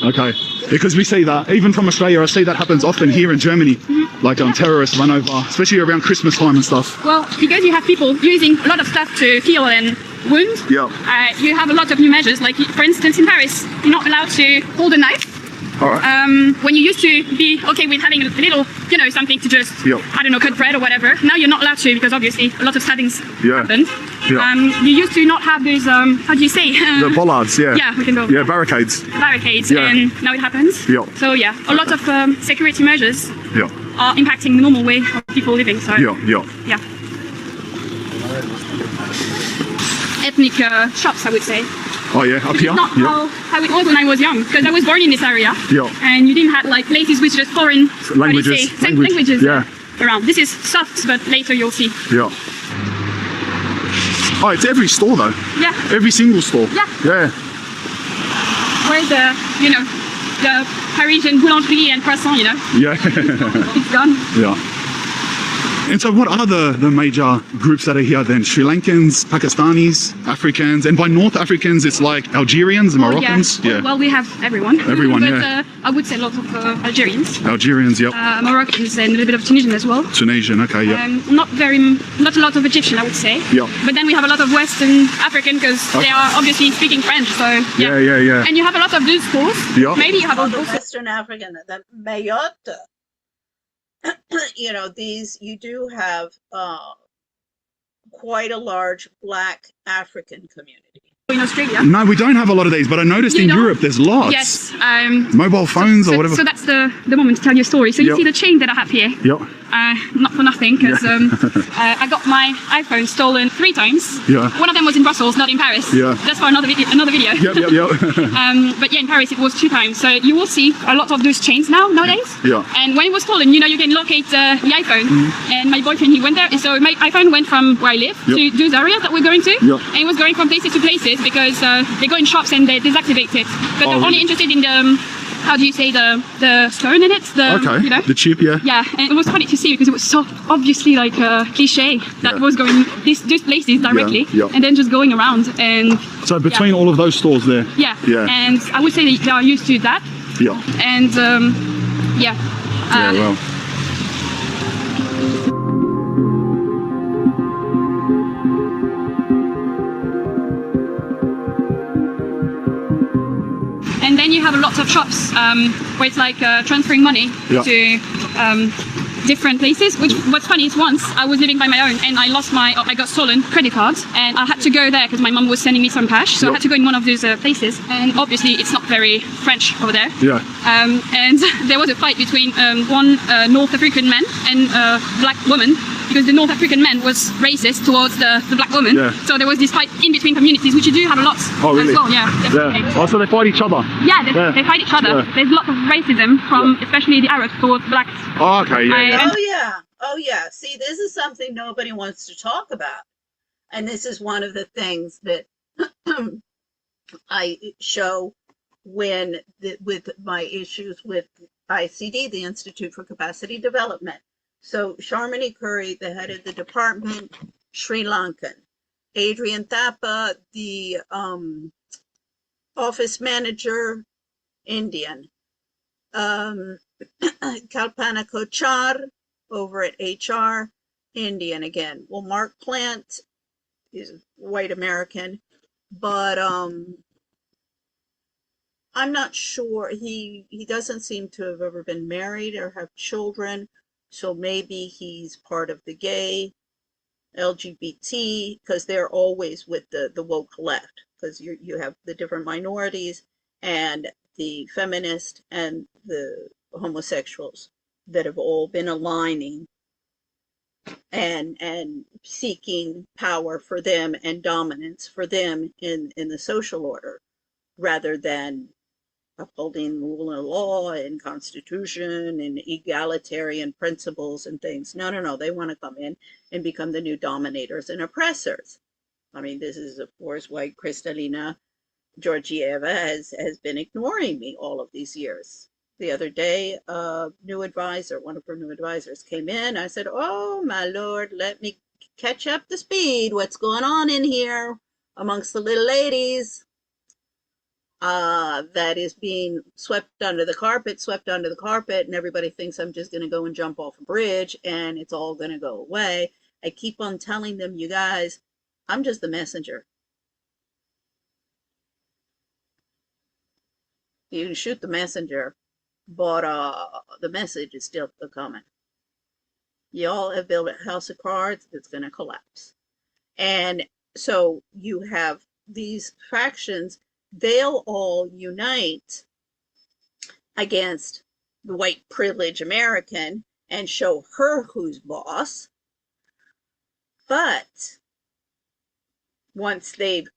Okay. Because we see that, even from Australia, I see that happens often here in Germany. Like terrorists run over, especially around Christmas time and stuff. Well, because you have people using a lot of stuff to kill and wound, you have a lot of new measures. Like, for instance, in Paris, you're not allowed to hold a knife All right. When you used to be okay with having a little, you know, something to just, I don't know, cut bread or whatever, now you're not allowed to because obviously a lot of stabbings happened. You used to not have those, how do you say? The bollards, Yeah, we can go. Yeah, barricades. Barricades, and now it happens. So yeah, a lot of security measures are impacting the normal way of people living. So yeah. Ethnic shops, I would say. Oh yeah, up here. Not how it was when I was young, because I was born in this area, and you didn't have like places with just foreign languages, languages around. This is soft, but later you'll see. Oh, it's every store though. Yeah. Every single store. Yeah. Where's the, you know, the Parisian boulangerie and croissant, you know? Yeah. It's gone. Yeah. And so what are the major groups that are here then? Sri Lankans, Pakistanis, Africans, and by North Africans it's like Algerians, Moroccans? Well, we have everyone. Everyone, but, I would say lots of Algerians. Algerians, Moroccans and a little bit of Tunisian as well. Tunisian, okay, not a lot of Egyptian, I would say. But then we have a lot of Western African because they are obviously speaking French, so yeah. And you have a lot of those schools. Maybe you have all the Western African, the Mayotte. You know, you do have quite a large Black African community. In Australia? No, we don't have a lot of these, but I noticed in Europe there's lots. Yes. Mobile phones or whatever. So that's the moment to tell you a story. So you see the chain that I have here? Not for nothing, because I got my iPhone stolen 3 times. One of them was in Brussels, not in Paris. That's for another video. But yeah, in Paris it was 2 times. So you will see a lot of those chains nowadays. And when it was stolen, you know, you can locate the iPhone. And my boyfriend, he went there. So my iPhone went from where I live to those areas that we're going to. And it was going from places to places because they go in shops and they deactivate it. But they're only interested in the, how do you say, the stone in it? You know? The chip, Yeah, and it was funny to see because it was so obviously like a cliche that was going these places directly and then just going around. And so between all of those stores there? And I would say they are used to that. And well. And then you have a lot of shops where it's like transferring money to different places. Which what's funny is once I was living by my own and I got stolen credit cards and I had to go there because my mum was sending me some cash. So I had to go in one of those places, and obviously it's not very French over there. And there was a fight between one North African man and a black woman, because the North African man was racist towards the black woman. So there was this fight in between communities, which you do have a lot as well. Oh, so they fight each other? They fight each other. There's a lot of racism from especially the Arabs towards blacks. Oh, okay, Oh yeah. See, this is something nobody wants to talk about. And this is one of the things that I show with my issues with ICD, the Institute for Capacity Development. So Sharmini Curry, the head of the department, Sri Lankan. Adrian Thapa, the office manager, Indian. Kalpana Kochar over at HR, Indian again. Well, Mark Plant is white American, but I'm not sure. He doesn't seem to have ever been married or have children. So maybe he's part of the gay, LGBT, because they're always with the woke left, because you have the different minorities and the feminist and the homosexuals that have all been aligning and seeking power for them and dominance for them in the social order, rather than upholding rule of law and constitution and egalitarian principles and things. No. They want to come in and become the new dominators and oppressors. I mean, this is, of course, why Kristalina Georgieva has been ignoring me all of these years. The other day, one of her new advisors came in. I said, oh, my Lord, let me catch up to speed. What's going on in here amongst the little ladies? That is being swept under the carpet, and everybody thinks I'm just going to go and jump off a bridge and it's all going to go away. I keep on telling them, you guys, I'm just the messenger. You can shoot the messenger, but the message is still coming. Y'all have built a house of cards that's going to collapse. And so you have these factions, they'll all unite against the white privileged American and show her who's boss. But once they've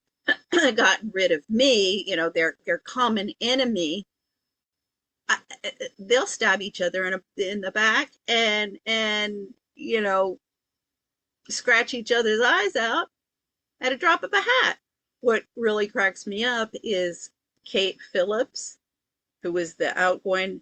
gotten rid of me, you know, their common enemy, they'll stab each other in the back and you know, scratch each other's eyes out at a drop of a hat. What really cracks me up is Kate Phillips, who was the outgoing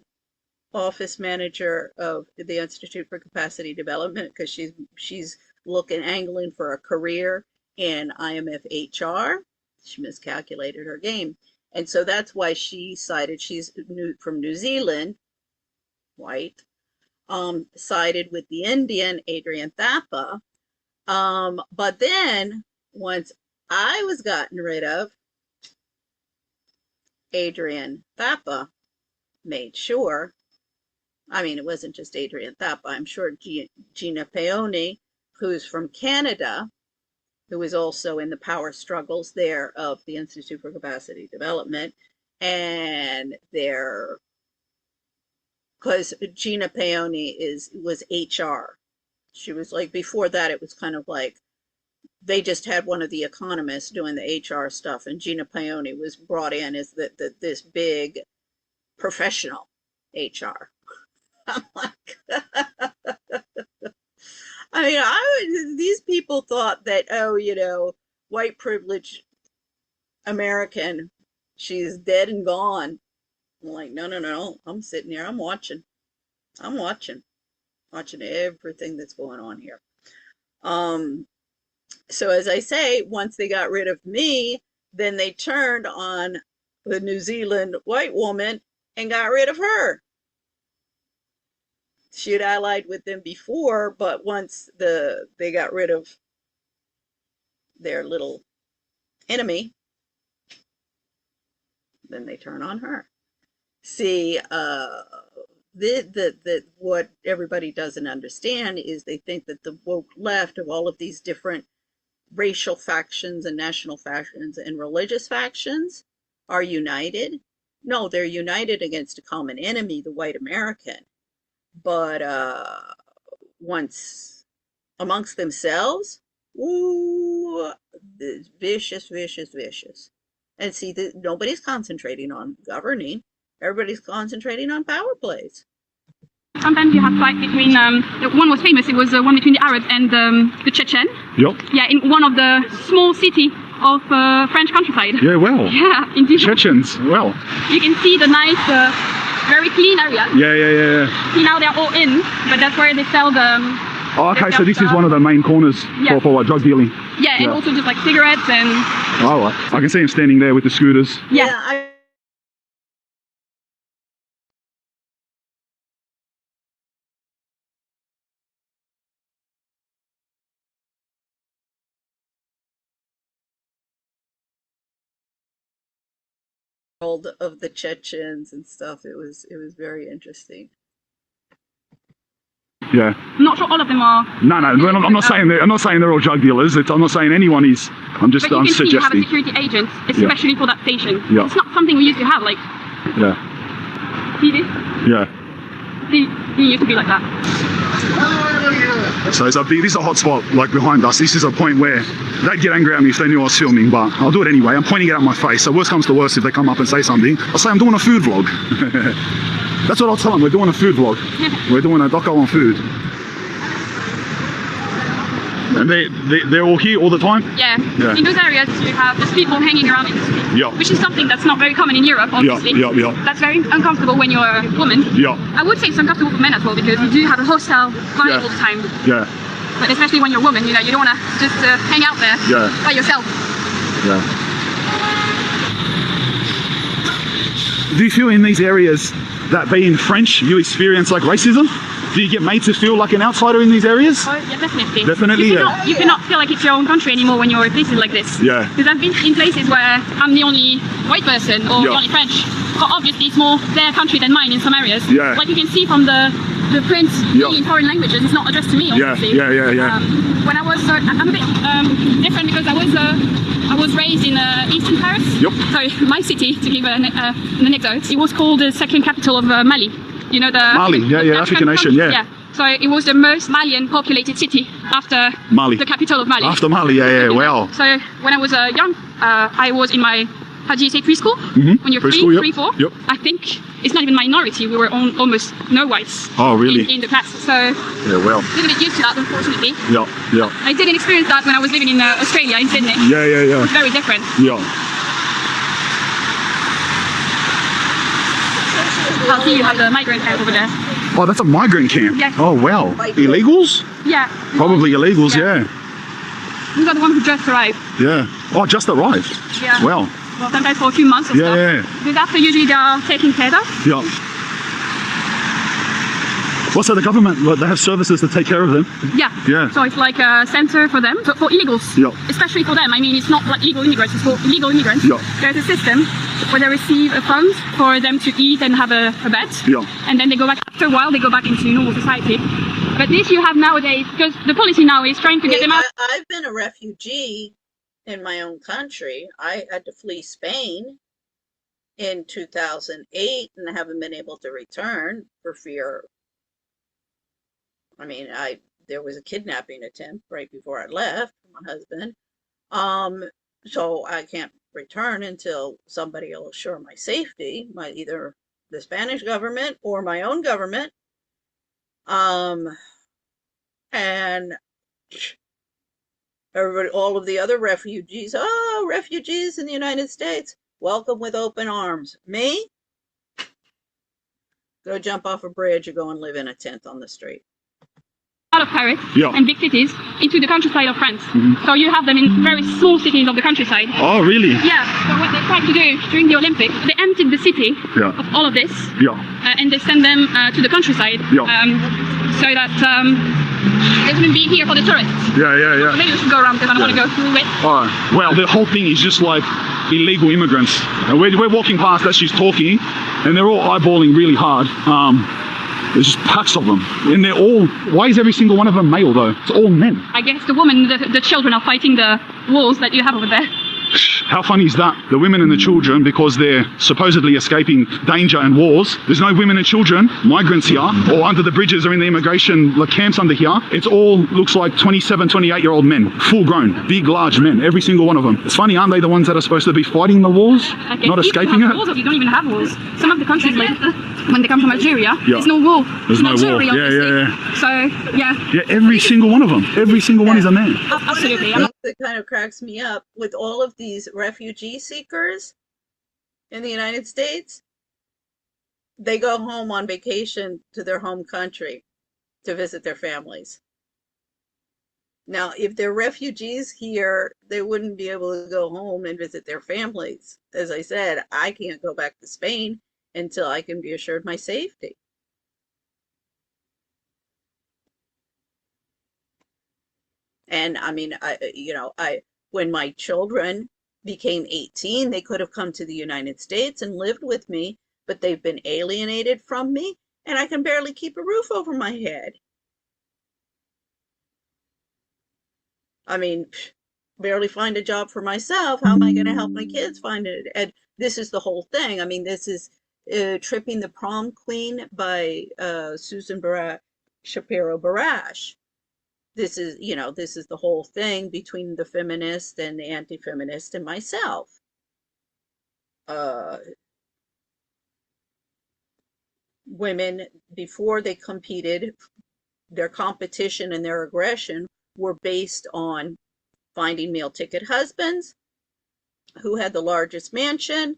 office manager of the Institute for Capacity Development, because she's angling for a career in IMF HR. She miscalculated her game. And so that's why she sided, she's from New Zealand, white, sided with the Indian, Adrian Thapa. But then once I was gotten rid of, Adrian Thapa made sure, I mean, it wasn't just Adrian Thapa, I'm sure Gina Paoni, who's from Canada, who was also in the power struggles there of the Institute for Capacity Development, and because Gina Paoni was HR. She was like, before that, it was kind of like, they just had one of the economists doing the HR stuff, and Gina Paoni was brought in as this big professional HR. I'm like, I mean, these people thought that, oh, you know, white privileged American, she's dead and gone. I'm like, no, I'm sitting here, I'm watching everything that's going on here. So as I say, once they got rid of me, then they turned on the New Zealand white woman and got rid of her. She had allied with them before, but once they got rid of their little enemy, then they turn on her. See, what everybody doesn't understand is they think that the woke left of all of these different racial factions and national factions and religious factions are united. No, they're united against a common enemy, the white American. But once amongst themselves, ooh, it's vicious. And see, nobody's concentrating on governing. Everybody's concentrating on power plays. Sometimes you have fight between, one was famous, it was one between the Arabs and the Chechen. Yep. Yeah, in one of the small city of French countryside. Yeah, well. Yeah, indeed. Chechens, well. You can see the nice, very clean area. Yeah. See, now they're all in, but that's where they sell the... Oh, okay, so this is one of the main corners for what, drug dealing? Yeah, and also just like cigarettes and... Oh, I can see him standing there with the scooters. Yeah. Of the Chechens and stuff, it was very interesting. Yeah. I'm not sure all of them are. No, I'm not saying they're all drug dealers. I'm not saying anyone is. I'm suggesting. See you have a security agent, especially for that station. Yeah. It's not something we used to have. Like. Yeah. See this? Yeah. It used to be like that. So this is a hot spot, like behind us. This is a point where they'd get angry at me if they knew I was filming, but I'll do it anyway. I'm pointing it at my face. So worst comes to worst, if they come up and say something, I'll say I'm doing a food vlog. That's what I'll tell them. We're doing a food vlog. We're doing a doco on food. And they're all here all the time? Yeah. In those areas you have just people hanging around in the street, which is something that's not very common in Europe, obviously. Yeah. That's very uncomfortable when you're a woman. Yeah. I would say it's uncomfortable for men as well, because you do have a hostile vibe all the time. Yeah. But especially when you're a woman, you know, you don't want to just hang out there by yourself. Yeah. Do you feel in these areas that being French, you experience like racism? Do you get made to feel like an outsider in these areas? Oh, yeah, definitely. Definitely, you cannot feel like it's your own country anymore when you're in places like this. Yeah. Because I've been in places where I'm the only white person or the only French. But obviously it's more their country than mine in some areas. Yeah. Like you can see from the print in foreign languages, it's not addressed to me, obviously. Yeah. When I was, I'm a bit different because I was raised in eastern Paris. Yep. So my city, to give an anecdote, it was called the second capital of Mali. You know the Mali, African nation, yeah. So it was the most Malian populated city after Mali. The capital of Mali. After Mali, wow. So when I was young, I was in my, how do you say, preschool? Mm-hmm. When you're preschool, 3, 4, I think it's not even minority. We were almost no whites. Oh, really? In the class. So yeah, well. A little bit used to that, unfortunately. Yeah. I didn't experience that when I was living in Australia, in Sydney. Yeah. It was very different. Yeah. I'll see you have the migrant camp over there. Oh, that's a migrant camp? Yeah. Oh, wow. Illegals? Yeah. Probably illegals, yeah. These are the ones who just arrived. Yeah. Oh, just arrived? Yeah. Wow. Well, sometimes for a few months or stuff. Yeah. Because after usually they are taken care of. Yeah. Well, so the government, they have services to take care of them? Yeah. So it's like a center for them, for illegals. Yeah. Especially for them. I mean, it's not like legal immigrants, it's for illegal immigrants. Yeah. There's a system where they receive a fund for them to eat and have a bed. Yeah. And then they go back, after a while, they go back into normal society. But this you have nowadays, because the policy now is trying to get them out. I've been a refugee in my own country. I had to flee Spain in 2008 and haven't been able to return for fear. I mean, there was a kidnapping attempt right before I left for my husband. So I can't return until somebody will assure my safety, either the Spanish government or my own government. And everybody, all of the other refugees, refugees in the United States, welcome with open arms. Me? Go jump off a bridge or go and live in a tent on the street. Out of Paris and big cities into the countryside of France. So you have them in very small cities of the countryside. Oh, really? Yeah. So what they tried to do during the Olympics, they emptied the city of all of this. And they sent them to the countryside. So that they wouldn't be here for the tourists. Yeah. So maybe we should go around because I don't want to go through it. Well, the whole thing is just like illegal immigrants. And we're walking past as she's talking, and they're all eyeballing really hard. There's just packs of them, and they're all, why is every single one of them male though? It's all men. I guess the women, the children are fighting the wars that you have over there. How funny is that? The women and the children, because they're supposedly escaping danger and wars. There's no women and children, migrants here, or under the bridges or in the immigration camps under here. It all looks like 27, 28-year-old men, full grown, big, large men, every single one of them. It's funny, aren't they the ones that are supposed to be fighting the wars, not escaping it? Wars, you don't even have wars. Some of the countries, like when they come from Algeria, there's no war. There's no war. Yeah. So, yeah, every single one of them. Every single one is a man. Absolutely. That kind of cracks me up with all of these refugee seekers in the United States. They go home on vacation to their home country to visit their families. Now, if they're refugees here, they wouldn't be able to go home and visit their families. As I said, I can't go back to Spain until I can be assured my safety. And I mean, when my children became 18, they could have come to the United States and lived with me, but they've been alienated from me, and I can barely keep a roof over my head. I mean, barely find a job for myself. How am I going to help my kids find it? And this is the whole thing. I mean, this is Tripping the Prom Queen by Susan Shapiro Barash. This is, this is the whole thing between the feminist and the anti-feminist and myself. Women, before they competed, their competition and their aggression were based on finding meal ticket husbands, who had the largest mansion,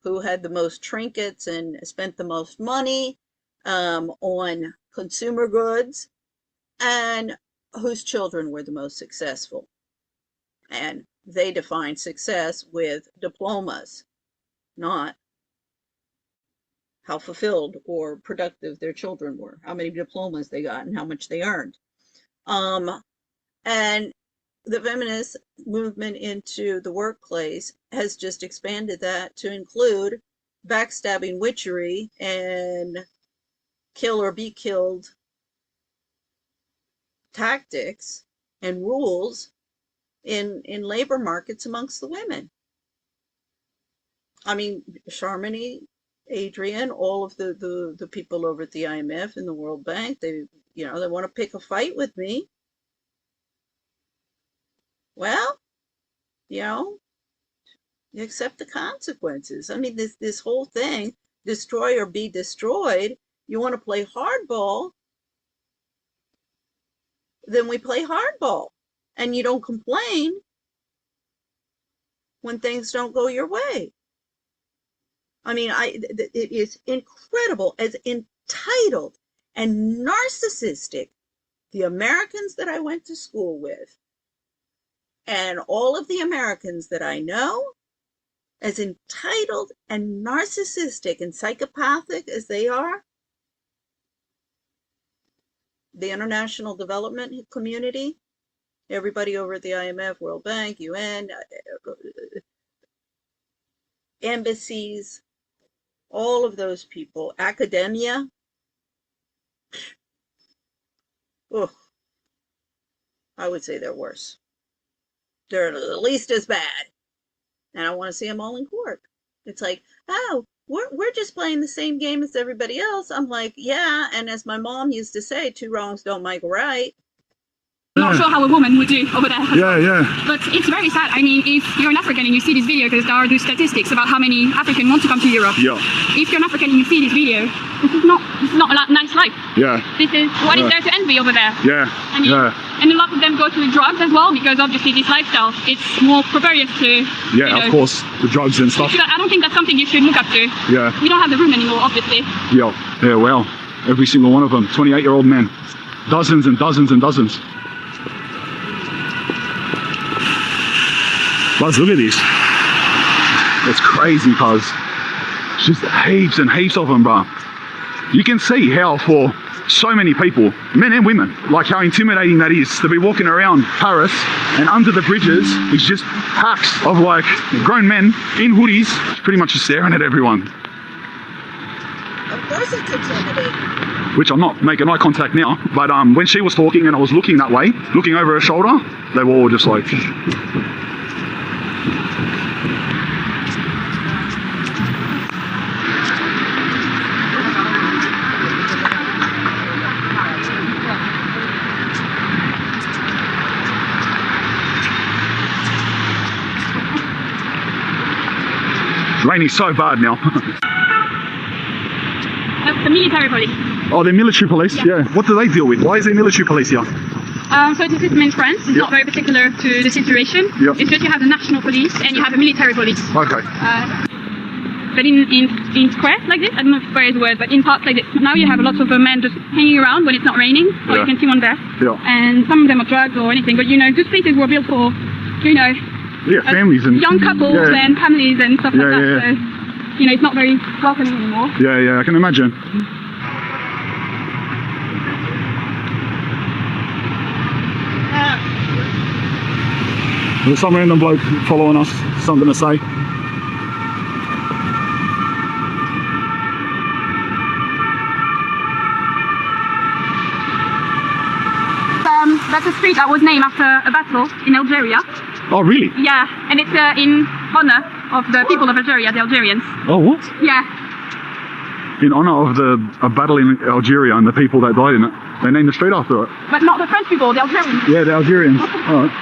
who had the most trinkets and spent the most money on consumer goods, and whose children were the most successful. And they defined success with diplomas, not how fulfilled or productive their children were, how many diplomas they got, and how much they earned. And the feminist movement into the workplace has just expanded that to include backstabbing, witchery, and kill or be killed tactics and rules in labor markets amongst the women. I mean, Charmony, Adrian, all of the people over at the IMF and the World Bank, they want to pick a fight with me. Well, you accept the consequences. I mean, this whole thing, destroy or be destroyed, you want to play hardball, then we play hardball. And you don't complain when things don't go your way. I mean, it is incredible as entitled and narcissistic the Americans that I went to school with and all of the Americans that I know, as entitled and narcissistic and psychopathic as they are, the international development community, everybody over at the IMF, World Bank, UN, embassies, all of those people, academia, oh, I would say they're worse. They're at least as bad. And I want to see them all in court. It's like, oh, we're just playing the same game as everybody else. I'm like, yeah, and as my mom used to say, 2 wrongs don't make a right. Not sure how a woman would do over there. Yeah. But it's very sad. I mean, if you're an African and you see this video, because there are those statistics about how many Africans want to come to Europe. Yeah. If you're an African and you see this video, this is not a nice life. Yeah. This is what is there to envy over there. Yeah. I mean, and a lot of them go through drugs as well, because obviously this lifestyle, it's more precarious to. Yeah, of course, the drugs and stuff. I don't think that's something you should look up to. Yeah. We don't have the room anymore, obviously. Yeah. Well, every single one of them, 28-year-old men, dozens and dozens and dozens. Let's look at this. It's crazy, cuz just heaps and heaps of them, bro. You can see how for so many people, men and women, like how intimidating that is to be walking around Paris and under the bridges is just packs of like grown men in hoodies, pretty much just staring at everyone. Of course it's intimidating. Which I'm not making eye contact now, but when she was talking and I was looking that way, looking over her shoulder, they were all just like. Raining so bad now. That's the military police. Oh, they're military police? Yeah. What do they deal with? Why is there military police here? So it's a system in France. It's not very particular to the situation. It's just you have the national police and you have the military police. Okay. But in squares like this, I don't know if square is a word, but in parts like this, now you have a lot of men just hanging around when it's not raining, or you can see one there. Yeah. And some of them are drugs or anything, but those places were built for, families and young couples and families and stuff like that. So, it's not very welcoming anymore. Yeah, I can imagine. There's some random bloke following us, something to say. That's a street that was named after a battle in Algeria. Oh, really? Yeah, and it's in honor of the people of Algeria, the Algerians. Oh, what? Yeah. In honor of a battle in Algeria and the people that died in it. They named the street after it. But not the French people, the Algerians. Yeah, the Algerians. All right.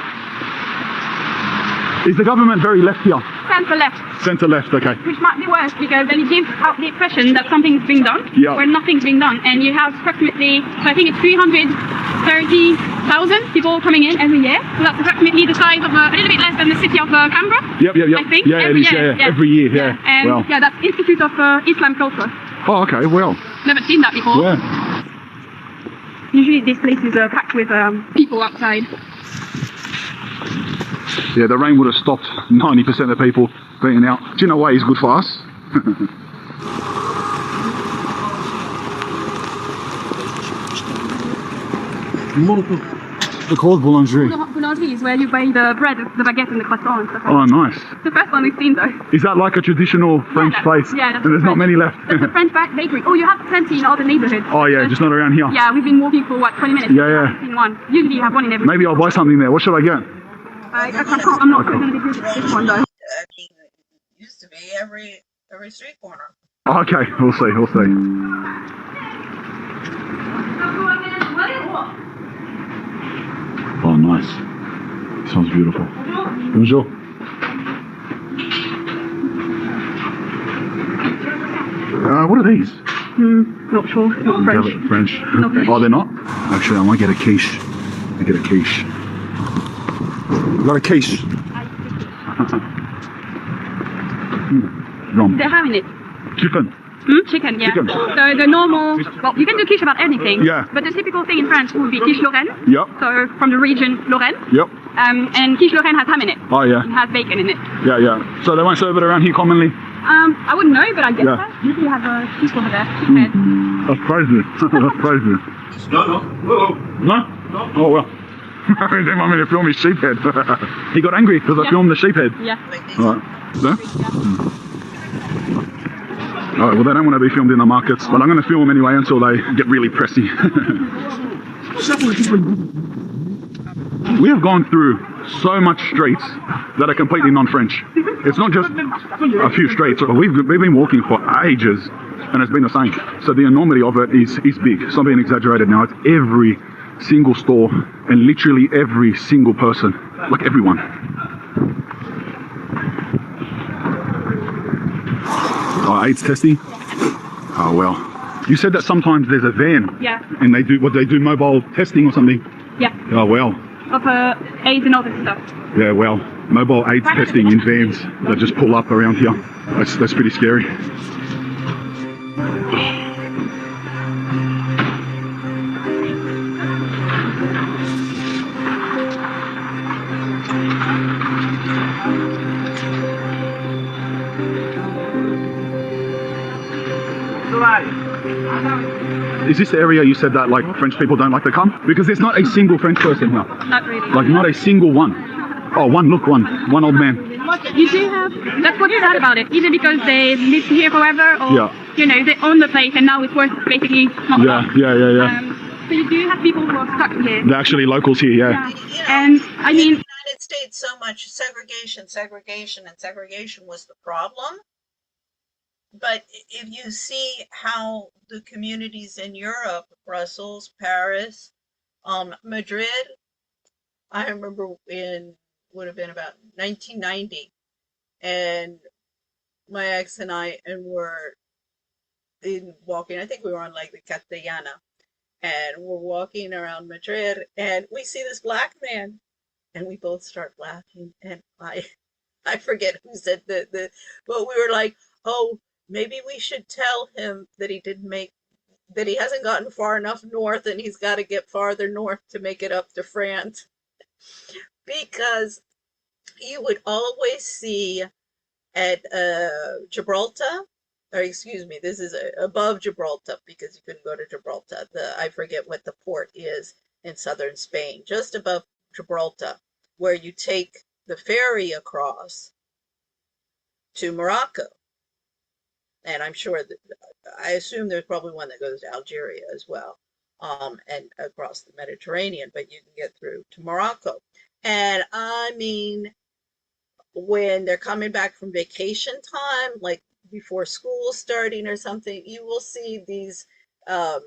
Is the government very left here? Centre-left. Centre-left, okay. Which might be worse, because then it gives out the impression that something's being done, where nothing's being done. And you have approximately, so I think it's 330,000 people coming in every year. So that's approximately the size of a little bit less than the city of Canberra. Yep. I think. Yeah, every year. Every year, yeah. And that's Institute of Islam Culture. Oh, okay, well. Never seen that before. Yeah. Usually this place is packed with people outside. Yeah, the rain would have stopped 90% of people being out. Do you know why it's good for us? They're called boulangerie. Boulangerie is where you buy the bread, the baguette and the croissant and stuff. Oh, nice. The first one we've seen though. Is that like a traditional French place? Yeah, that's and there's not many left. That's a French bakery. Oh, you have plenty in all the neighborhoods. Oh yeah, just not around here. Yeah, we've been walking for what, 20 minutes? Yeah, yeah. We've seen one. Usually you have one in every. Maybe I'll buy something there. What should I get? I'm not going to be good at this one though. It used to be every street corner. Okay, we'll see. We'll see. Oh, nice. Sounds beautiful. Bonjour. What are these? Not sure. Not French. French. Not French. Oh, they're not? Actually, I might get a quiche. I get a quiche. You got a quiche? Wrong. They're having it. Chicken. Chicken, yeah. Chicken. So the normal, well, you can do quiche about anything. Yeah. But the typical thing in France would be quiche Lorraine. Yep. So from the region Lorraine. Yep. And quiche Lorraine has ham in it. Oh, yeah. It has bacon in it. Yeah, yeah. So they won't serve it around here commonly? I wouldn't know, but I guess Yeah. so. Usually you have a quiche over there. That's crazy. That's crazy. No? Oh, well. They want me to film his sheep head. He got angry because I filmed the sheep head. Yeah. Alright. There? Alright, well they don't want to be filmed in the markets, but I'm going to film them anyway until they get really pressy. We have gone through so much streets that are completely non-French. It's not just a few streets. We've been walking for ages and it's been the same. So the enormity of it is big. It's not being exaggerated now. It's every single store and literally every single person. Like everyone. Oh, AIDS testing? Oh well. You said that sometimes there's a van. Yeah. And they do mobile testing or something? Yeah. Oh well. Of AIDS and all this stuff. Yeah, well, mobile AIDS testing in vans that just pull up around here. That's pretty scary. Is this the area you said that like French people don't like to come? Because there's not a single French person here. Not really. Like not a single one. Oh, one old man. You do have, that's what's sad about it. Either because they lived here forever or, you know, they own the place and now it's worth basically not enough. Yeah. So you do have people who are stuck here. They're actually locals here, yeah. And I mean, in the United States, so much segregation was the problem. But if you see how the communities in Europe, Brussels, Paris, Madrid, I remember would have been about 1990, and my ex and I were walking, I think we were on like the Castellana, and we're walking around Madrid, and we see this black man, and we both start laughing, and I forget who said but we were like, oh, maybe we should tell him that he hasn't gotten far enough north and he's got to get farther north to make it up to France. Because you would always see at Gibraltar, or excuse me, this is above Gibraltar because you couldn't go to Gibraltar. I forget what the port is in southern Spain, just above Gibraltar, where you take the ferry across to Morocco. And I'm sure I assume there's probably one that goes to Algeria as well, and across the Mediterranean, but you can get through to Morocco. And I mean, when they're coming back from vacation time, like before school starting or something, you will see these, they're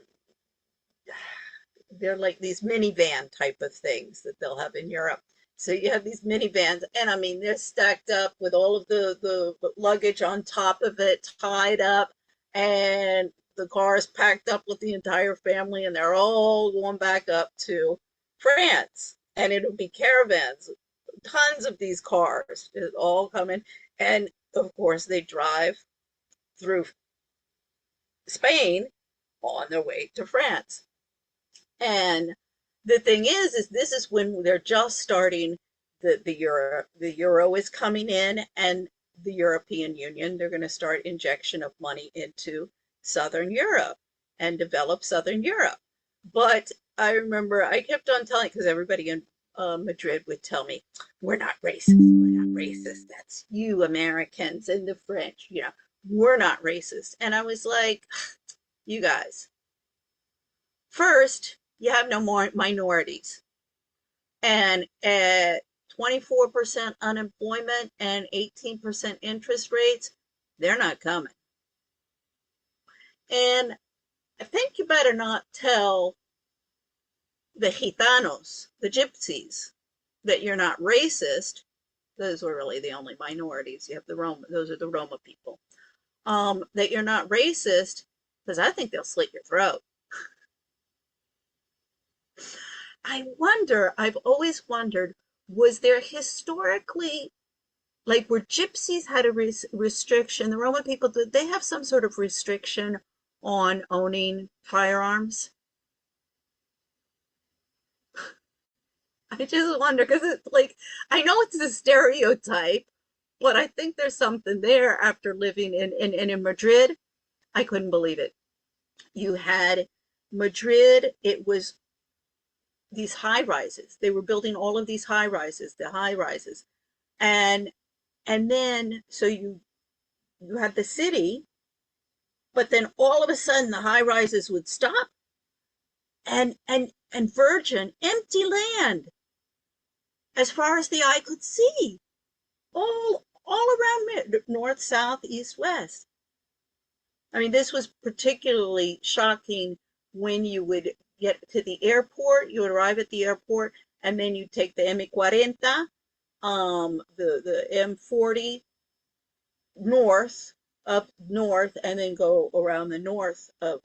like these minivan type of things that they'll have in Europe. So you have these minivans, and I mean, they're stacked up with all of the luggage on top of it, tied up, and the car is packed up with the entire family, and they're all going back up to France. And it'll be caravans, tons of these cars, all coming. And of course, they drive through Spain on their way to France. And the thing is this is when they're just starting the euro is coming in, and the European Union, they're going to start injection of money into Southern Europe and develop Southern Europe. But I remember I kept on telling, because everybody in Madrid would tell me, we're not racist. We're not racist. That's you Americans and the French. We're not racist. And I was like, you guys, first, you have no more minorities. And at 24% unemployment and 18% interest rates, they're not coming. And I think you better not tell the Gitanos, the Gypsies, that you're not racist. Those were really the only minorities. You have the Roma, those are the Roma people. That you're not racist, because I think they'll slit your throat. I've always wondered, was there historically, like, where Gypsies had a restriction, the Roma people, did they have some sort of restriction on owning firearms? I just wonder, because it's like, I know it's a stereotype, but I think there's something there after living in Madrid. I couldn't believe it. You had Madrid, it was these high rises. They were building all of these high rises. And then, so you had the city, but then all of a sudden the high rises would stop and virgin, empty land as far as the eye could see, all around north, south, east, west. I mean, this was particularly shocking when you would get to the airport. You would arrive at the airport, and then you take the M40, the M40 north, up north, and then go around the north of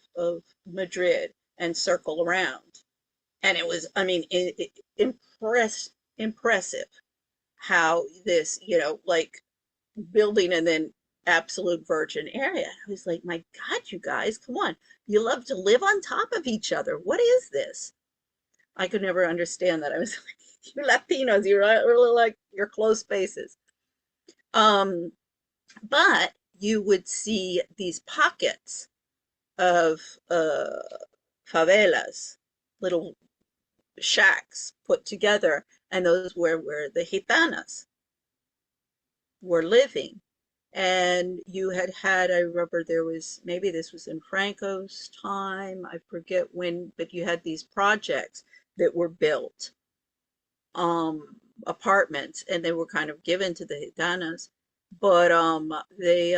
Madrid and circle around. And it was, I mean, impressive how this, like building and then absolute virgin area. I was like, my God, you guys, come on. You love to live on top of each other. What is this? I could never understand that. I was like, you Latinos, you're really like your close spaces. But you would see these pockets of favelas, little shacks put together, and those were where the Gitanas were living. And you had, I remember there was, maybe this was in Franco's time, I forget when, but you had these projects that were built, apartments, and they were kind of given to the Gitanas, but they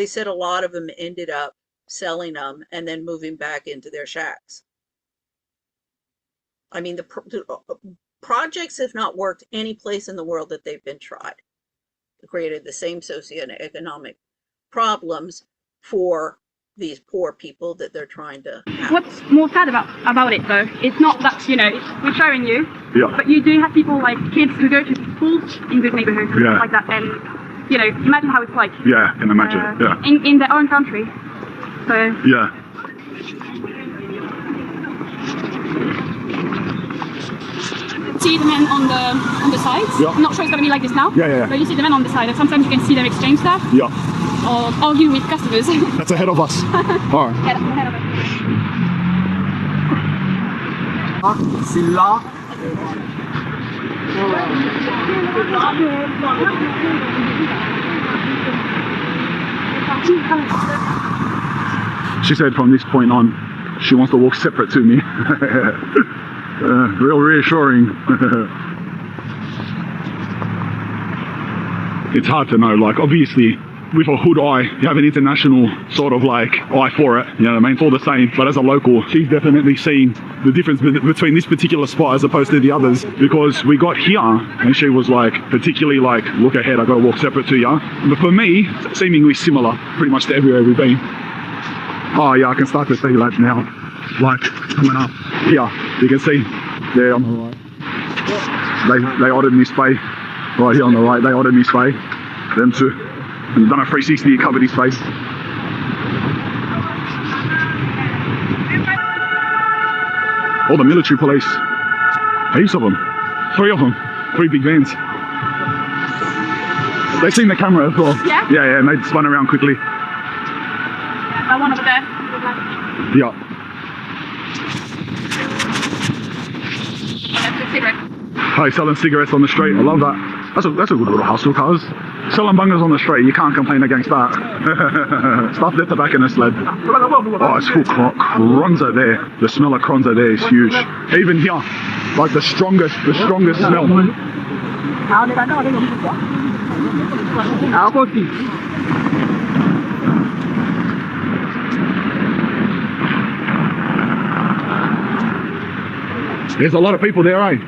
said a lot of them ended up selling them and then moving back into their shacks. I mean, the projects have not worked any place in the world that they've been tried. They created the same socioeconomic problems for these poor people that they're trying to have. What's more sad about it though, it's not that, we're showing you, but you do have people like kids who go to schools in good neighborhoods and stuff like that, and imagine how it's like. Yeah, I can imagine. In their own country. So yeah. See the men on the sides. Yeah. I'm not sure it's gonna be like this now. Yeah. But you see the men on the side, and sometimes you can see them exchange stuff. Yeah. Or argue with customers. That's ahead of us. All right. Yeah, that's ahead of us. C'est là. She said from this point on, she wants to walk separate to me. Real reassuring. It's hard to know, like, obviously with a hood eye, you have an international sort of like eye for it, it's all the same, but as a local, she's definitely seen the difference between this particular spot as opposed to the others, because we got here and she was like, particularly like, look ahead, I gotta walk separate to you. But for me, seemingly similar pretty much to everywhere we've been. Oh yeah, I can start to see lads now, like coming up here, you can see there on the right, they ordered me spay, right here on the right, they ordered me spay, them two, and done a 360 and covered his face. All the military police, heaps of them, 3 of them, 3 big vans. They've seen the camera as well. Yeah? Yeah, and they spun around quickly. That one over there. Yeah. That's the cigarette. Hey, selling cigarettes on the street. I love that. That's a good little hustle, cuz. Selling bungers on the street, you can't complain against that. Stuff their tobacco in a sled. Oh, it's full Kronza there. The smell of Kronza there is huge. Even here, like the strongest smell. There's a lot of people there, eh?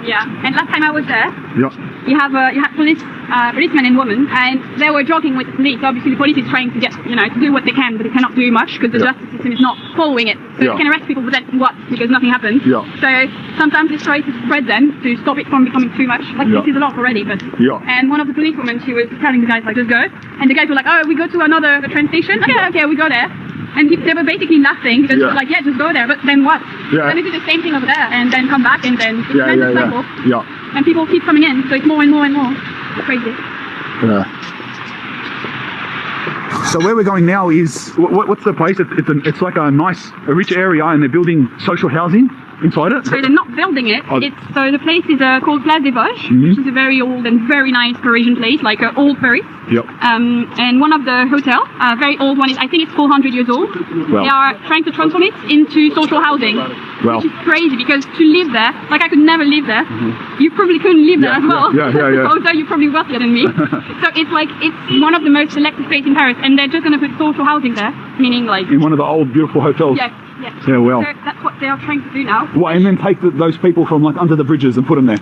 Yeah, and last time I was there, Yeah. you had policemen and women, and they were jogging with the police. Obviously, the police is trying to get, to do what they can, but they cannot do much because the justice system is not following it. So you can arrest people, but then what? Because nothing happens. Yeah. So sometimes they try to spread them to stop it from becoming too much. Like this is a lot already, but. Yeah. And one of the policewomen, she was telling the guys like, just go, and the guys were like, oh, we go to another train station. Okay, we go there. And they were basically laughing because like, yeah, just go there, but then what? Yeah. Then they do the same thing over there, and then come back, and then it's Yeah. cycle. Yeah. And people keep coming in, so it's more and more and more. It's crazy. Yeah. So where we're going now is what's the place? It's like a rich area, and they're building social housing inside it. So they're not building it. So the place is called Place des Vosges, which is a very old and very nice Parisian place, like old Paris. Yep. And one of the hotel, very old one, I think it's 400 years old. Well. They are trying to transform it into social housing, Well. which is crazy because to live there, like I could never live there. You probably couldn't live there as well. Yeah. Although you're probably wealthier than me. So it's one of the most selected places in Paris, and they're just going to put social housing there, meaning like. In one of the old beautiful hotels. Yes. Yeah, well. So that's what they are trying to do now. What, and then take those people from like under the bridges and put them there?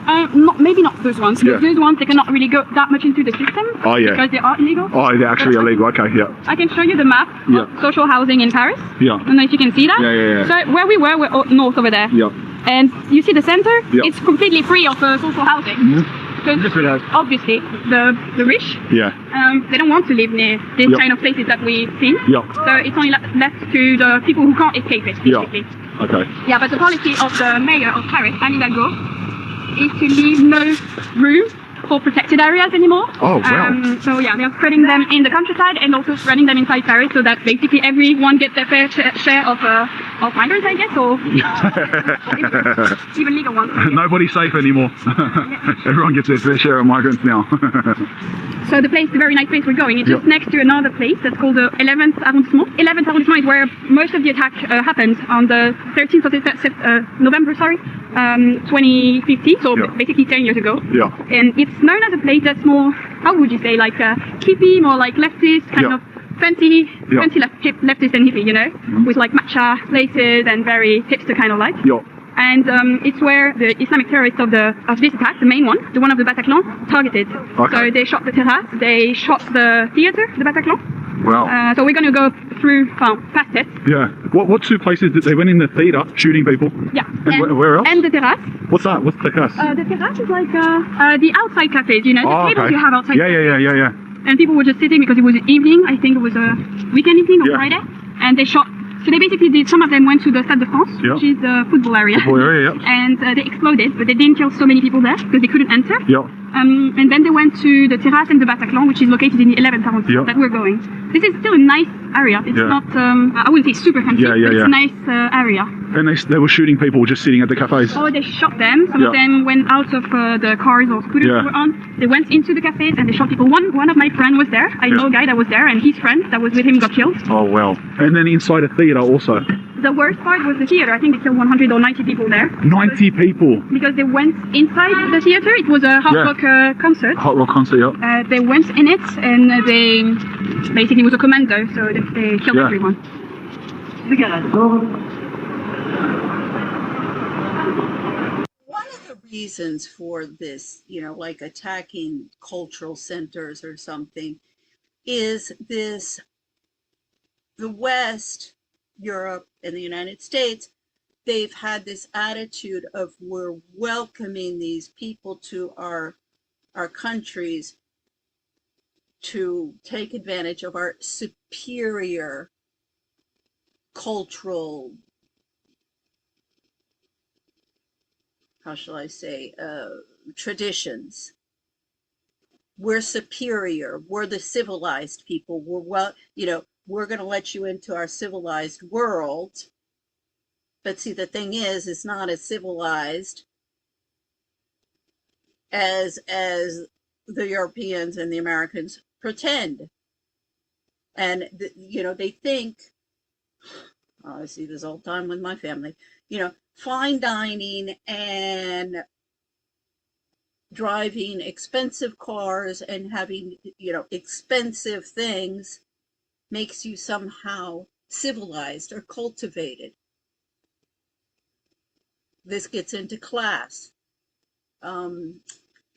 Maybe not those ones, because those ones they cannot really go that much into the system. Oh yeah. Because they are illegal. Oh, they're actually illegal. Okay, yeah. I can show you the map of social housing in Paris. Yeah. I don't know if you can see that. Yeah. So where we were, we're north over there. Yeah. And you see the center? Yeah. It's completely free of social housing. Because obviously the rich, they don't want to live near this kind of places that we've seen. So it's only left to the people who can't escape it, basically. Okay. Yeah, but the policy of the mayor of Paris, Anne Hidalgo, is to leave no room for protected areas anymore. Oh, wow. So yeah, they're spreading them in the countryside and also spreading them inside Paris so that basically everyone gets their fair share of migrants, I guess, or even legal ones. Nobody's safe anymore. Everyone gets their fair share of migrants now. So the place, the very nice place we're going, it's just next to another place that's called the 11th arrondissement. 11th arrondissement is where most of the attack happened on the 13th of November, 2015, so basically 10 years ago. Yeah. And it's known as a place that's more, how would you say, like hippie, more like leftist, kind of fancy leftist and hippie, with like matcha places and very hipster kind of like. Yeah. And it's where the Islamic terrorists of this attack, the main one, the one of the Bataclan, targeted. Okay. So they shot the terrace, they shot the theater, the Bataclan. Wow. So we're going to go past it. Yeah. What two places did they went in the theatre shooting people? Yeah. And where else? And the terrace. What's that? What's the terrace? The terrace is like the outside cafes, the tables you have outside. Yeah. And people were just sitting because it was an evening. I think it was a weekend evening on Friday. And they shot. So they basically did, some of them went to the Stade de France, which is the football area. And they exploded, but they didn't kill so many people there because they couldn't enter. And then they went to the Terrasse and the Bataclan, which is located in the 11th arrondissement that we're going. This is still a nice area. It's not, I wouldn't say super fancy, but it's a nice area. And they were shooting people just sitting at the cafes? Oh, they shot them. Some of them went out of the cars or scooters they were on. They went into the cafes and they shot people. One of my friends was there. I know a guy that was there, and his friend that was with him got killed. Oh, well. And then inside a theatre also? The worst part was the theater. I think they killed 100 or 90 people there. 90 people? Because they went inside the theater. It was a hot rock concert. Hot rock concert, yeah. They went in it, and they basically was a commando, so they killed everyone. One of the reasons for this, like attacking cultural centers or something, is the West, Europe, and the United States, they've had this attitude of we're welcoming these people to our countries to take advantage of our superior cultural, how shall I say, traditions. We're superior. We're the civilized people. We're going to let you into our civilized world. But see, the thing is, it's not as civilized as the Europeans and the Americans pretend. And, they think, I see this all the time with my family, fine dining and driving expensive cars and having, expensive things makes you somehow civilized or cultivated. This gets into class.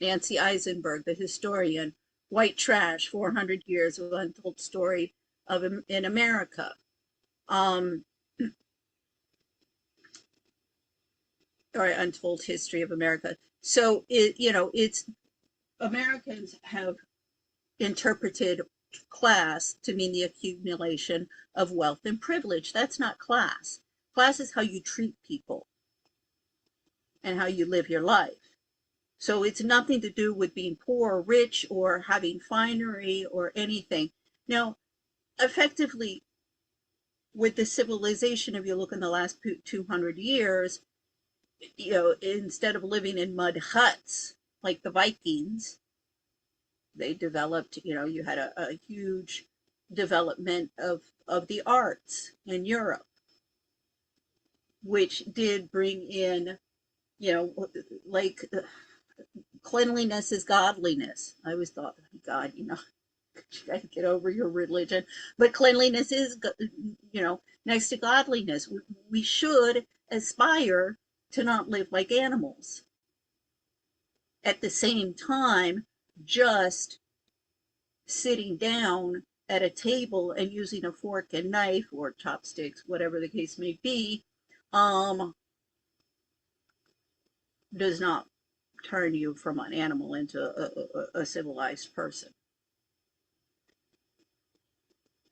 Nancy Eisenberg, the historian, White Trash, 400 Years of Untold Story in America. Or Untold History of America. So, it's Americans have interpreted class to mean the accumulation of wealth and privilege. That's not class. Class is how you treat people and how you live your life. So it's nothing to do with being poor or rich or having finery or anything. Now, effectively, with the civilization, if you look in the last 200 years, instead of living in mud huts like the Vikings, they developed, you had a huge development of the arts in Europe, which did bring in, like cleanliness is godliness. I always thought, God, you got to get over your religion. But cleanliness is, next to godliness. We should aspire to not live like animals. At the same time, just sitting down at a table and using a fork and knife or chopsticks, whatever the case may be, does not turn you from an animal into a civilized person.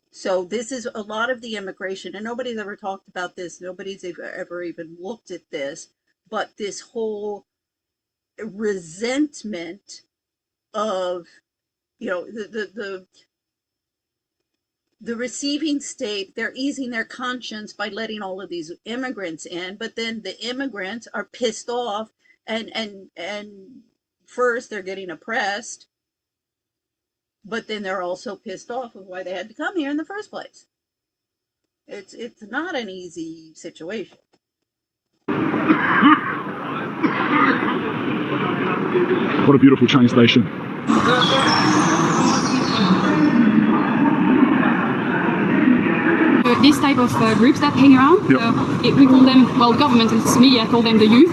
So this is a lot of the immigration, and nobody's ever talked about this. Nobody's ever even looked at this, but this whole resentment of, the receiving state. They're easing their conscience by letting all of these immigrants in, but then the immigrants are pissed off, and first they're getting oppressed, but then they're also pissed off of why they had to come here in the first place. It's not an easy situation. What a beautiful train station. This type of groups that hang around, we call them, government and media call them the youth.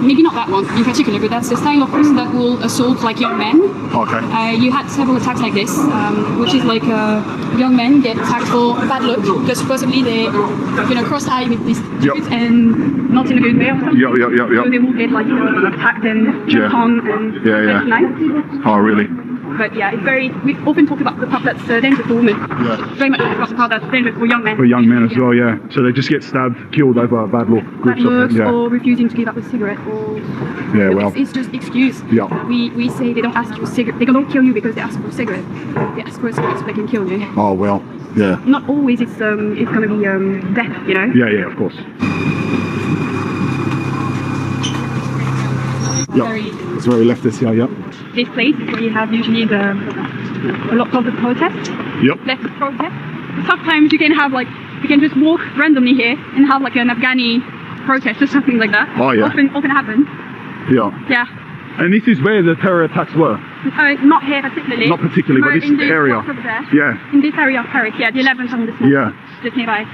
Maybe not that one in particular, but that's the style of person that will assault like young men. Okay. You had several attacks like this, which is like young men get attacked for bad luck because supposedly they, cross eye with this and not in a good way. So they will get like attacked and jumped on and nice. Oh, really? But yeah, we often talk about the part that's dangerous for women. Very much about the part that's dangerous for young men. For young men as well, yeah. So they just get stabbed, killed over bad luck. Bad looks, or refusing to give up a cigarette, or it's just excuse. We say they don't ask you a cigarette. They don't kill you because they ask for a cigarette. They ask for a cigarette so they can kill you. Oh well, yeah. Not always. It's going to be death, Yeah, of course. It's very leftist here, This place is where you have usually a lot of the protests. Leftist protests. Sometimes you can have you can just walk randomly here and have like an Afghani protest or something like that. Oh yeah. Often happens. Yeah. And this is where the terror attacks were? Not here particularly. Not particularly, but this area. Yeah. In this area of Paris, the 11th arrondissement. Yeah. Just nearby.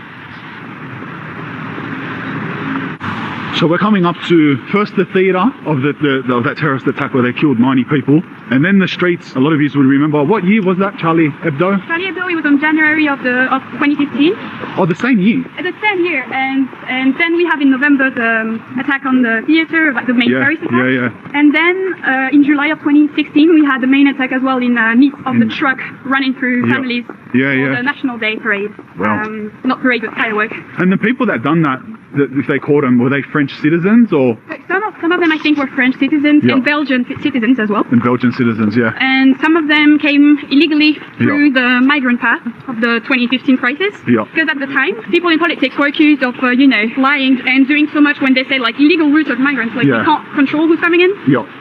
So we're coming up to first the theatre of that terrorist attack where they killed 90 people, and then the streets. A lot of you would remember. What year was that, Charlie Hebdo? Charlie Hebdo, it was on January of 2015. Oh, the same year? The same year, and then we have in November the attack on the theatre, like the main Paris attack. And then in July of 2016 we had the main attack as well in Nice of the truck running through families for the National Day parade. Not parade, but fireworks. And the people that done that, if they caught them, were they French citizens or? Some of some of them I think were French citizens and Belgian citizens as well. And Belgian citizens, yeah. And some of them came illegally through the migrant path of the 2015 crisis. Because at the time, people in politics were accused of, lying and doing so much when they said like illegal routes of migrants, like we can't control who's coming in.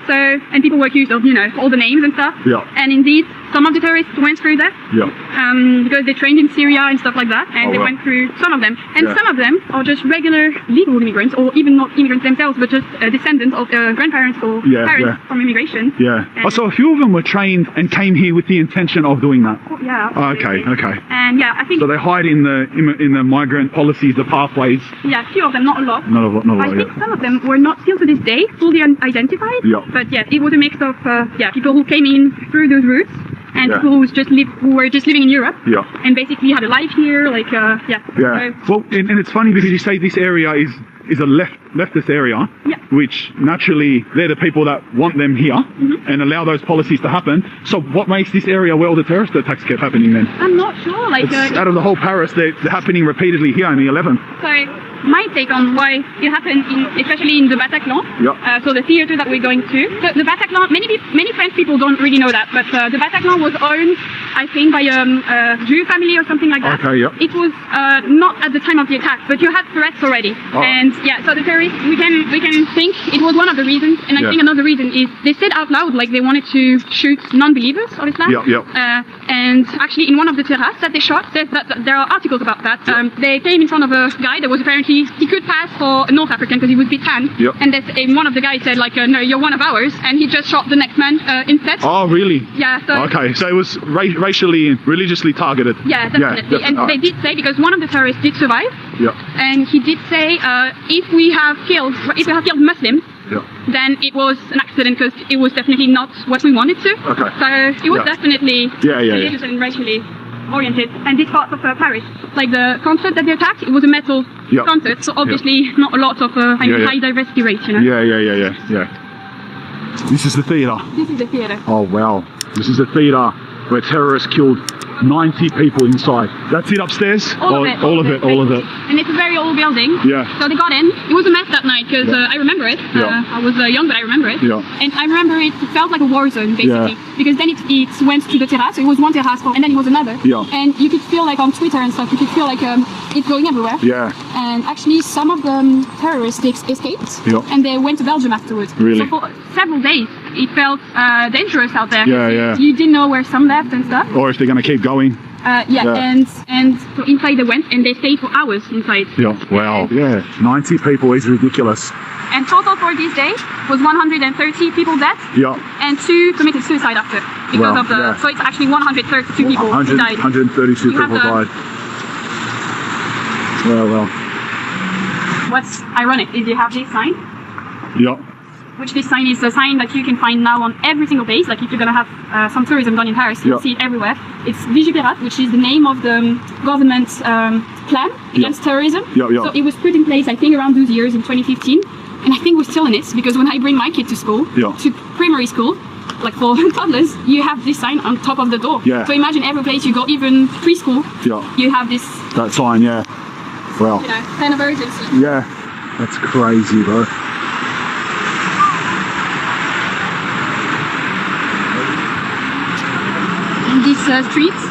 So, and people were accused of, all the names and stuff. And indeed, some of the terrorists went through that. Because they trained in Syria and stuff like that, and they went through some of them. And some of them are just regular legal immigrants, or even not immigrants themselves, but just descendants of grandparents or parents from immigration. I saw a few of them were trained and came here with the intention of doing that. Okay. And I think so. They hide in the migrant policies, the pathways. Yeah, a few of them, not a lot. Not a lot. I think some of them were not still to this day fully identified. But yes, it was a mix of people who came in through those routes. And people who were just living in Europe, and basically had a life here, Well, and it's funny because you say this area is a leftist area, which naturally they're the people that want them here and allow those policies to happen. So what makes this area where all the terrorist attacks kept happening then? I'm not sure. Out of the whole Paris, they're happening repeatedly here in the 11th. So my take on why it happened, especially in the Bataclan, so the theater that we're going to. The Bataclan, many French people don't really know that, but the Bataclan was owned, I think, by a Jew family or something like that. It was not at the time of the attack, but you had threats already. And so the terrorists, we can think it was one of the reasons, and I think another reason is they said out loud like they wanted to shoot non-believers of Islam. And actually in one of the terraces that they shot, there are articles about that. They came in front of a guy that was apparently, he could pass for a North African because he was a bit tan, and one of the guys said like, no, you're one of ours, and he just shot the next man instead. Oh really? Yeah. So so it was racially and religiously targeted. Yeah, definitely. And they did say, because one of the terrorists did survive, and he did say, if we have killed Muslims, then it was an accident because it was definitely not what we wanted to. So it was definitely religious and racially oriented. And this part of Paris, like the concert that they attacked, it was a metal concert, so obviously not a lot of high diversity rates, This is the theatre. This is the theatre. Oh wow, this is the theatre where terrorists killed 90 people inside. That's it upstairs? All of it. And it's a very old building. So they got in. It was a mess that night because I remember it. I was young, but I remember it. And I remember it felt like a war zone, basically. Because then it went to the terrace. So it was one terrace, and then it was another. And you could feel like on Twitter and stuff, you could feel like it's going everywhere. And actually some of the terrorists escaped. And they went to Belgium afterwards. Really? So for several days, it felt dangerous out there. You didn't know where some left and stuff. Or if they're going to keep going. And so inside they went, and they stayed for hours inside. Wow. 90 people is ridiculous. And total for this day was 130 people dead. And 2 committed suicide after because of the. So it's actually 132 people who died. 132 people died. Well. What's ironic is you have this sign. Which this sign is a sign that you can find now on every single base. Like if you're going to have some tourism done in Paris, you'll see it everywhere. It's Vigipirate, which is the name of the government plan against terrorism. So it was put in place, I think, around those years in 2015. And I think we're still in it, because when I bring my kid to school, to primary school, like for toddlers, you have this sign on top of the door. So imagine every place you go, even preschool, you have this. That sign, Well. Kind of urgency. That's crazy, bro. These streets,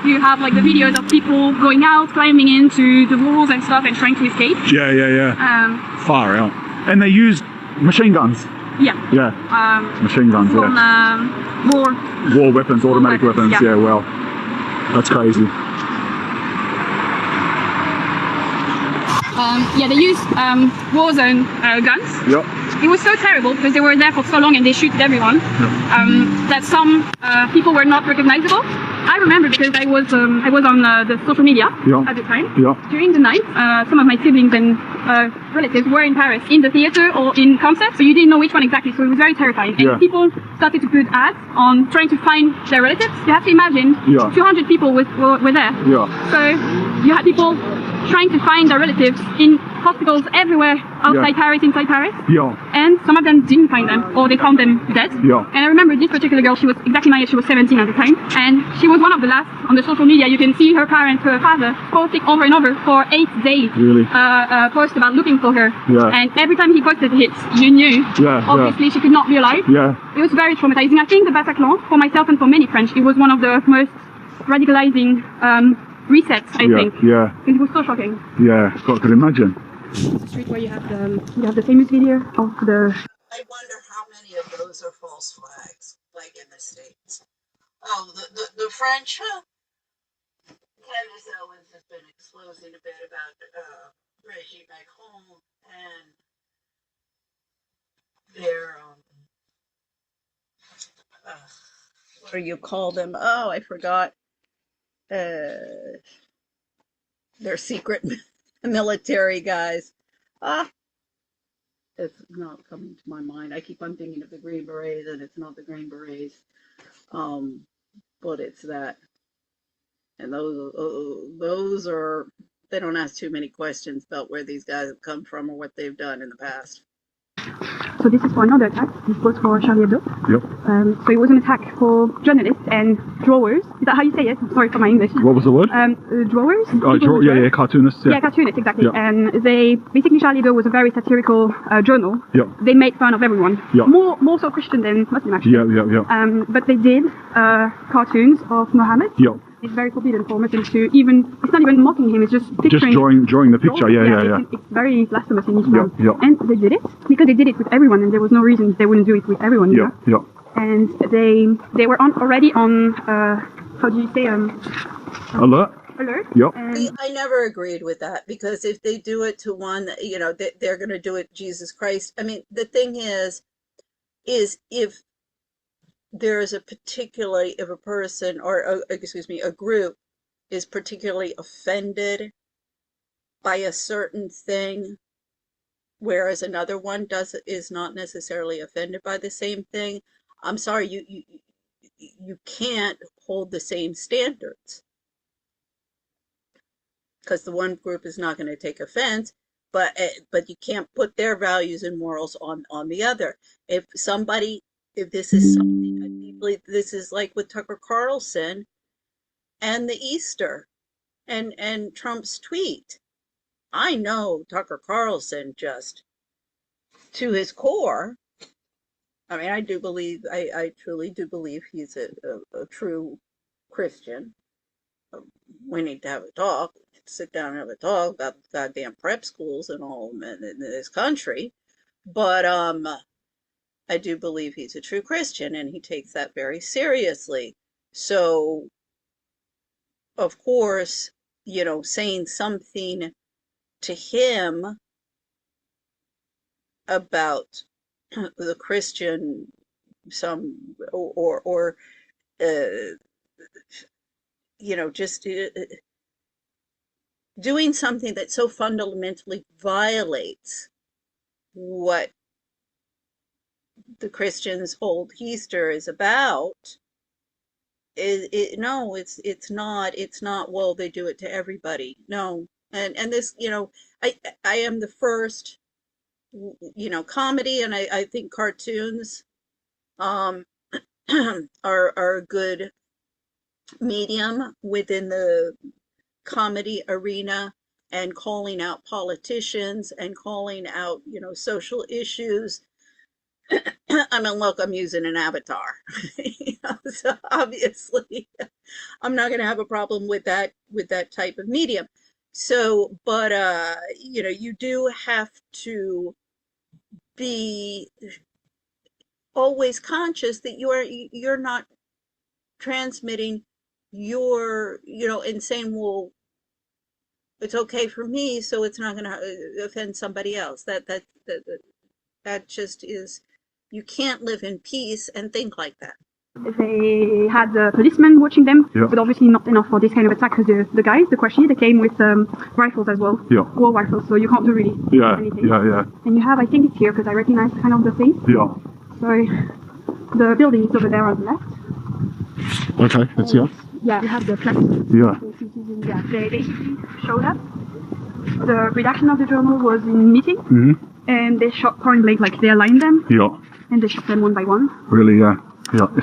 you have like the videos of people going out, climbing into the walls and stuff, and trying to escape. Far out. And they use machine guns. Machine guns. War weapons, automatic weapons. Well, that's crazy. They use war zone guns. It was so terrible because they were there for so long and they shoot everyone that some people were not recognizable. I remember because I was on the social media at the time. During the night, some of my siblings and relatives were in Paris in the theater or in concerts, so you didn't know which one exactly, so it was very terrifying. And people started to put ads on trying to find their relatives. You have to imagine 200 people were there. So you had people trying to find their relatives in hospitals everywhere outside Paris, inside Paris. And some of them didn't find them, or they found them dead. And I remember this particular girl, she was exactly my age, she was 17 at the time. And she was one of the last on the social media. You can see her parents, her father, posting over and over for 8 days. Posted about looking for her. Yeah. And every time he posted hits, you knew, obviously, she could not be alive. Yeah. It was very traumatizing. I think the Bataclan, for myself and for many French, it was one of the most radicalizing resets, I think. Yeah. It was so shocking. Yeah, I could imagine. The street where you have the famous video of the... I wonder how many of those are false flags, like in the States. Oh, the French, Candace Owens has been exposing a bit about Regime Macron and their, what do you call them? Oh, I forgot. Their secret military guys. It's not coming to my mind. I keep on thinking of the Green Berets, and it's not the Green Berets. But it's that. And those are, they don't ask too many questions about where these guys have come from or what they've done in the past. So this is for another attack. This was for Charlie Hebdo. Yep. So it was an attack for journalists and drawers. Is that how you say it? Sorry for my English. What was the word? Drawers. Yeah, cartoonists. Yeah, cartoonists, exactly. Yep. And they basically, Charlie Hebdo was a very satirical journal. Yep. They made fun of everyone. Yep. More so Christian than Muslim actually. Yeah. But they did cartoons of Mohammed. Yep. It's very forbidden for Muslims to even, it's not even mocking him, it's just picturing. Just drawing the picture, yeah. It's very blasphemous in Islam. Yeah. And they did it because they did it with everyone, and there was no reason they wouldn't do it with everyone. Yeah. And they were already on, how do you say, alert. Yep. I never agreed with that, because if they do it to one, they're going to do it Jesus Christ. I mean, the thing is if there is if a person or a group is particularly offended by a certain thing, whereas another one is not necessarily offended by the same thing, I'm sorry, you can't hold the same standards, because the one group is not going to take offense, but you can't put their values and morals on the other. If this is something, I believe this is like with Tucker Carlson and the Easter and Trump's tweet. I know Tucker Carlson just to his core. I mean, I truly do believe he's a true Christian. We need to have a talk, sit down and have a talk about the goddamn prep schools and all of them in this country. But I do believe he's a true Christian, and he takes that very seriously. So, of course, saying something to him about the Christian, just doing something that so fundamentally violates what the Christians' whole Easter is about. It's not, well, they do it to everybody. No. And this, I am the first, comedy, and I think cartoons are a good medium within the comedy arena, and calling out politicians and calling out, social issues. I mean, look, I'm using an avatar, so obviously I'm not going to have a problem with that type of medium. So, but, you do have to be always conscious that you're not transmitting your, and saying, well, it's okay for me, so it's not going to offend somebody else. That just is, you can't live in peace and think like that. They had policemen watching them, but obviously not enough for this kind of attack, because the guys, the Quashi, they came with rifles as well, war rifles, so you can't do really anything. Yeah. And you have, I think it's here, because I recognize kind of the thing. Yeah. So the building is over there on the left. Okay, let's see. Yeah, you have the flags. Yeah. They basically showed up. The redaction of the journal was in meeting, and they shot point blank, like they aligned them. Yeah. And they shot them one by one. Really, yeah.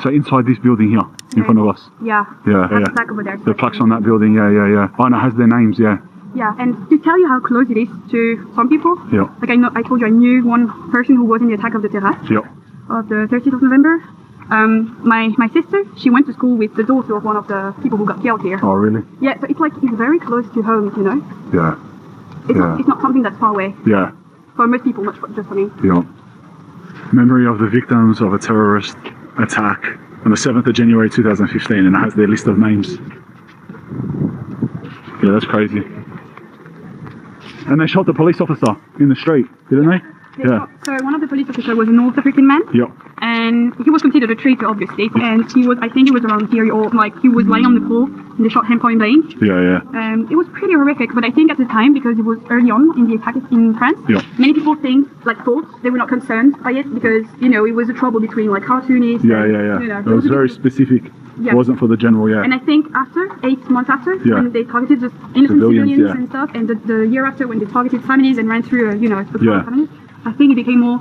So inside this building here, in front of us. Yeah. Yeah. The plaque over there. The plaques on that building, yeah. Oh, and it has their names, yeah. Yeah, and to tell you how close it is to some people, like I told you I knew one person who was in the attack of the terrace of the 30th of November. My sister, she went to school with the daughter of one of the people who got killed here. Oh, really? Yeah, so it's like, it's very close to home, you know? Yeah. It's not something that's far away. Yeah. For most people, not just for me. Yeah. Memory of the victims of a terrorist attack on the 7th of January 2015, and it has their list of names. Yeah, that's crazy. And they shot the police officer in the street, didn't they? Yeah. So one of the police officers was a North African man. Yep. And he was considered a traitor, obviously. And he was, I think he was around here, or like he was lying on the floor, and they shot him point blank. Yeah. It was pretty horrific, but I think at the time, because it was early on in the attack in France, many people thought they were not concerned by it because, you know, it was a trouble between like cartoonists. Yeah. You know, it was very specific. Yeah. It wasn't for the general, And I think after, 8 months after, when they targeted just innocent civilians and stuff, and the year after when they targeted families and ran through, a families, I think it became more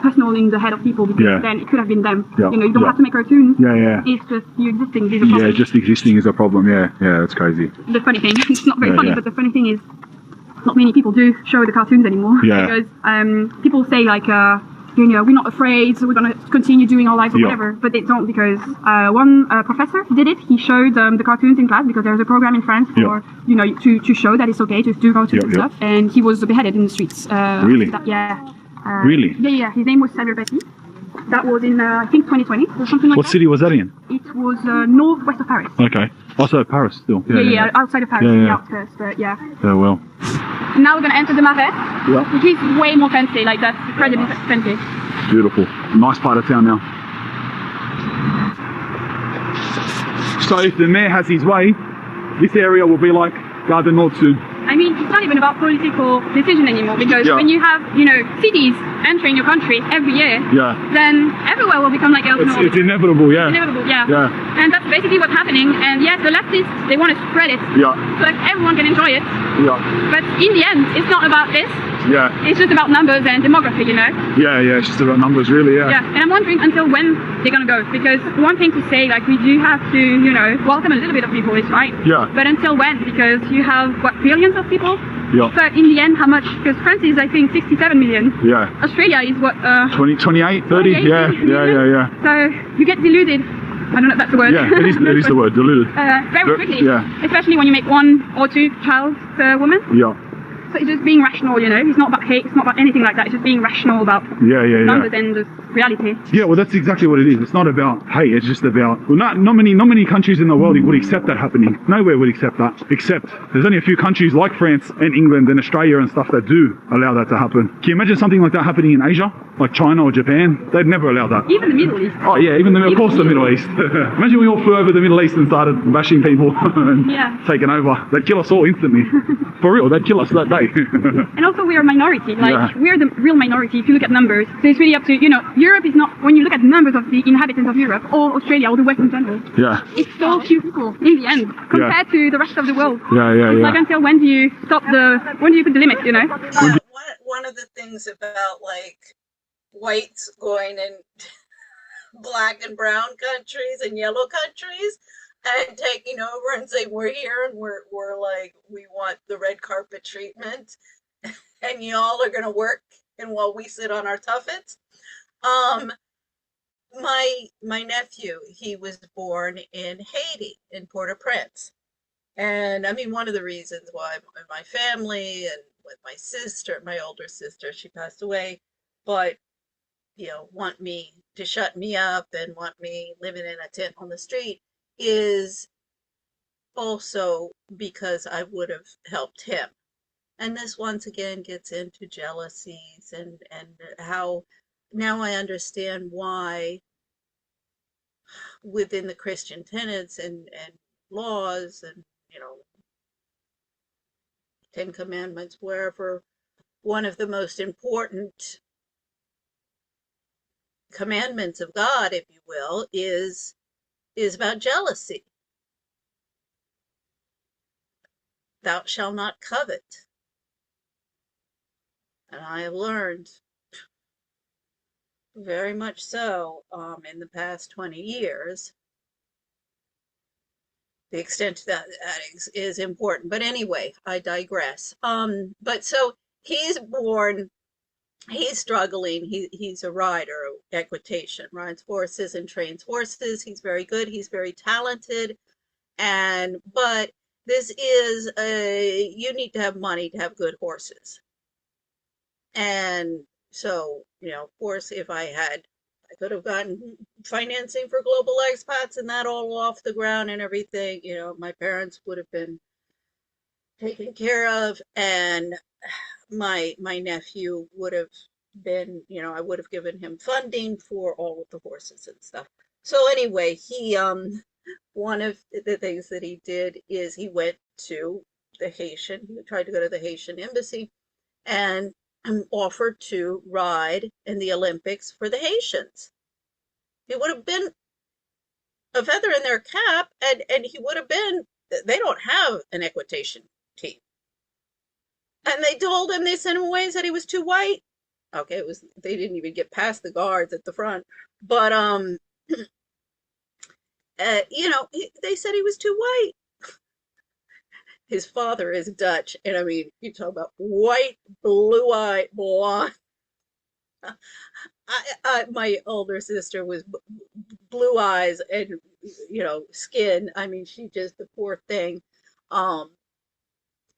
personal in the head of people because then it could have been them. You know, you don't have to make cartoons. It's just you existing is a problem. Yeah, just existing is a problem. Yeah, that's crazy. The funny thing, it's not very funny, but the funny thing is, not many people do show the cartoons anymore. Because people say like, you know, we're not afraid, so we're gonna continue doing our lives or whatever. But they don't because one professor did it. He showed the cartoons in class because there's a program in France for you know to show that it's okay to do cartoons and stuff. And he was beheaded in the streets. Really? Really? Yeah. His name was Samuel Paty. That was in I think 2020 or something like that. What city was that in? It was northwest of Paris. Okay. Also Paris still. Yeah, outside of Paris, in the outskirts, but yeah. Yeah, well. Now we're gonna enter the Marais, which is way more fancy. Like that's incredibly fancy. Beautiful. Nice part of town now. So if the mayor has his way, this area will be like Gare du Nord soon. I mean, it's not even about political decision anymore because when you have, you know, cities entering your country every year, then everywhere will become like Gare du Nord. It's inevitable, It's inevitable, And that's basically what's happening. And yes, the leftists, they want to spread it so that everyone can enjoy it. But in the end, it's not about this. It's just about numbers and demography, you know? It's just about numbers, really, And I'm wondering until when they're going to go. Because one thing to say, like, we do have to, you know, welcome a little bit of people, it's right. But until when? Because you have, what, billions of people? So in the end, how much? Because France is, I think, 67 million. Australia is what? 28, 30? Yeah. So you get deluded. I don't know if that's the word. Yeah, it is the word, deluded. Very quickly. Especially when you make 1 or 2 child per woman. So it's just being rational, you know. It's not about hate, it's not about anything like that. It's just being rational about numbers and just reality. Yeah, well, that's exactly what it is. It's not about hate. It's just about not many countries in the world would accept that happening. Nowhere would accept that. Except there's only a few countries like France and England and Australia and stuff that do allow that to happen. Can you imagine something like that happening in Asia, like China or Japan? They'd never allow that. Even the Middle East. Oh yeah, of course the Middle East. Imagine we all flew over the Middle East and started bashing people and taking over. They'd kill us all instantly. For real, they'd kill us that day. And also we are a minority, like we're the real minority if you look at numbers. So it's really up to, you know, Europe is not, when you look at the numbers of the inhabitants of Europe or Australia or the West in general, it's so few people in the end compared to the rest of the world. Like until when do you when do you put the limit, you know? One of the things about like whites going in black and brown countries and yellow countries and taking over and saying we're here and we're like we want the red carpet treatment and y'all are gonna work and while we sit on our tuffets. My nephew, he was born in Haiti, in Port-au-Prince. And I mean one of the reasons why my family and with my sister, my older sister, she passed away, but you know, want me to shut me up and want me living in a tent on the street is also because I would have helped him. And this once again gets into jealousies and how now I understand why within the Christian tenets and laws and, you know, 10 Commandments, wherever, one of the most important commandments of God, if you will, is about jealousy. Thou shalt not covet. And I have learned very much so in the past 20 years the extent that is important. But anyway, I digress. But so he's born, he's struggling. He's a rider, equitation, rides horses and trains horses. He's very good. He's very talented. But this is you need to have money to have good horses. And so, of course, if I could have gotten financing for global expats and that all off the ground and everything, my parents would have been taken care of, and my nephew would have been, I would have given him funding for all of the horses and stuff. So anyway, he one of the things that he did is he went to he tried to go to the Haitian embassy and offered to ride in the Olympics for the Haitians. He would have been a feather in their cap, and he would have been, they don't have an equitation team. And they told him, they sent him away and said he was too white. Okay, they didn't even get past the guards at the front. But, they said he was too white. His father is Dutch, and I mean, you talk about white, blue-eyed, blonde. My older sister was blue eyes and skin. I mean, she just, the poor thing.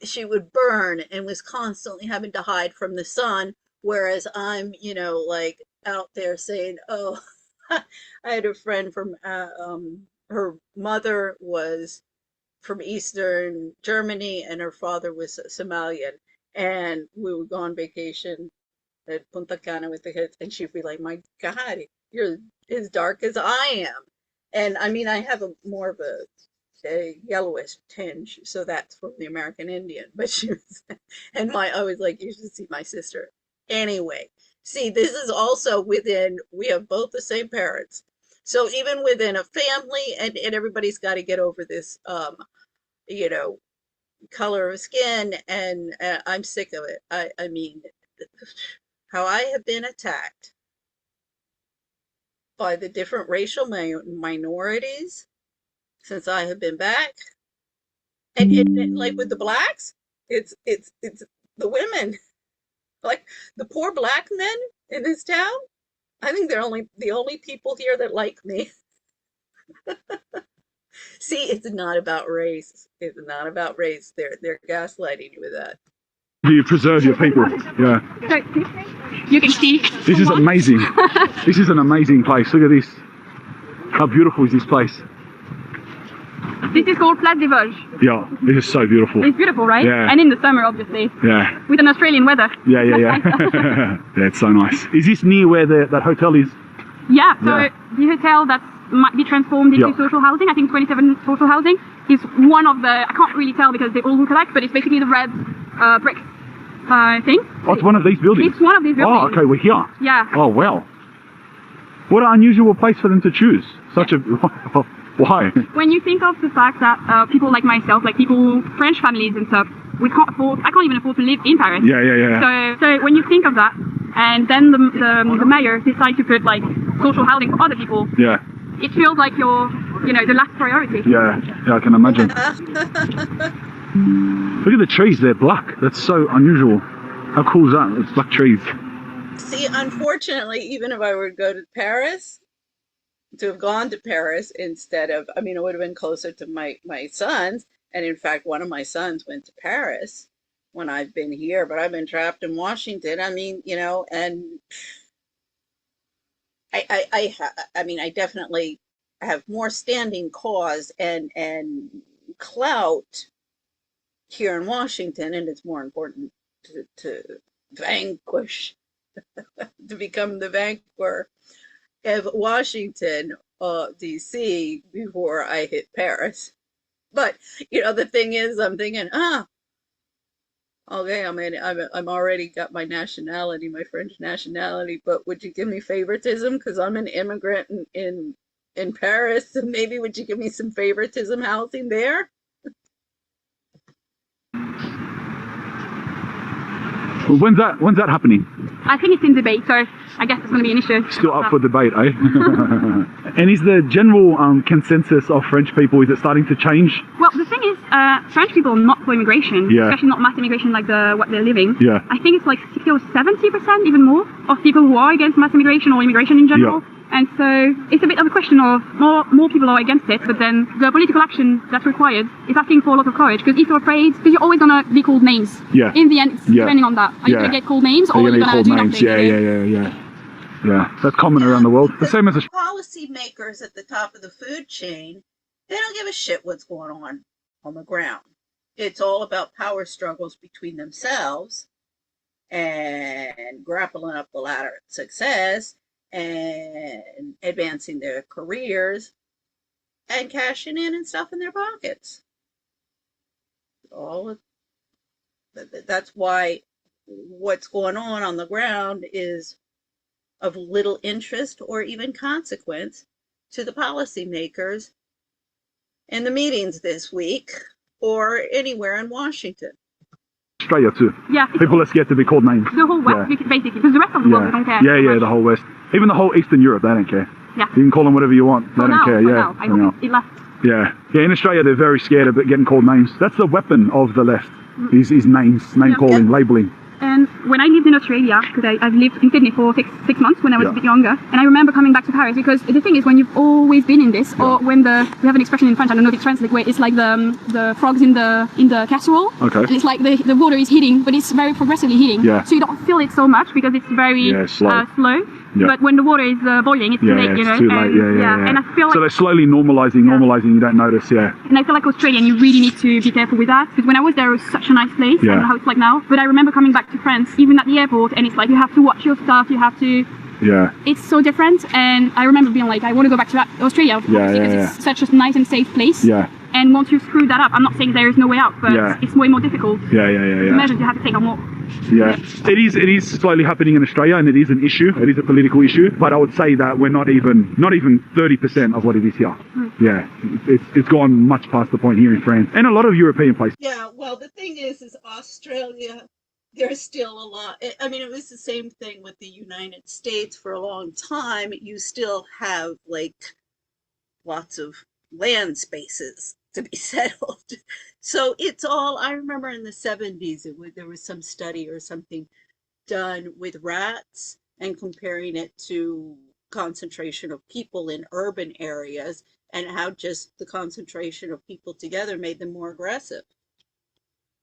She would burn and was constantly having to hide from the sun, whereas I'm, like out there saying, "Oh," I had a friend from her mother was from Eastern Germany and her father was Somalian, and we would go on vacation at Punta Cana with the kids, and she'd be like, "My God, you're as dark as I am." And I mean, I have more of a yellowish tinge, so that's from the American Indian. But she was, and I was like, "You should see my sister." Anyway, see, this is also we have both the same parents. So even within a family, and everybody's got to get over this, color of skin, and I'm sick of it. I mean, how I have been attacked by the different racial minorities since I have been back, and like with the blacks, it's the women, like the poor black men in this town. I think they're the only people here that like me. See, it's not about race. It's not about race. They're gaslighting you with that. You preserve your people. Yeah. You can see. This is amazing. This is an amazing place. Look at this. How beautiful is this place? This is called Place des Vosges. Yeah, this is so beautiful. It's beautiful, right? Yeah. And in the summer, obviously. Yeah. With an Australian weather. Yeah. Yeah, it's so nice. Is this near where that hotel is? Yeah, so the hotel that might be transformed into social housing, I think 27 social housing, is one of the, I can't really tell because they all look alike, but it's basically the red brick thing. Oh, it's one of these buildings? It's one of these buildings. Oh, okay, we're here. Yeah. Oh, wow. What an unusual place for them to choose. Such a... Why? When you think of the fact that people like myself, like people, French families and stuff, I can't even afford to live in Paris. Yeah. So when you think of that, and then the mayor decides to put like social housing for other people, it feels like you're, the last priority. Yeah, I can imagine. Look at the trees, they're black. That's so unusual. How cool is that? It's black trees. See, unfortunately, even if I were to go to Paris, to have gone to Paris instead of, I mean, it would have been closer to my sons. And in fact, one of my sons went to Paris when I've been here, but I've been trapped in Washington. I mean, and I definitely have more standing cause and clout here in Washington, and it's more important to vanquish, to become the vanquisher of Washington, D.C. before I hit Paris. But the thing is, I'm thinking, okay, I mean, I'm already got my nationality, my French nationality, but would you give me favoritism because I'm an immigrant in Paris? So maybe would you give me some favoritism housing there? When's that happening? I think it's in debate, so I guess it's going to be an issue. Still up for debate, eh? And is the general consensus of French people, is it starting to change? Well, the thing is, French people are not for immigration, especially not mass immigration like what they're living. Yeah. I think it's like 60 or 70%, even more, of people who are against mass immigration or immigration in general. Yeah. And so it's a bit of a question of more people are against it, but then the political action that's required is asking for a lot of courage, because if you're afraid, because you're always going to be called names. Yeah. In the end, it's depending on that. Are you going to get called names, or are you going to do nothing? Yeah. That's common around the world. The same as policy makers at the top of the food chain, they don't give a shit what's going on the ground. It's all about power struggles between themselves and grappling up the ladder of success and advancing their careers and cashing in and stuff in their pockets. That's why what's going on the ground is of little interest or even consequence to the policymakers in the meetings this week or anywhere in Washington. Australia too. Yeah. People are scared to be called names. The whole West, basically, because the rest of the world, they don't care. Yeah, the whole West. Even the whole Eastern Europe, they don't care. Yeah. You can call them whatever you want. They don't care. Yeah. I hope it lasts. Yeah. In Australia, they're very scared of getting called names. That's the weapon of the left. Is names, name calling, labeling. And when I lived in Australia, because I've lived in Sydney for six months when I was a bit younger, and I remember coming back to Paris, because the thing is, when you've always been in this, or when we have an expression in French, I don't know if it translates, where it's like the frogs in the casserole, and it's like the water is heating, but it's very progressively heating, so you don't feel it so much because it's very slow. But when the water is boiling, it's too late, you know. It's too late. And I feel like, so they're slowly normalizing, you don't notice, And I feel like Australian, you really need to be careful with that, because when I was there, it was such a nice place. I don't know how it's like now, but I remember coming back to France, even at the airport, and it's like you have to watch your stuff, you have to. It's so different, and I remember being like, I want to go back to Australia, because it's such a nice and safe place. And once you screw that up, I'm not saying there is no way out, but it's way more difficult. The measures you have to take are more. It is slowly happening in Australia, and it is an issue. It is a political issue, but I would say that we're not even 30% of what it is here. It's gone much past the point here in France and a lot of European places. Yeah, well, the thing is Australia, there's still a lot. I mean, it was the same thing with the United States for a long time. You still have like lots of land spaces to be settled. So it's all, I remember in the 70s, there was some study or something done with rats and comparing it to concentration of people in urban areas and how just the concentration of people together made them more aggressive.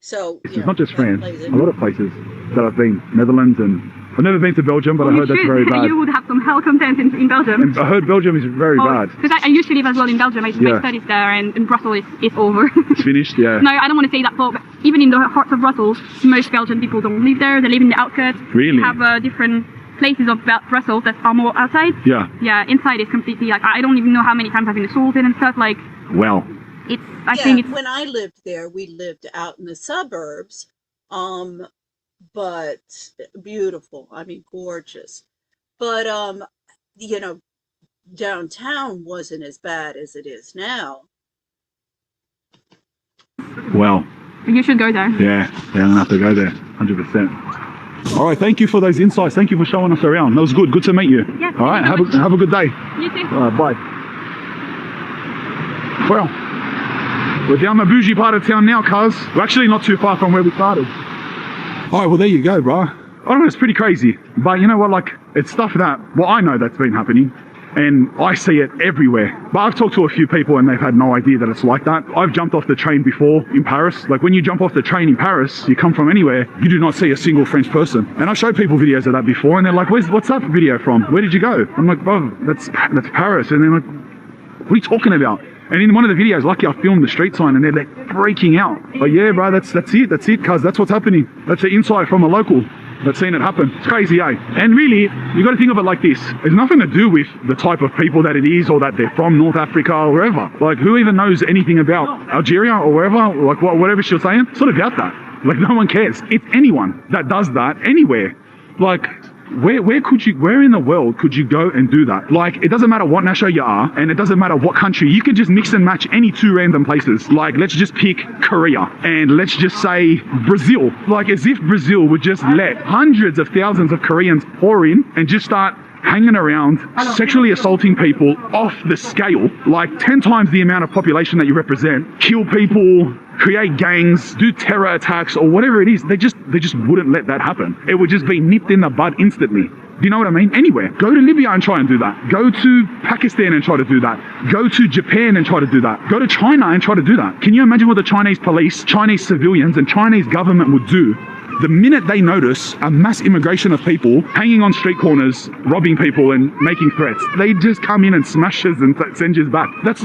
So it's not just France, a lot of places that I've been, Netherlands, and I've never been to Belgium, but I heard that's very bad. You would have some hell content in Belgium. And I heard Belgium is very bad. Because I used to live as well in Belgium. I did my studies there, and in Brussels it's over. It's finished, No, I don't want to say that, but even in the heart of Brussels, most Belgian people don't live there. They live in the outskirts. Really? Have different places of Brussels that are more outside. Yeah, inside is completely like, I don't even know how many times I've been assaulted and stuff. Like, well, I think it's, when I lived there, we lived out in the suburbs, but beautiful. I mean, gorgeous. But downtown wasn't as bad as it is now. Well, you should go there. Yeah, I'm gonna have to go there, 100%. All right, thank you for those insights. Thank you for showing us around. That was good. Good to meet you. Yeah, all right, have a good day. You too. All right, bye. Well, we're down the bougie part of town now, cuz. We're actually not too far from where we started. All right, well, there you go, bro. I don't know, it's pretty crazy. But you know what, like, it's stuff that, well, I know that's been happening. And I see it everywhere. But I've talked to a few people and they've had no idea that it's like that. I've jumped off the train before in Paris. Like when you jump off the train in Paris, you come from anywhere, you do not see a single French person. And I showed people videos of that before and they're like, what's that video from? Where did you go? I'm like, bro, that's Paris. And they're like, what are you talking about? And in one of the videos, lucky I filmed the street sign and they're like breaking out. But yeah, bro, that's it, cuz that's what's happening. That's an insight from a local that's seen it happen. It's crazy, eh? And really, you got to think of it like this. It's nothing to do with the type of people that it is or that they're from North Africa or wherever. Like, who even knows anything about Algeria or wherever? Like, whatever she was saying? It's not about that. Like, no one cares. It's anyone that does that anywhere. Like, where in the world could you go and do that? Like, it doesn't matter what national you are, and it doesn't matter what country. You can just mix and match any two random places. Like, let's just pick Korea, and let's just say Brazil. Like, as if Brazil would just let hundreds of thousands of Koreans pour in and just start hanging around, sexually assaulting people off the scale, like 10 times the amount of population that you represent, kill people, create gangs, do terror attacks, or whatever it is. They just wouldn't let that happen. It would just be nipped in the bud instantly. Do you know what I mean? Anywhere. Go to Libya and try and do that. Go to Pakistan and try to do that. Go to Japan and try to do that. Go to China and try to do that. Can you imagine what the Chinese police, Chinese civilians, and Chinese government would do the minute they notice a mass immigration of people hanging on street corners, robbing people and making threats? They just come in and smash us and send us back. That's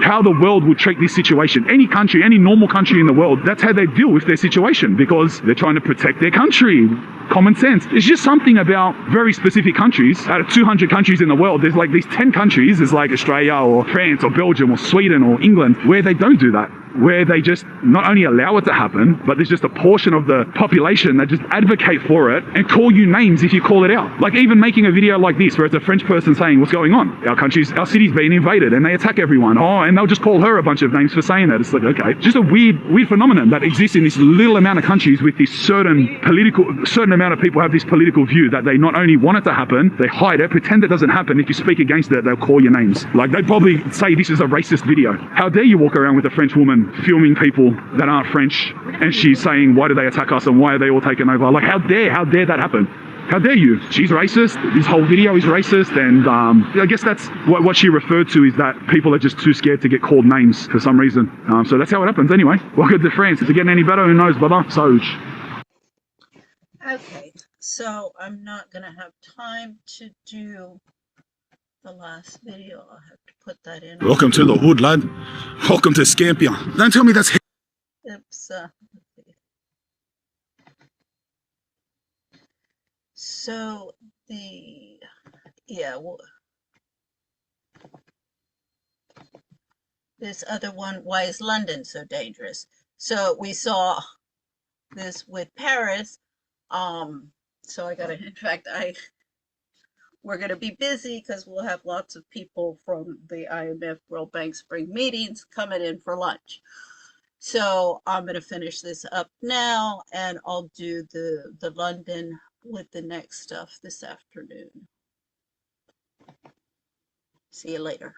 how the world would treat this situation. Any country, any normal country in the world, that's how they deal with their situation, because they're trying to protect their country. Common sense. It's just something about very specific countries. Out of 200 countries in the world, there's like these 10 countries, there's like Australia or France or Belgium or Sweden or England, where they don't do that. Where they just not only allow it to happen, but there's just a portion of the population that just advocate for it and call you names if you call it out. Like even making a video like this where it's a French person saying what's going on. Our city's being invaded and they attack everyone. Oh, and they'll just call her a bunch of names for saying that. It's like, okay. Just a weird phenomenon that exists in this little amount of countries with this certain amount of people have this political view that they not only want it to happen, they hide it, pretend it doesn't happen. If you speak against it, they'll call your names. Like they'd probably say this is a racist video. How dare you walk around with a French woman filming people that aren't French, and she's saying, why do they attack us and why are they all taken over? Like, how dare that happen? How dare you? She's racist. This whole video is racist. And I guess that's what she referred to, is that people are just too scared to get called names for some reason. So that's how it happens anyway. Welcome to France. Is it getting any better? Who knows, brother? Soj. Okay, so I'm not going to have time to do the last video. I'll have to put that in. Welcome to the hood, lad. Welcome to Scampia. Don't tell me that's... Oops. So this other one, why is London so dangerous? So we saw this with Paris. So we're going to be busy because we'll have lots of people from the IMF World Bank spring meetings coming in for lunch. So I'm going to finish this up now, and I'll do the London with the next stuff this afternoon. See you later.